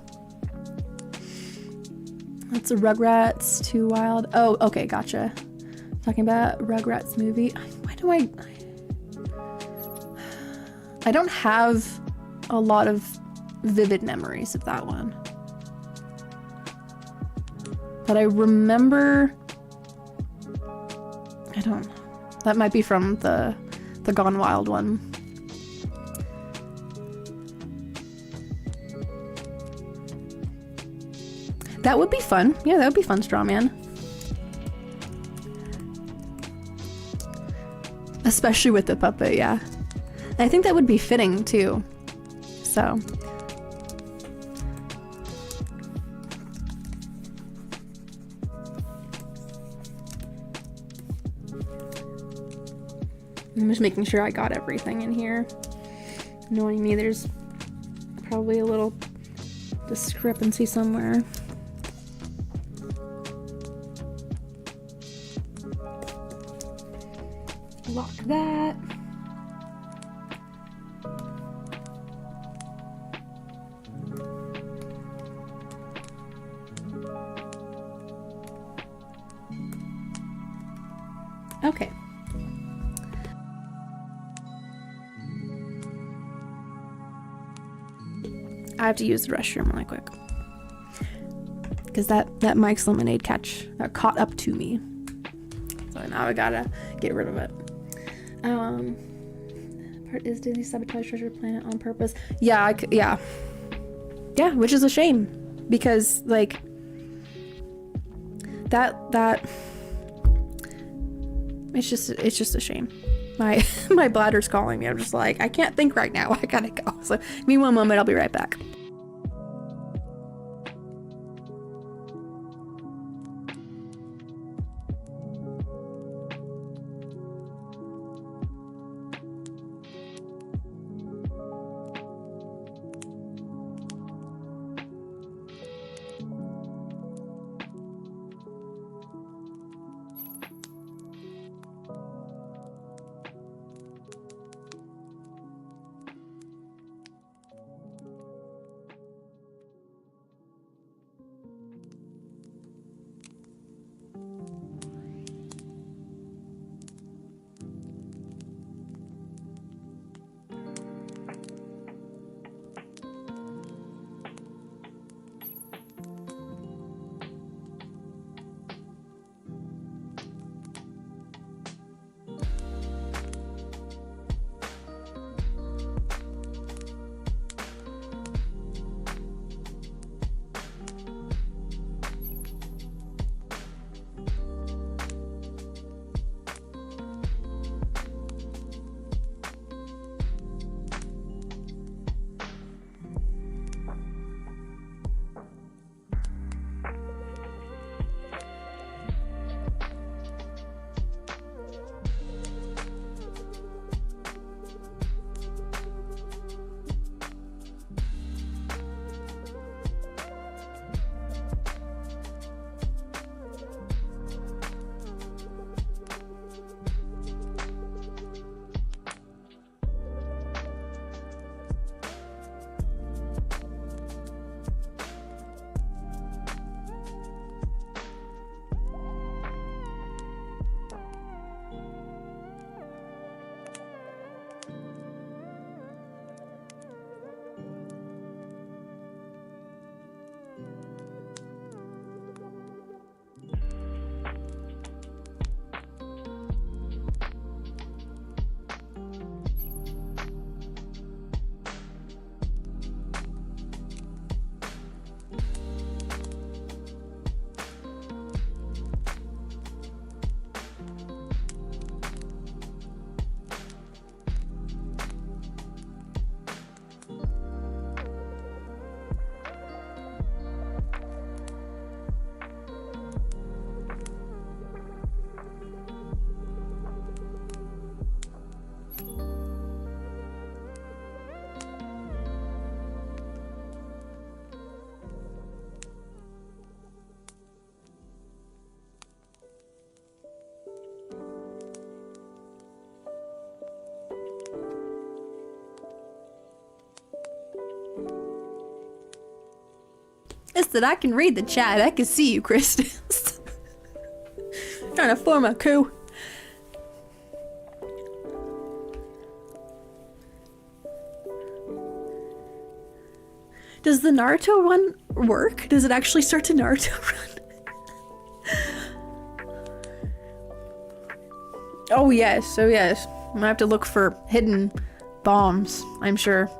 that's a Rugrats Too Wild. Oh, okay, gotcha. Talking about Rugrats movie. Why do I don't have a lot of vivid memories of that one, but I remember, I don't know, that might be from the Gone Wild one. That would be fun. Yeah, that would be fun, Strawman. Especially with the puppet, yeah. I think that would be fitting too. So. I'm just making sure I got everything in here. Knowing me, there's probably a little discrepancy somewhere. Lock that. Okay. I have to use the restroom really quick. Because that Mike's Lemonade catch caught up to me. So now I gotta get rid of it. Part is Disney sabotage Treasure Planet on purpose. Yeah, yeah, which is a shame, because like that it's just a shame. My bladder's calling me. I'm just like, I can't think right now. I gotta go. So give me one moment. I'll be right back. Kristen, I can read the chat. I can see you, Kristen. Trying to form a coup. Does the Naruto one work? Does it actually start to Naruto run? Oh yes, oh yes. I'm gonna have to look for hidden bombs, I'm sure.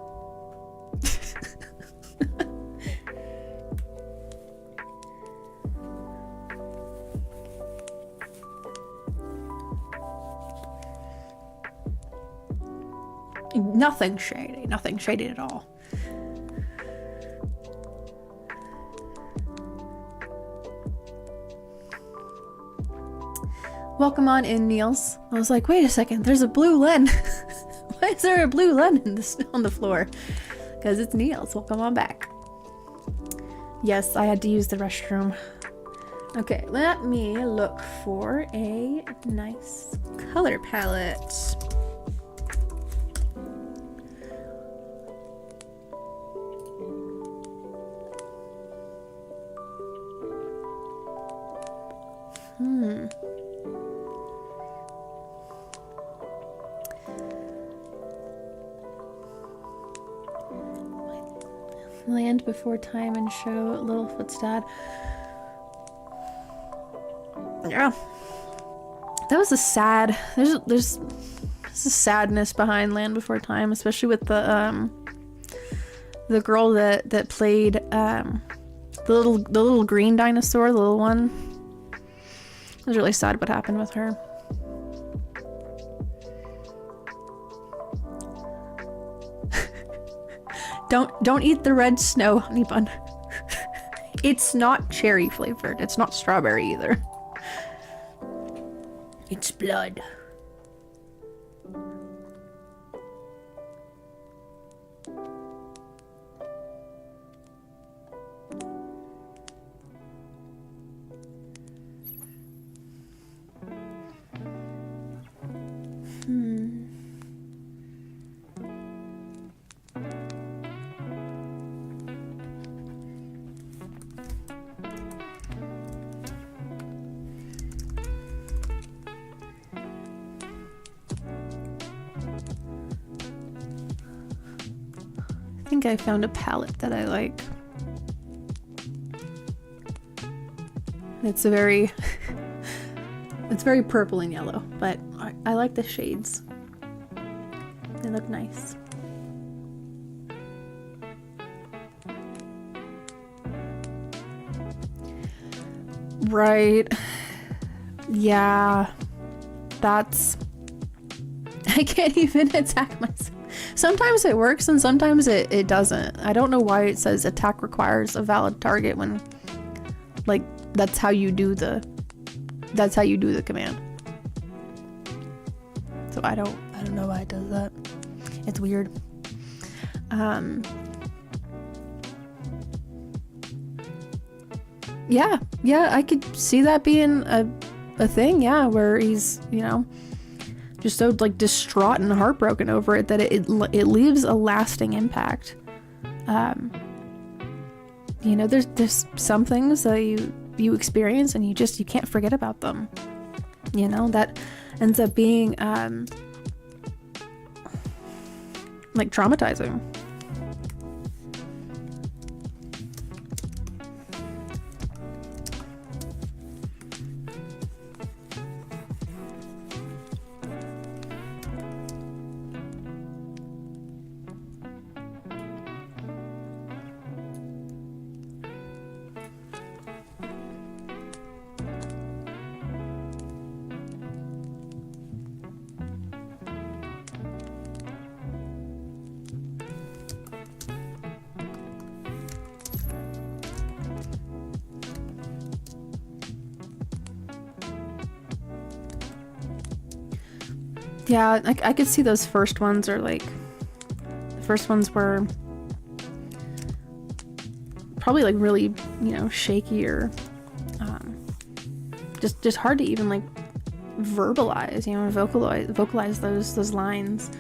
Nothing shady at all. Welcome on in, Niels. I was like, wait a second, there's a blue Len. Why is there a blue Len on the floor? Because it's Niels. Welcome on back. Yes, I had to use the restroom. Okay, let me look for a nice color palette. Land Before Time and show Littlefoot's dad. Yeah, that was a sad. There's a sadness behind Land Before Time, especially with the girl that played the little green dinosaur, the little one. It was really sad what happened with her. Don't eat the red snow, honey bun. It's not cherry flavored. It's not strawberry either. It's blood. I think I found a palette that I like. It's very purple and yellow, but I like the shades. They look nice. Right. Yeah. That's... I can't even attack myself. Sometimes it works and sometimes it doesn't. I don't know why it says attack requires a valid target when, like, that's how you do the command. So I don't know why it does that. It's weird. Yeah, I could see that being a thing, yeah, where he's, you know, just so like distraught and heartbroken over it that it leaves a lasting impact. You know, there's some things that you experience and you can't forget about them. You know, that ends up being like traumatizing. Yeah, I could see those first ones are like, the first ones were probably like really, you know, shaky or just hard to even like verbalize, you know, vocalize those lines.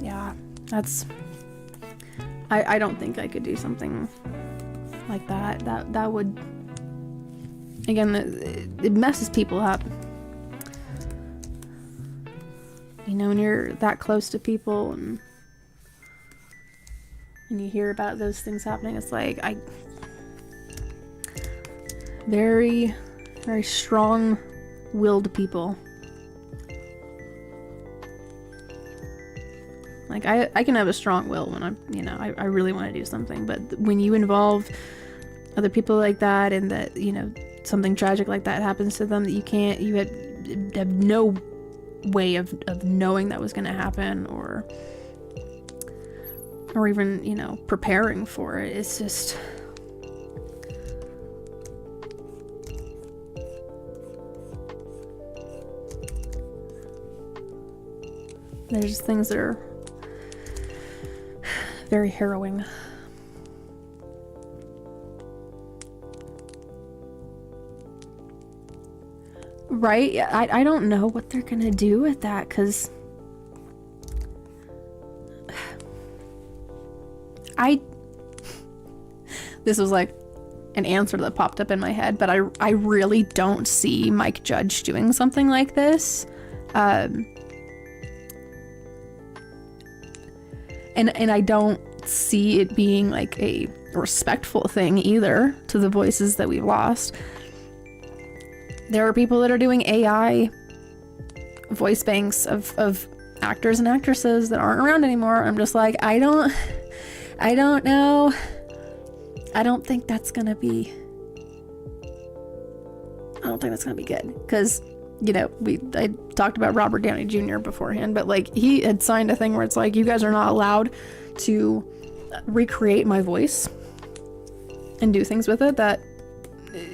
Yeah, I don't think I could do something like that. That would, again, it messes people up. You know, when you're that close to people and you hear about those things happening, it's like, very, very strong-willed people. Like, I can have a strong will when I really want to do something, but when you involve other people like that, and that, you know, something tragic like that happens to them, that you have no way of knowing that was going to happen, or even, you know, preparing for it. It's just, there's things that are very harrowing. Right? I don't know what they're gonna do with that, because this was like an answer that popped up in my head, but I really don't see Mike Judge doing something like this. And I don't see it being like a respectful thing either to the voices that we've lost. There are people that are doing AI voice banks of actors and actresses that aren't around anymore. I'm just like, I don't know. I don't think that's gonna be good. Because, you know, I talked about Robert Downey Jr. beforehand, but like, he had signed a thing where it's like, you guys are not allowed to recreate my voice and do things with it that,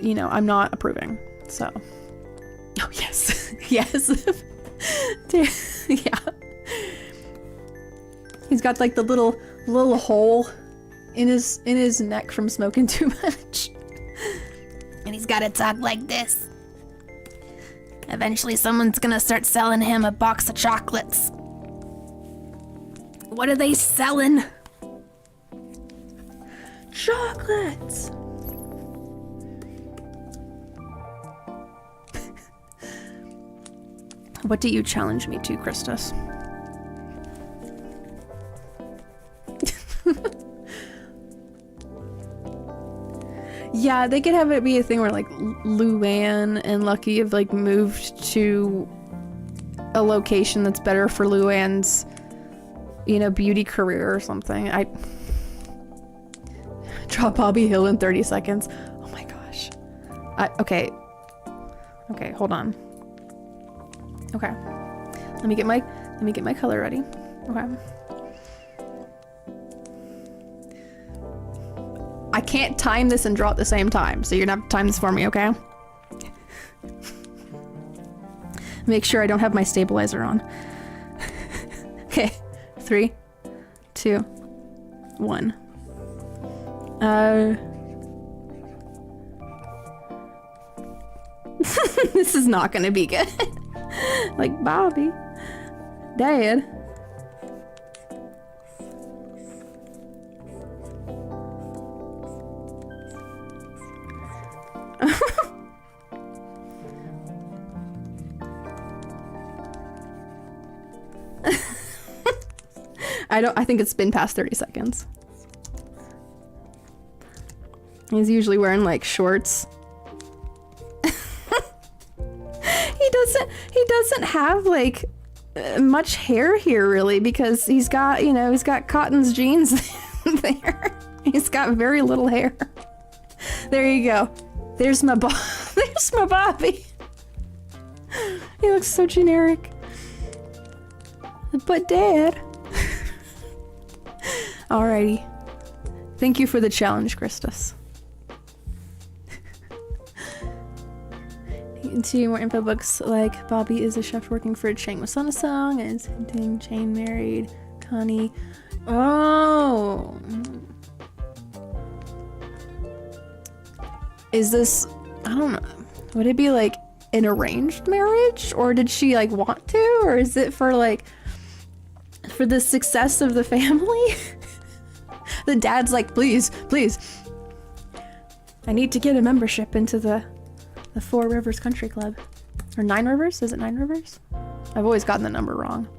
you know, I'm not approving. So, oh yes, yes, yeah. He's got like the little hole in his neck from smoking too much, and he's got to talk like this. Eventually, someone's gonna start selling him a box of chocolates. What are they selling? Chocolates. What do you challenge me to, Christus? Yeah, they could have it be a thing where like Luann and Lucky have like moved to a location that's better for Luann's, you know, beauty career or something. I drop Bobby Hill in 30 seconds. Oh my gosh. Okay, hold on. Okay, let me get my color ready. Okay. I can't time this and draw at the same time, so you're gonna have to time this for me, okay? Make sure I don't have my stabilizer on. Okay, 3, 2, 1. This is not gonna be good. Like, Bobby, Dad. I think it's been past 30 seconds. He's usually wearing like shorts. He doesn't have like much hair here really, because he's got Cotton's jeans there. He's got very little hair. There you go. There's my Bobby. He looks so generic. But Dad. Alrighty. Thank you for the challenge, Christus. You can see more info books like Bobby is a chef working for Chang Masana Song and hinting Jane married Connie. Oh. Is this, I don't know. Would it be like an arranged marriage, or did she like want to, or is it for like for the success of the family? The dad's like, please, please. I need to get a membership into the Four Rivers Country Club. Or Nine Rivers? Is it Nine Rivers? I've always gotten the number wrong.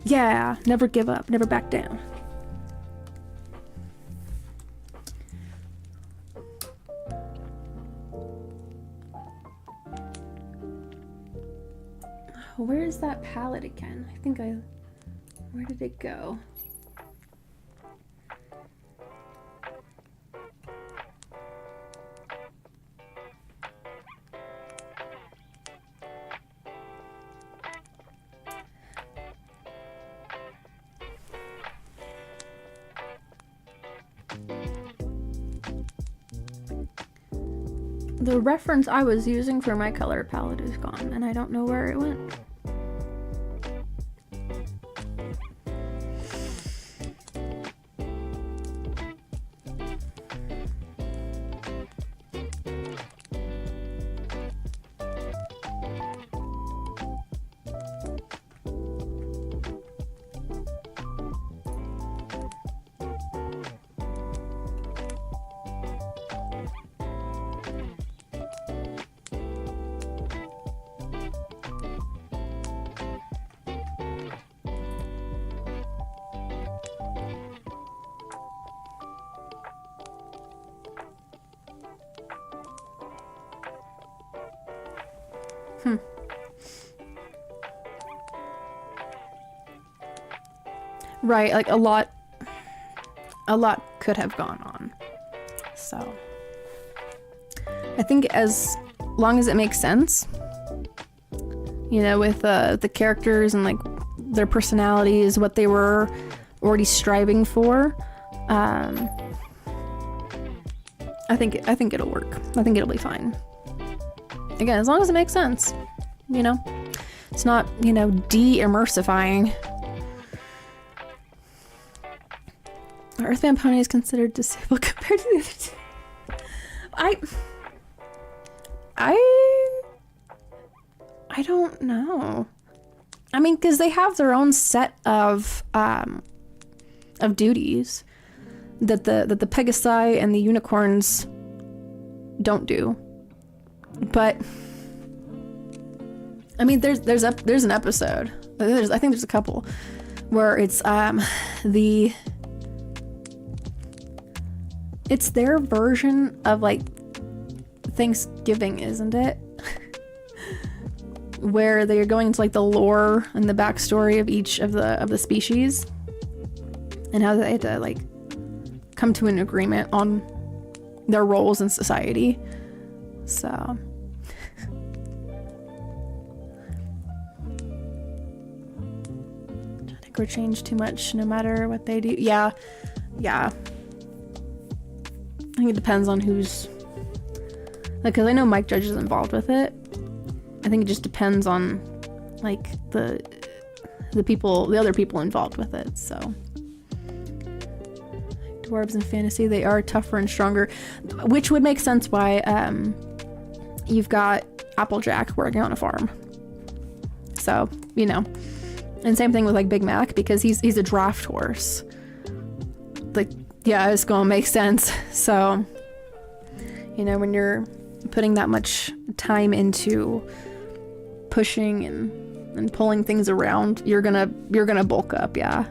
Yeah, never give up, never back down. Where is that palette again? I think where did it go? The reference I was using for my color palette is gone, and I don't know where it went. Right, like a lot could have gone on. So I think as long as it makes sense, you know, with the characters and like their personalities, what they were already striving for, I think it'll work. I think it'll be fine. Again, as long as it makes sense, you know, it's not, you know, de-immersifying. Earthbound Pony is considered disabled compared to the other two. I don't know. I mean, because they have their own set of duties that the Pegasi and the unicorns don't do. But I mean, there's an episode. I think there's a couple where it's it's their version of like Thanksgiving, isn't it? Where they're going into like the lore and the backstory of each of the species and how they had to like come to an agreement on their roles in society. So I think we're changed too much no matter what they do. Yeah. I think it depends on who's, like, because I know Mike Judge is involved with it. I think it just depends on like the other people involved with it. So dwarves in fantasy, they are tougher and stronger, which would make sense why you've got Applejack working on a farm. So, you know, and same thing with like Big Mac, because he's a draft horse. Like, yeah, it's gonna make sense. So, you know, when you're putting that much time into pushing and pulling things around, you're gonna bulk up, yeah.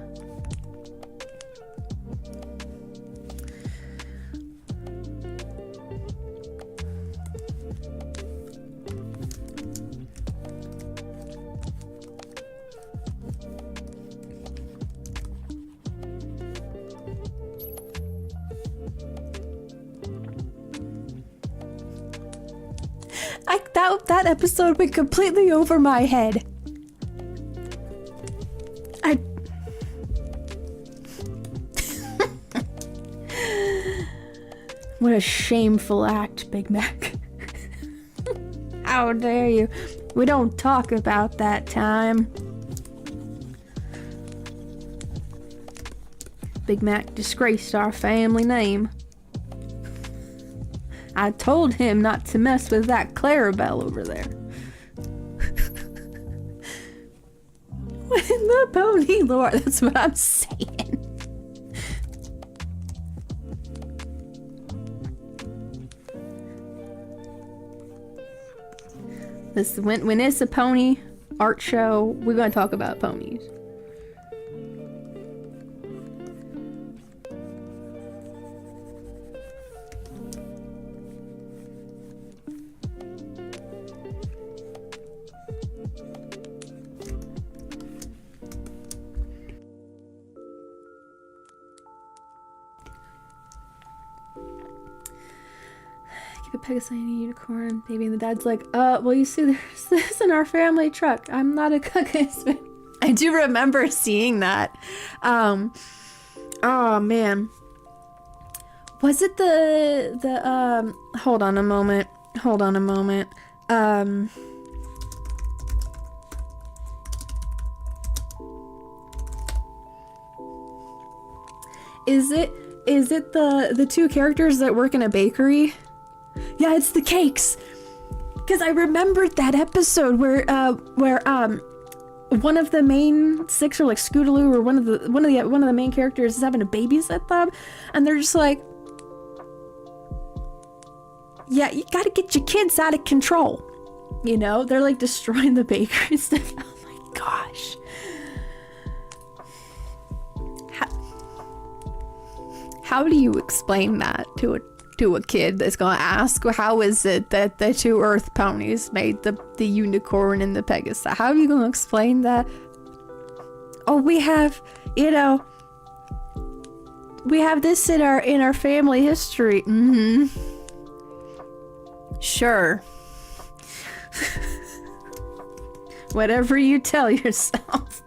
That episode went completely over my head. What a shameful act, Big Mac. How dare you? We don't talk about that time. Big Mac disgraced our family name. I told him not to mess with that Clarabelle over there. When the pony lore, that's what I'm saying. This when it's a pony art show, we're gonna talk about ponies. Keep a Pegasus and a unicorn, baby, and the dad's like, well, you see, there's this in our family truck. I'm not a cookies. I do remember seeing that. Oh man. Was it the hold on a moment. Is it the two characters that work in a bakery? Yeah, it's the cakes. Cause I remembered that episode where one of the main six, or like Scootaloo, or one of the main characters is having to babysit them, and they're just like, yeah, you gotta get your kids out of control. You know, they're like destroying the bakery stuff. Oh my gosh. How do you explain that to a kid that's gonna ask, how is it that the two earth ponies made the unicorn and the Pegasus? How are you gonna explain that? Oh, we have this in our family history. Mm-hmm. Sure. Whatever you tell yourself.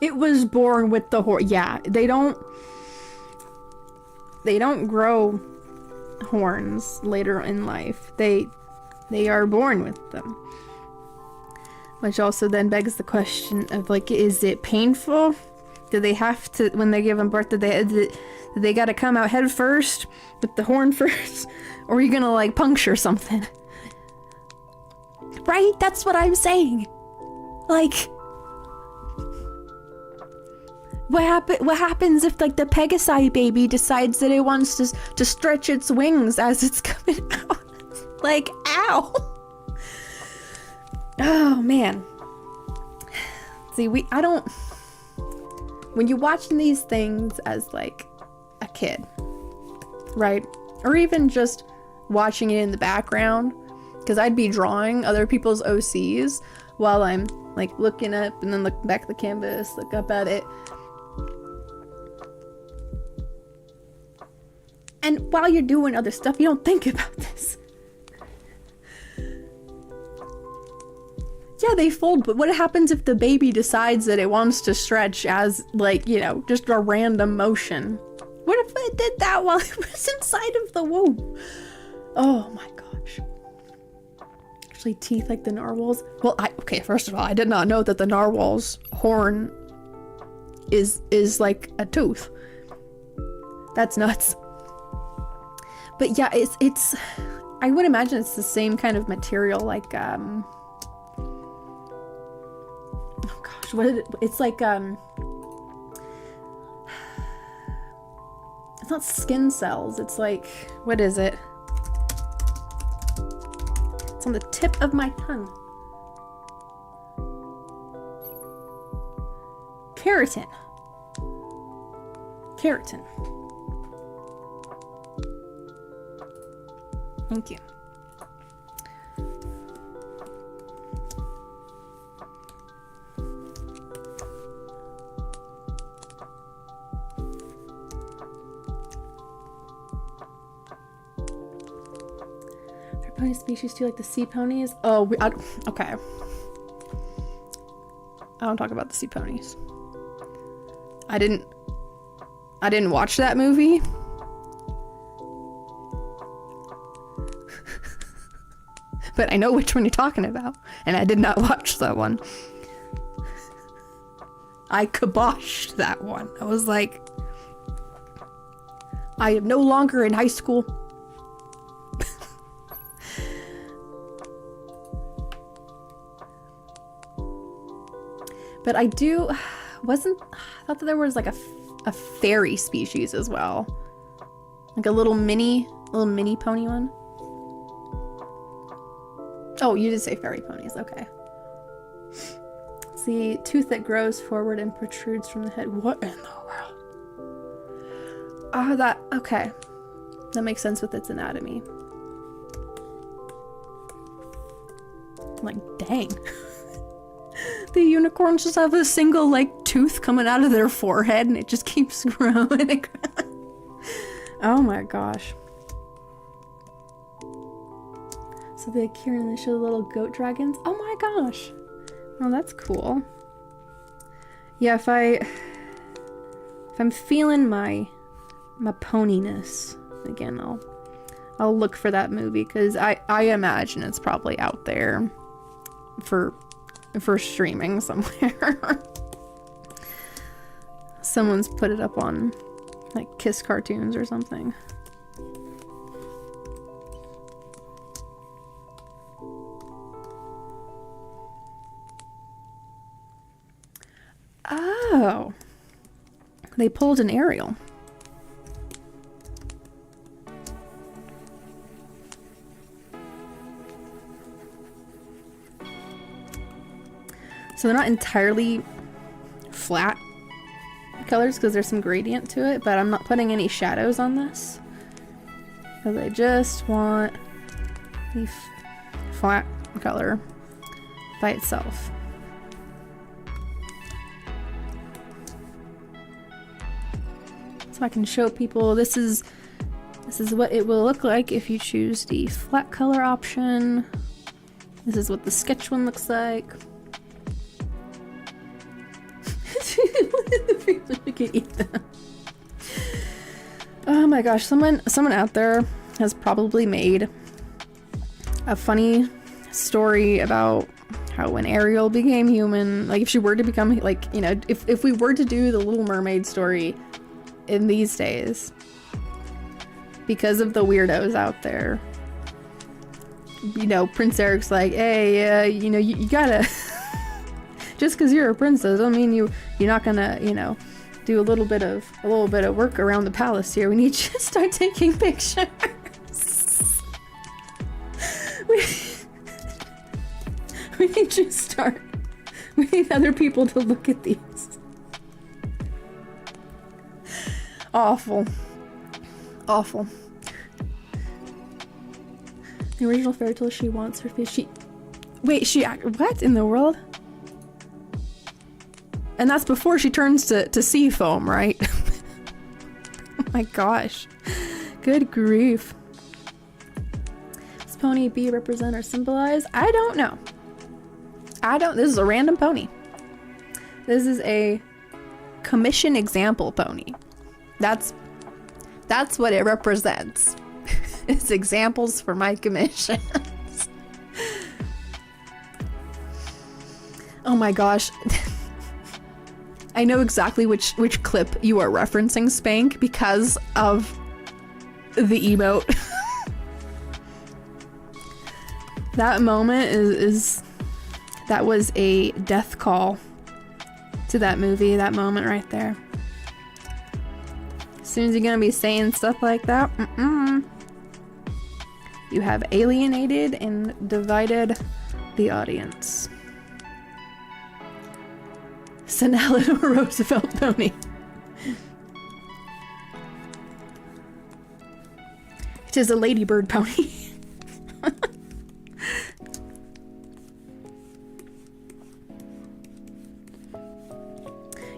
It was born with the horn. Yeah, they don't grow horns later in life. They are born with them. Which also then begs the question of, like, is it painful? Do they have to, when they give them birth, do they gotta come out head first with the horn first? Or are you gonna, like, puncture something? Right? That's what I'm saying. Like, what happens if, like, the Pegasi baby decides that it wants to stretch its wings as it's coming out? Like, ow! Oh, man. See, when you're watching these things as, like, a kid, right? Or even just watching it in the background, because I'd be drawing other people's OCs while I'm, like, looking up and then look back at the canvas, look up at it. And while you're doing other stuff, you don't think about this. Yeah, they fold, but what happens if the baby decides that it wants to stretch as, like, you know, just a random motion? What if it did that while it was inside of the womb? Oh my gosh. Actually, teeth like the narwhals. Well, okay, first of all, I did not know that the narwhal's horn is like a tooth. That's nuts. But yeah, it's I would imagine it's the same kind of material, like oh gosh, what is it? It's like it's not skin cells, it's like, what is it? It's on the tip of my tongue. Keratin. Keratin. Thank you. Are pony species too, like the sea ponies? Oh, okay. I don't talk about the sea ponies. I didn't watch that movie. But I know which one you're talking about, and I did not watch that one. I kiboshed that one. I was like, I am no longer in high school. But I do, I thought that there was like a fairy species as well. Like a little mini pony one. Oh, you did say fairy ponies, okay. It's the tooth that grows forward and protrudes from the head. What in the world? Oh, okay. That makes sense with its anatomy. I'm like, dang. The unicorns just have a single, like, tooth coming out of their forehead and it just keeps growing. Oh my gosh. So they here and they show the little goat dragons. Oh my gosh. Oh, that's cool. Yeah, if I'm feeling my poniness again, I'll look for that movie because I imagine it's probably out there for streaming somewhere. Someone's put it up on like Kiss Cartoons or something. Oh, they pulled an aerial. So they're not entirely flat colors because there's some gradient to it, but I'm not putting any shadows on this because I just want the flat color by itself. So I can show people this is what it will look like if you choose the flat color option. This is what the sketch one looks like. We can eat them. Oh my gosh, someone out there has probably made a funny story about how when Ariel became human, like if she were to become, like, you know, if we were to do the Little Mermaid story in these days, because of the weirdos out there, you know, Prince Eric's like, hey, you know, you gotta just because you're a princess don't mean you're not gonna, you know, do a little bit of work around the palace here. We need you to start taking pictures. we need you to start. We need other people to look at these. Awful. Awful. The original fairy tale, she wants her face. What in the world? And that's before she turns to sea foam, right? Oh my gosh. Good grief. Does pony B represent or symbolize? I don't know. This is a random pony. This is a commission example pony. That's what it represents. It's examples for my commissions. Oh my gosh. I know exactly which clip you are referencing, Spank, because of the emote. That moment that was a death call to that movie, that moment right there. As soon as you're gonna be saying stuff like that, you have alienated and divided the audience. Send Eleanor Roosevelt pony. It is a ladybird pony.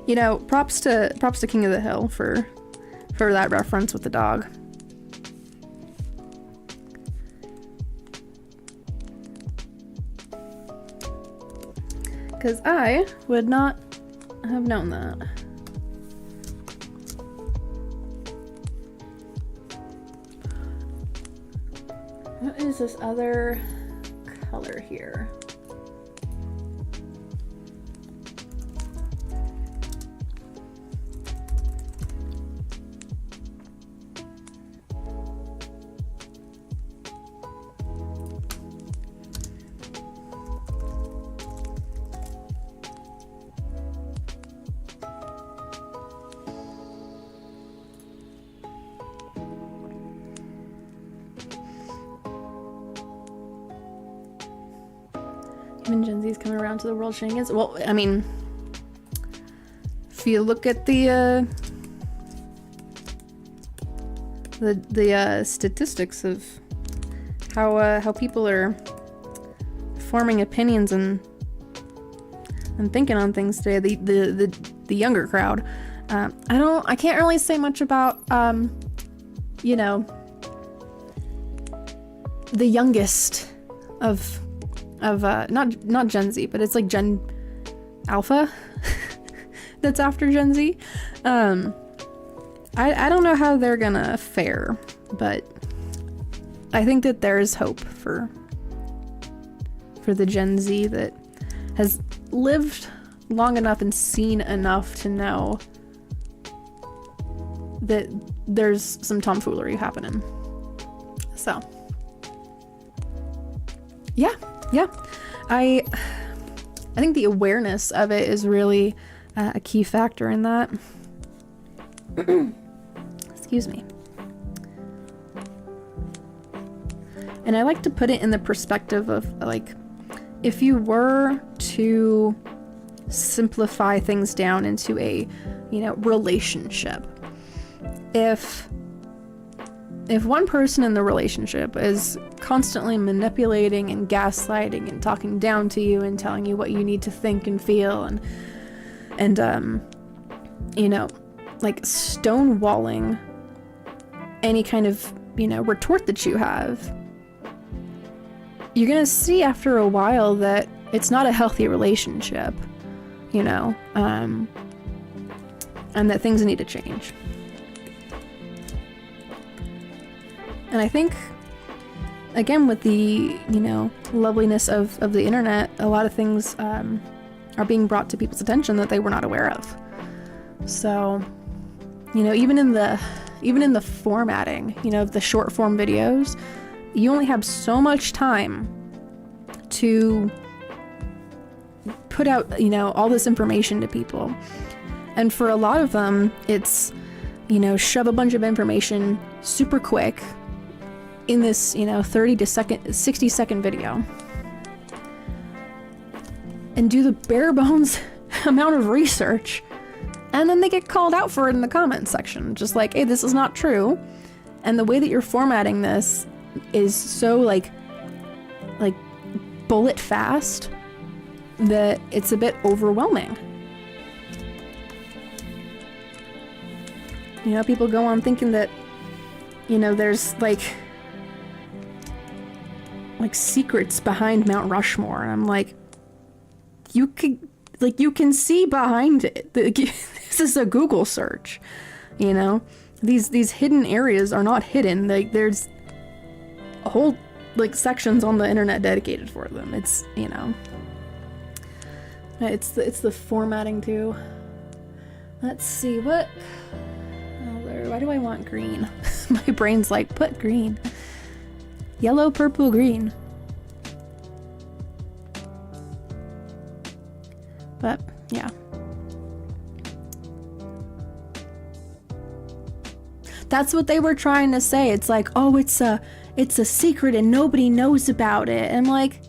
You know, props to King of the Hill for that reference with the dog. Because I would not have known that. What is this other color here? Even Gen Z is coming around to the world shenanigans. Well, I mean, if you look at the statistics of how people are forming opinions and thinking on things today, the younger crowd. I can't really say much about you know, the youngest of not Gen Z, but it's like Gen Alpha that's after Gen Z. I don't know how they're gonna fare, but I think that there's hope for the Gen Z that has lived long enough and seen enough to know that there's some tomfoolery happening. So yeah. I think the awareness of it is really a key factor in that. Excuse me. And I like to put it in the perspective of, like, if you were to simplify things down into a, you know, relationship. If one person in the relationship is constantly manipulating and gaslighting and talking down to you and telling you what you need to think and feel and you know, like stonewalling any kind of, you know, retort that you have, you're gonna see after a while that it's not a healthy relationship, you know, and that things need to change. And I think, again, with the, you know, loveliness of the internet, a lot of things are being brought to people's attention that they were not aware of. So, you know, even in the formatting, you know, of the short form videos, you only have so much time to put out, you know, all this information to people. And for a lot of them, it's, you know, shove a bunch of information super quick in this, you know, 60 second video and do the bare bones amount of research, and then they get called out for it in the comment section, just like, hey, this is not true. And the way that you're formatting this is so like bullet fast that it's a bit overwhelming. You know, people go on thinking that, you know, there's like secrets behind Mount Rushmore, and I'm like, you can see behind it. This is a Google search, you know. These hidden areas are not hidden. Like, there's a whole like sections on the internet dedicated for them. It's, you know, it's the formatting too. Let's see, what other, why do I want green? My brain's like, put green. Yellow, purple, green. But yeah. That's what they were trying to say. It's like, oh, it's a secret and nobody knows about it. And like,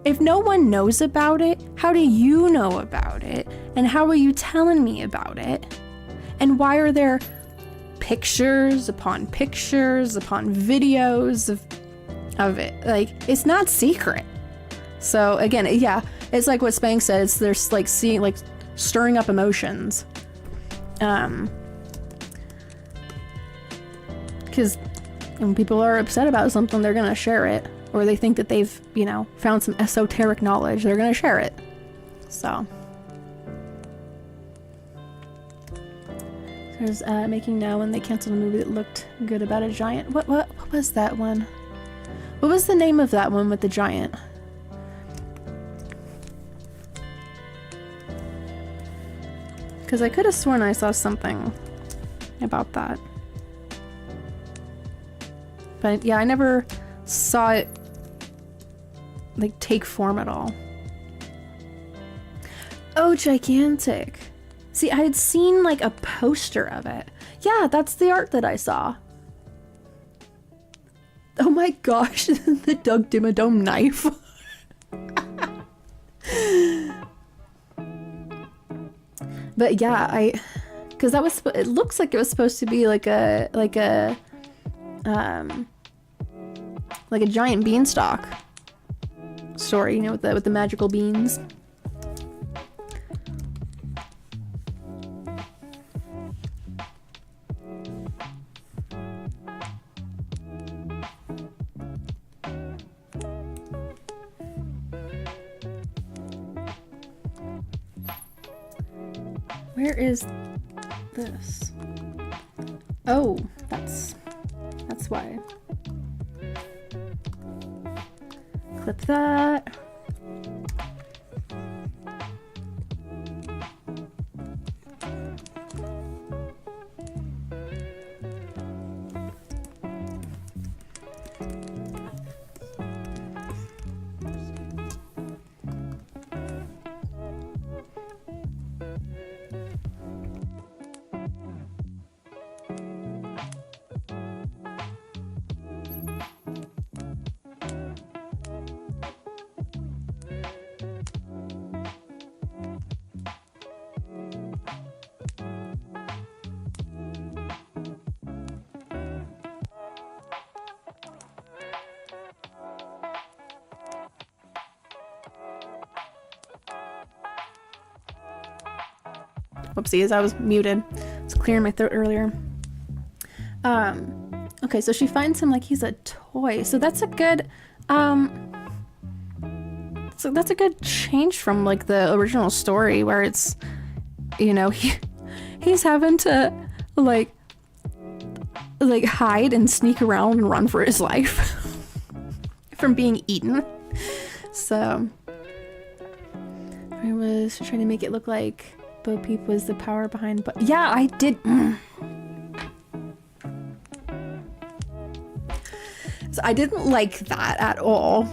if no one knows about it, how do you know about it? And how are you telling me about it? And why are there pictures upon videos of it? Like, it's not secret. So again, yeah, it's like what Spank said, it's there's like seeing, like, stirring up emotions. Because when people are upset about something, they're gonna share it, or they think that they've, you know, found some esoteric knowledge, they're gonna share it. So there's making now when they canceled a movie that looked good about a giant. What was that one? What was the name of that one with the giant? Because I could have sworn I saw something about that. But yeah, I never saw it like take form at all. Oh, gigantic. See, I had seen like a poster of it. Yeah, that's the art that I saw. Oh my gosh, the Doug Dimmadome knife. But yeah, because that was, it looks like it was supposed to be like a giant beanstalk story, you know, with the magical beans. Where is this? Oh, that's why. Clip that. Whoopsies, I was muted. I was clearing my throat earlier. Okay, so she finds him like he's a toy. So that's a good, so that's a good change from like the original story where it's, you know, he's having to like hide and sneak around and run for his life from being eaten. So I was trying to make it look like Bo Peep was the power behind, but yeah, I did. So I didn't like that at all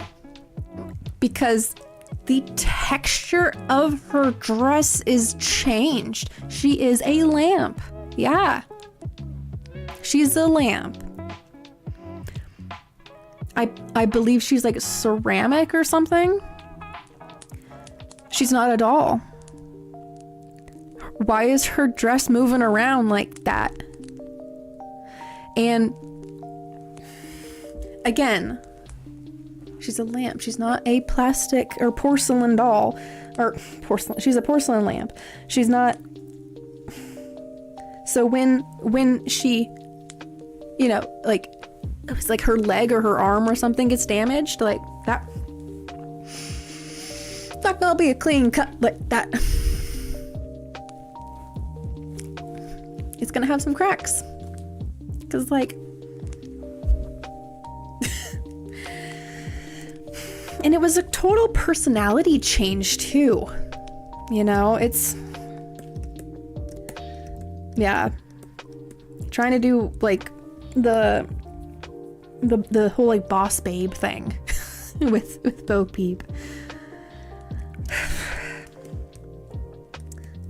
because the texture of her dress is changed. She is a lamp. Yeah. She's a lamp. I believe she's like ceramic or something. She's not a doll. Why is her dress moving around like that? And again, she's a lamp. She's not a plastic or porcelain doll or porcelain. She's a porcelain lamp. She's not. So when she, you know, like it's like her leg or her arm or something gets damaged, like that. It's not gonna be a clean cut like that. It's gonna have some cracks. Cause like, and it was a total personality change too. You know, it's, yeah. Trying to do like the whole like boss babe thing with Bo Peep.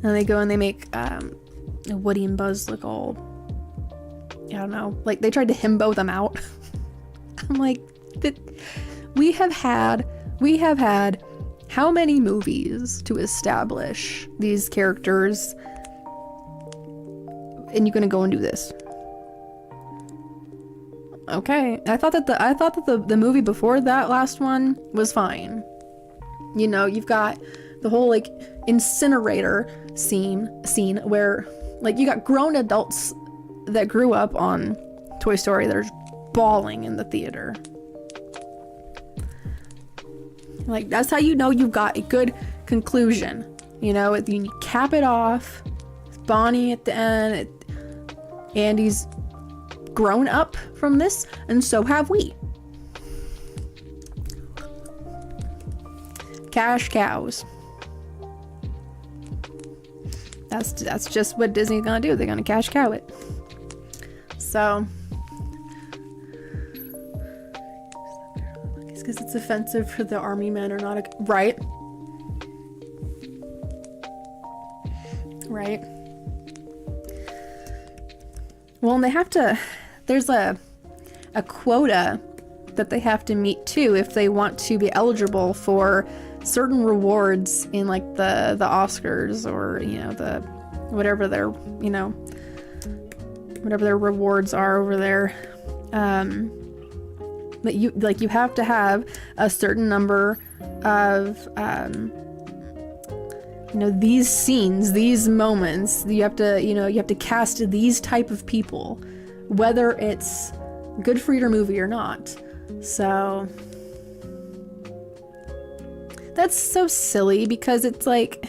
And they go and they make Woody and Buzz look all, I don't know, like they tried to himbo them out. I'm like, we have had how many movies to establish these characters, and you're gonna go and do this? Okay, I thought that the movie before that last one was fine. You know, you've got the whole like incinerator scene where like you got grown adults that grew up on Toy Story that are bawling in the theater. Like that's how you know you've got a good conclusion. You know, you cap it off. It's Bonnie at the end. Andy's grown up from this, and so have we. Cash cows. That's just what Disney's gonna do. They're gonna cash cow it. So it's because it's offensive for the army men are not right. Right. Well, and they have to. There's a quota that they have to meet too if they want to be eligible for certain rewards in like the Oscars or, you know, the whatever their, you know, whatever their rewards are over there. But you have to have a certain number of, you know, these scenes, these moments. You have to cast these type of people, whether it's good for your movie or not. So that's so silly, because it's like,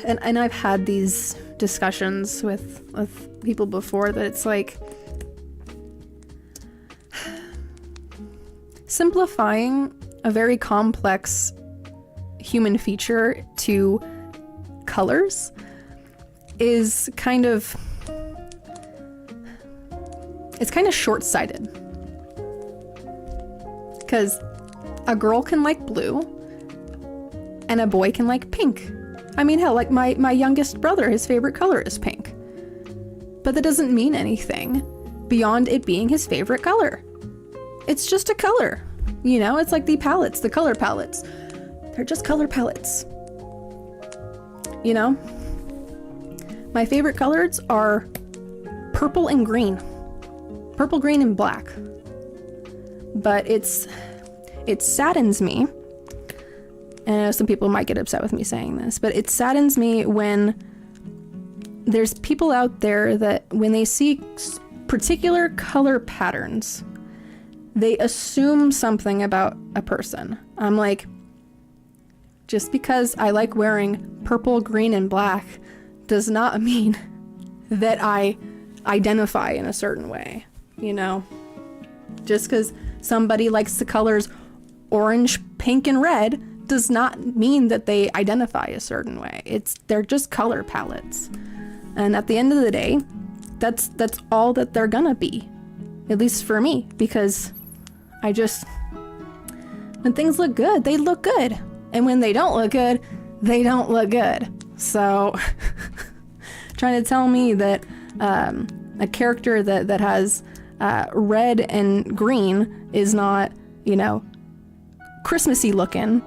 and I've had these discussions with people before, that it's like simplifying a very complex human feature to colors is kind of short-sighted, because a girl can like blue and a boy can like pink. I mean, hell, like my youngest brother, his favorite color is pink, but that doesn't mean anything beyond it being his favorite color. It's just a color, you know? It's like the color palettes. They're just color palettes. You know? My favorite colors are purple and green. Purple, green, and black. But it saddens me, and I know some people might get upset with me saying this, but it saddens me when there's people out there that when they see particular color patterns, they assume something about a person. I'm like, just because I like wearing purple, green, and black does not mean that I identify in a certain way, you know? Just because somebody likes the colors orange, pink, and red does not mean that they identify a certain way. They're just color palettes. And at the end of the day, that's all that they're gonna be. At least for me, because when things look good, they look good. And when they don't look good, they don't look good. So trying to tell me that a character that has red and green is not, you know, Christmassy looking.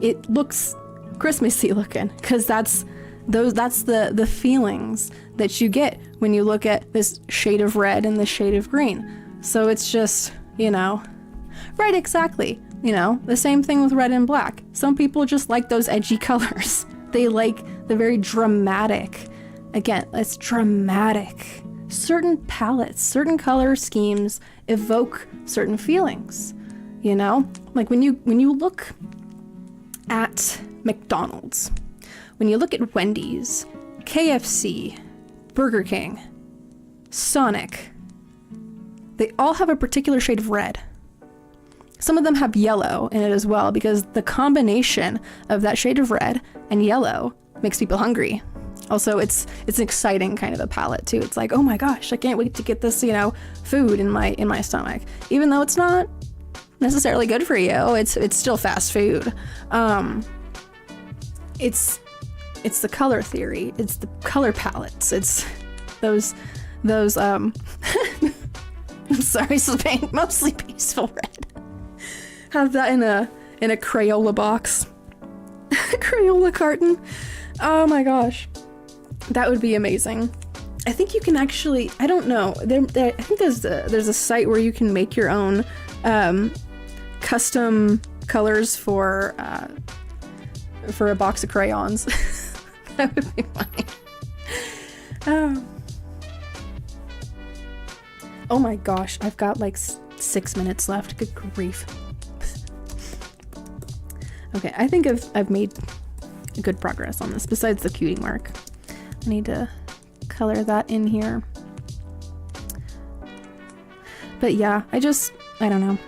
It looks Christmassy looking, because that's the feelings that you get when you look at this shade of red and this shade of green. So it's just, you know, right, exactly. You know, the same thing with red and black. Some people just like those edgy colors. They like the very dramatic. Again, it's dramatic. Certain palettes, certain color schemes evoke certain feelings. You know, like when you look at McDonald's, when you look at Wendy's, KFC, Burger King, Sonic, they all have a particular shade of red. Some of them have yellow in it as well, because the combination of that shade of red and yellow makes people hungry. Also, it's an exciting kind of a palette too. It's like, oh my gosh, I can't wait to get this, you know, food in my stomach. Even though it's not necessarily good for you, it's still fast food. It's the color theory. It's the color palettes. It's those I'm sorry, mostly peaceful red. Have that in a Crayola box. Crayola carton. Oh my gosh. That would be amazing. I think you can actually, I don't know. I think there's a site where you can make your own custom colors for a box of crayons. That would be funny. Oh my gosh, I've got like 6 minutes left. Good grief. Okay, I think I've made good progress on this, besides the cutie mark. I need to color that in here. But yeah, I don't know.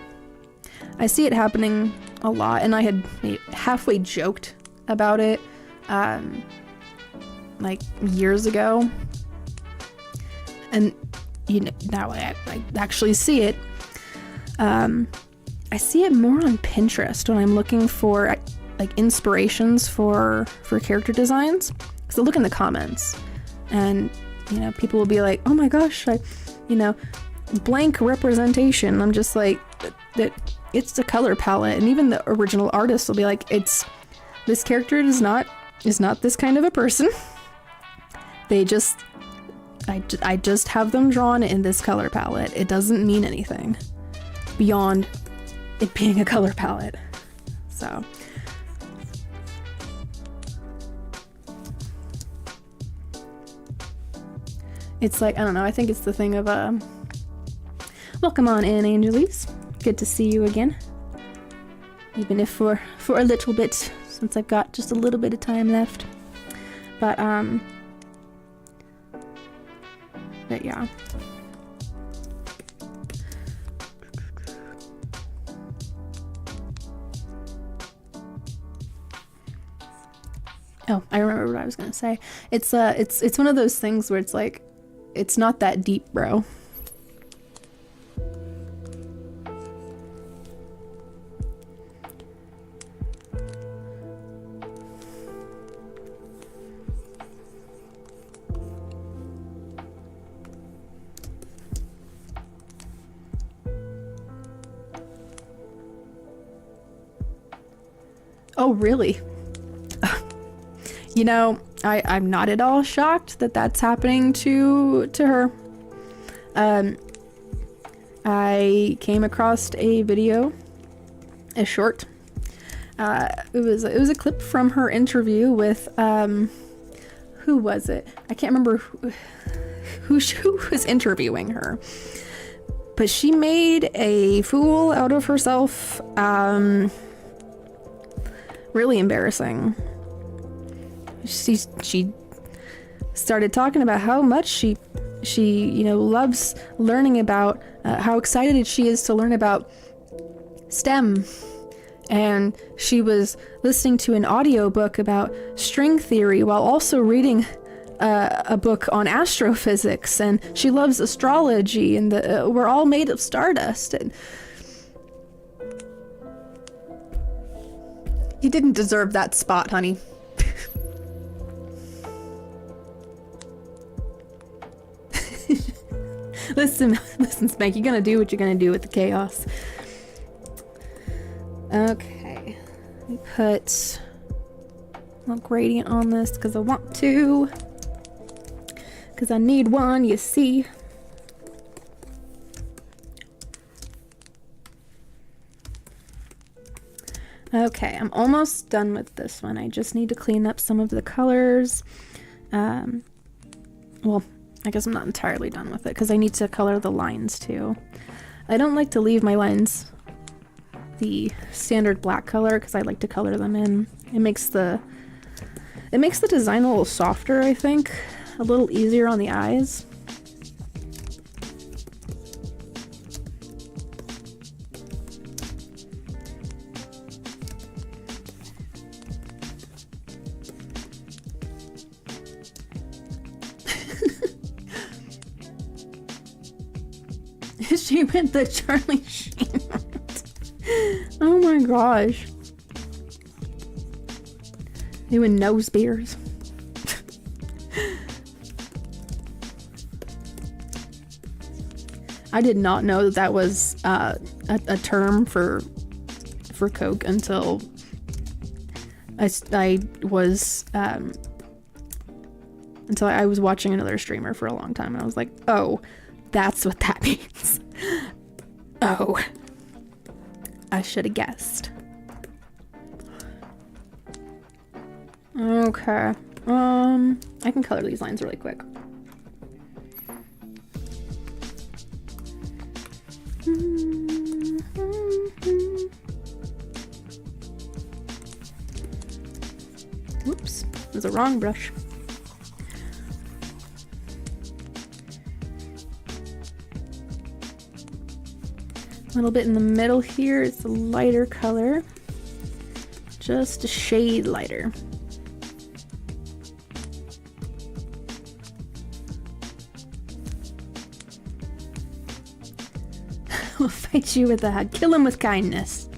I see it happening a lot, and I had halfway joked about it like years ago. And you know, now I actually see it. I see it more on Pinterest when I'm looking for like inspirations for character designs, because I look in the comments and, you know, people will be like, oh my gosh, blank representation. I'm just like, that it's the color palette. And even the original artist will be like, this character is not is not this kind of a person. They just, I just have them drawn in this color palette. It doesn't mean anything beyond it being a color palette. So. It's like, I don't know, I think it's the thing of, welcome on in, Angeles. Good to see you again. Even if for a little bit, since I've got just a little bit of time left. But yeah. Oh, I remember what I was gonna say. It's one of those things where it's like, it's not that deep, bro. Oh, really? You know, I'm not at all shocked that that's happening to her. I came across a video, a short. It was a clip from her interview with who was it? I can't remember who was interviewing her. But she made a fool out of herself. Really embarrassing. She started talking about how much she you know, loves learning about how excited she is to learn about STEM, and she was listening to an audiobook about string theory while also reading a book on astrophysics, and she loves astrology, and we're all made of stardust. And you didn't deserve that spot, honey. Listen, Spank, you're gonna do what you're gonna do with the chaos. Okay. Let me put a little gradient on this because I want to. Because I need one, you see. Okay, I'm almost done with this one. I just need to clean up some of the colors. Well, I guess I'm not entirely done with it because I need to color the lines too. I don't like to leave my lines the standard black color because I like to color them in. It makes the design a little softer, I think. A little easier on the eyes. She went the Charlie Sheen route. Oh my gosh. Doing nose beers. I did not know that was a term for Coke until I was watching another streamer for a long time, and I was like, oh, that's what that means. Oh, I should have guessed. Okay. I can color these lines really quick. Whoops, it was a wrong brush. A little bit in the middle here, it's a lighter color. Just a shade lighter. We'll fight you with a hug. Kill him with kindness.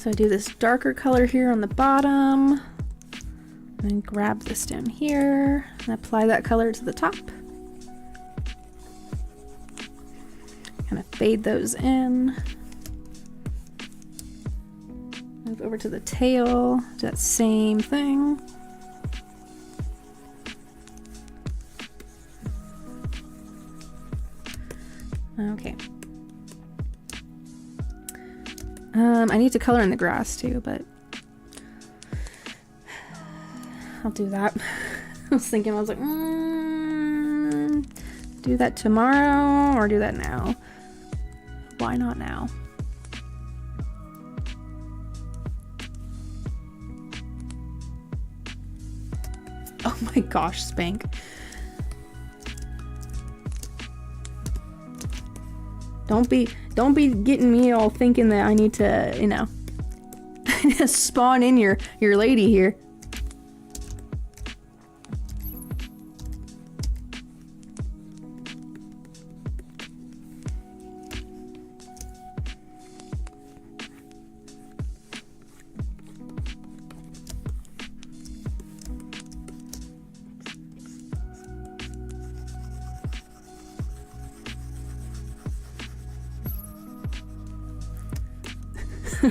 So I do this darker color here on the bottom, and grab this down here and apply that color to the top. Kind of fade those in. Move over to the tail, do that same thing. Okay. I need to color in the grass too, but I'll do that. I was thinking, I was like, do that tomorrow or do that now? Why not now? Oh my gosh, Spank. Don't be getting me all thinking that I need to, you know, spawn in your lady here.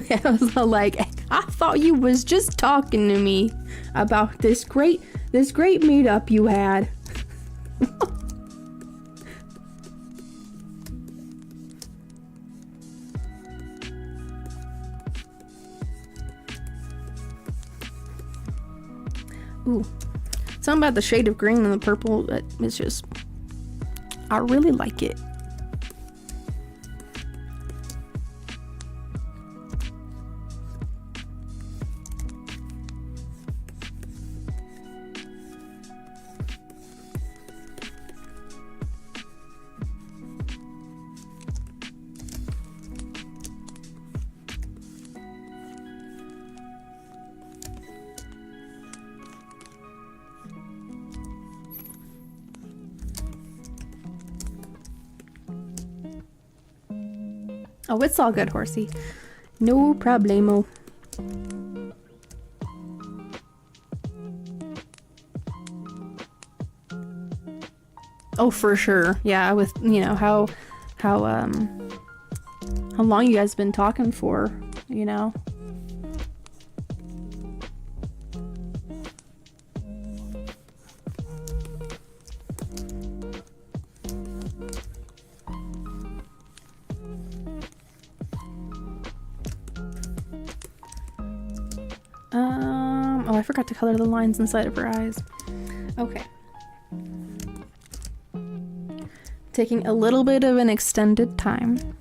I was like, I thought you was just talking to me about this great meetup you had. Ooh, something about the shade of green and the purple that is just, I really like it. Oh, it's all good, horsey. No problemo. Oh, for sure. Yeah, with, you know, how long you guys been talking for, you know? Oh, I forgot to color the lines inside of her eyes. Okay. Taking a little bit of an extended time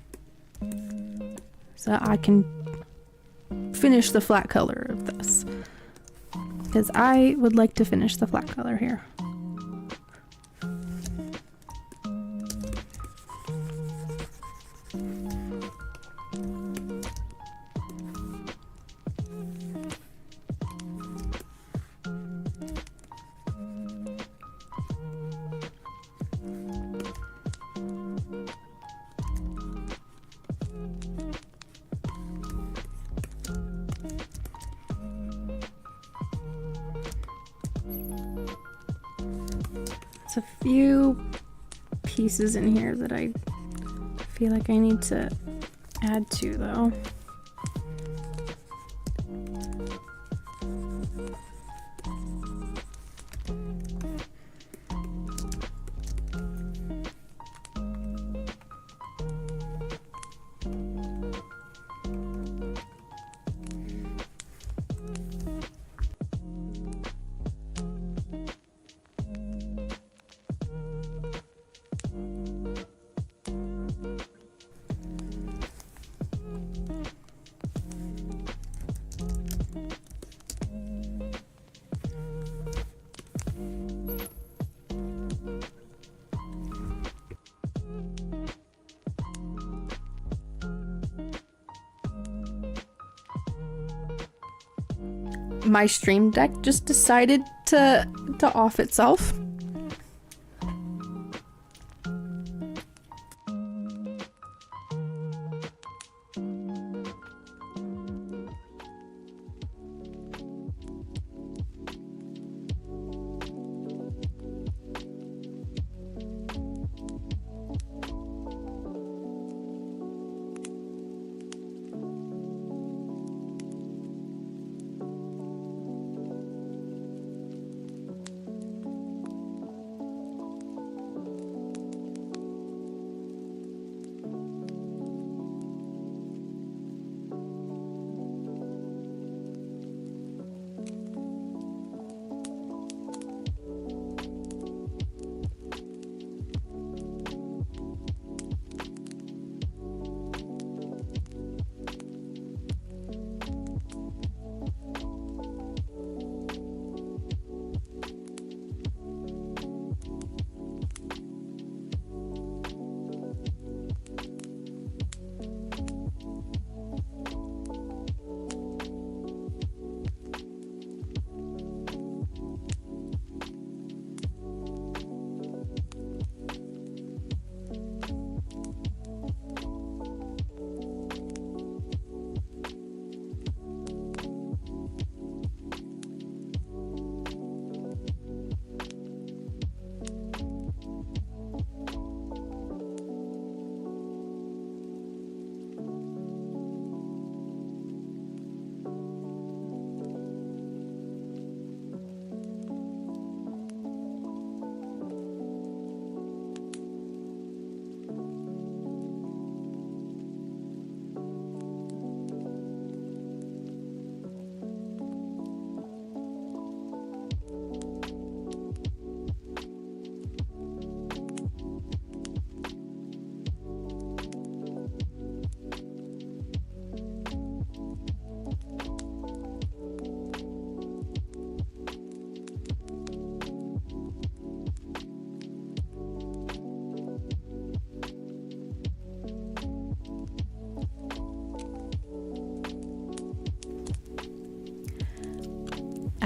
so I can finish the flat color of this. Because I would like to finish the flat color here. A few pieces in here that I feel like I need to add to, though. My stream deck just decided to off itself.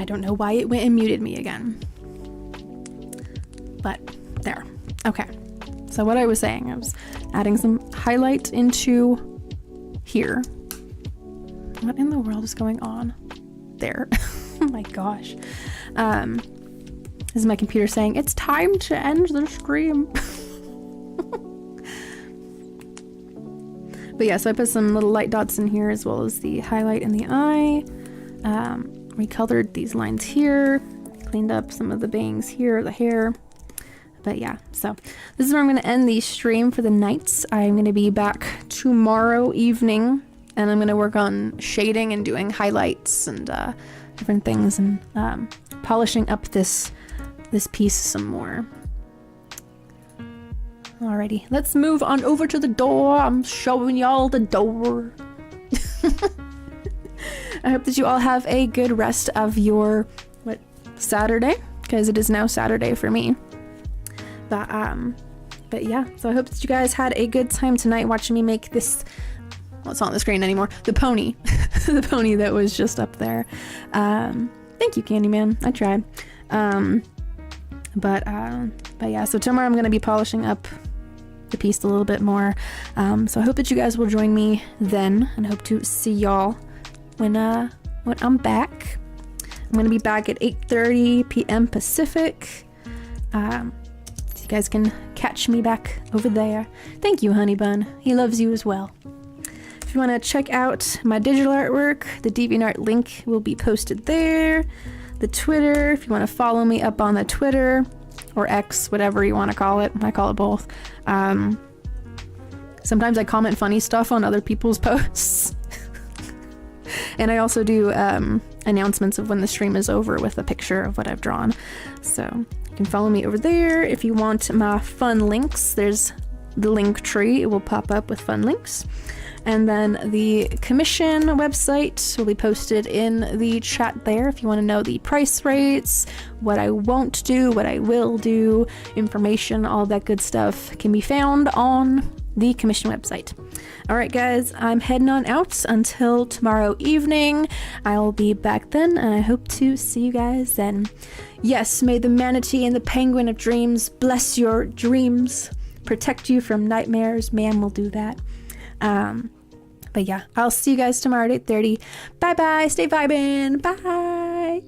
I don't know why it went and muted me again. But there. Okay. So what I was saying, I was adding some highlight into here. What in the world is going on there? Oh my gosh. This is my computer saying, it's time to end the stream. But yeah, so I put some little light dots in here as well as the highlight in the eye. Recolored these lines here. Cleaned up some of the bangs here, the hair. But yeah, so this is where I'm going to end the stream for the night. I'm going to be back tomorrow evening, and I'm going to work on shading and doing highlights and different things, and polishing up this piece some more. Alrighty, let's move on over to the door. I'm showing y'all the door. I hope that you all have a good rest of your Saturday, because it is now Saturday for me. But yeah, so I hope that you guys had a good time tonight watching me make this. Well, it's not on the screen anymore. The pony, the pony that was just up there. Thank you, Candyman. I tried. But yeah, so tomorrow I'm gonna be polishing up the piece a little bit more. So I hope that you guys will join me then, and hope to see y'all when I'm back. I'm gonna be back at 8:30 p.m. Pacific. So you guys can catch me back over there. Thank you, Honey Bun. He loves you as well. If you want to check out my digital artwork, the DeviantArt link will be posted there. The Twitter, if you want to follow me up on the Twitter, or X, whatever you want to call it. I call it both. Sometimes I comment funny stuff on other people's posts. And I also do announcements of when the stream is over with a picture of what I've drawn. So you can follow me over there. If you want my fun links, there's the link tree. It will pop up with fun links. And then the commission website will be posted in the chat there if you want to know the price rates, what I won't do, what I will do, information, all that good stuff can be found on the commission website. All right, guys, I'm heading on out until tomorrow evening. I'll be back then, and I hope to see you guys then. Yes, may the manatee and the penguin of dreams bless your dreams, protect you from nightmares. Man will do that. But yeah, I'll see you guys tomorrow at 8:30. Bye bye. Stay vibing. Bye.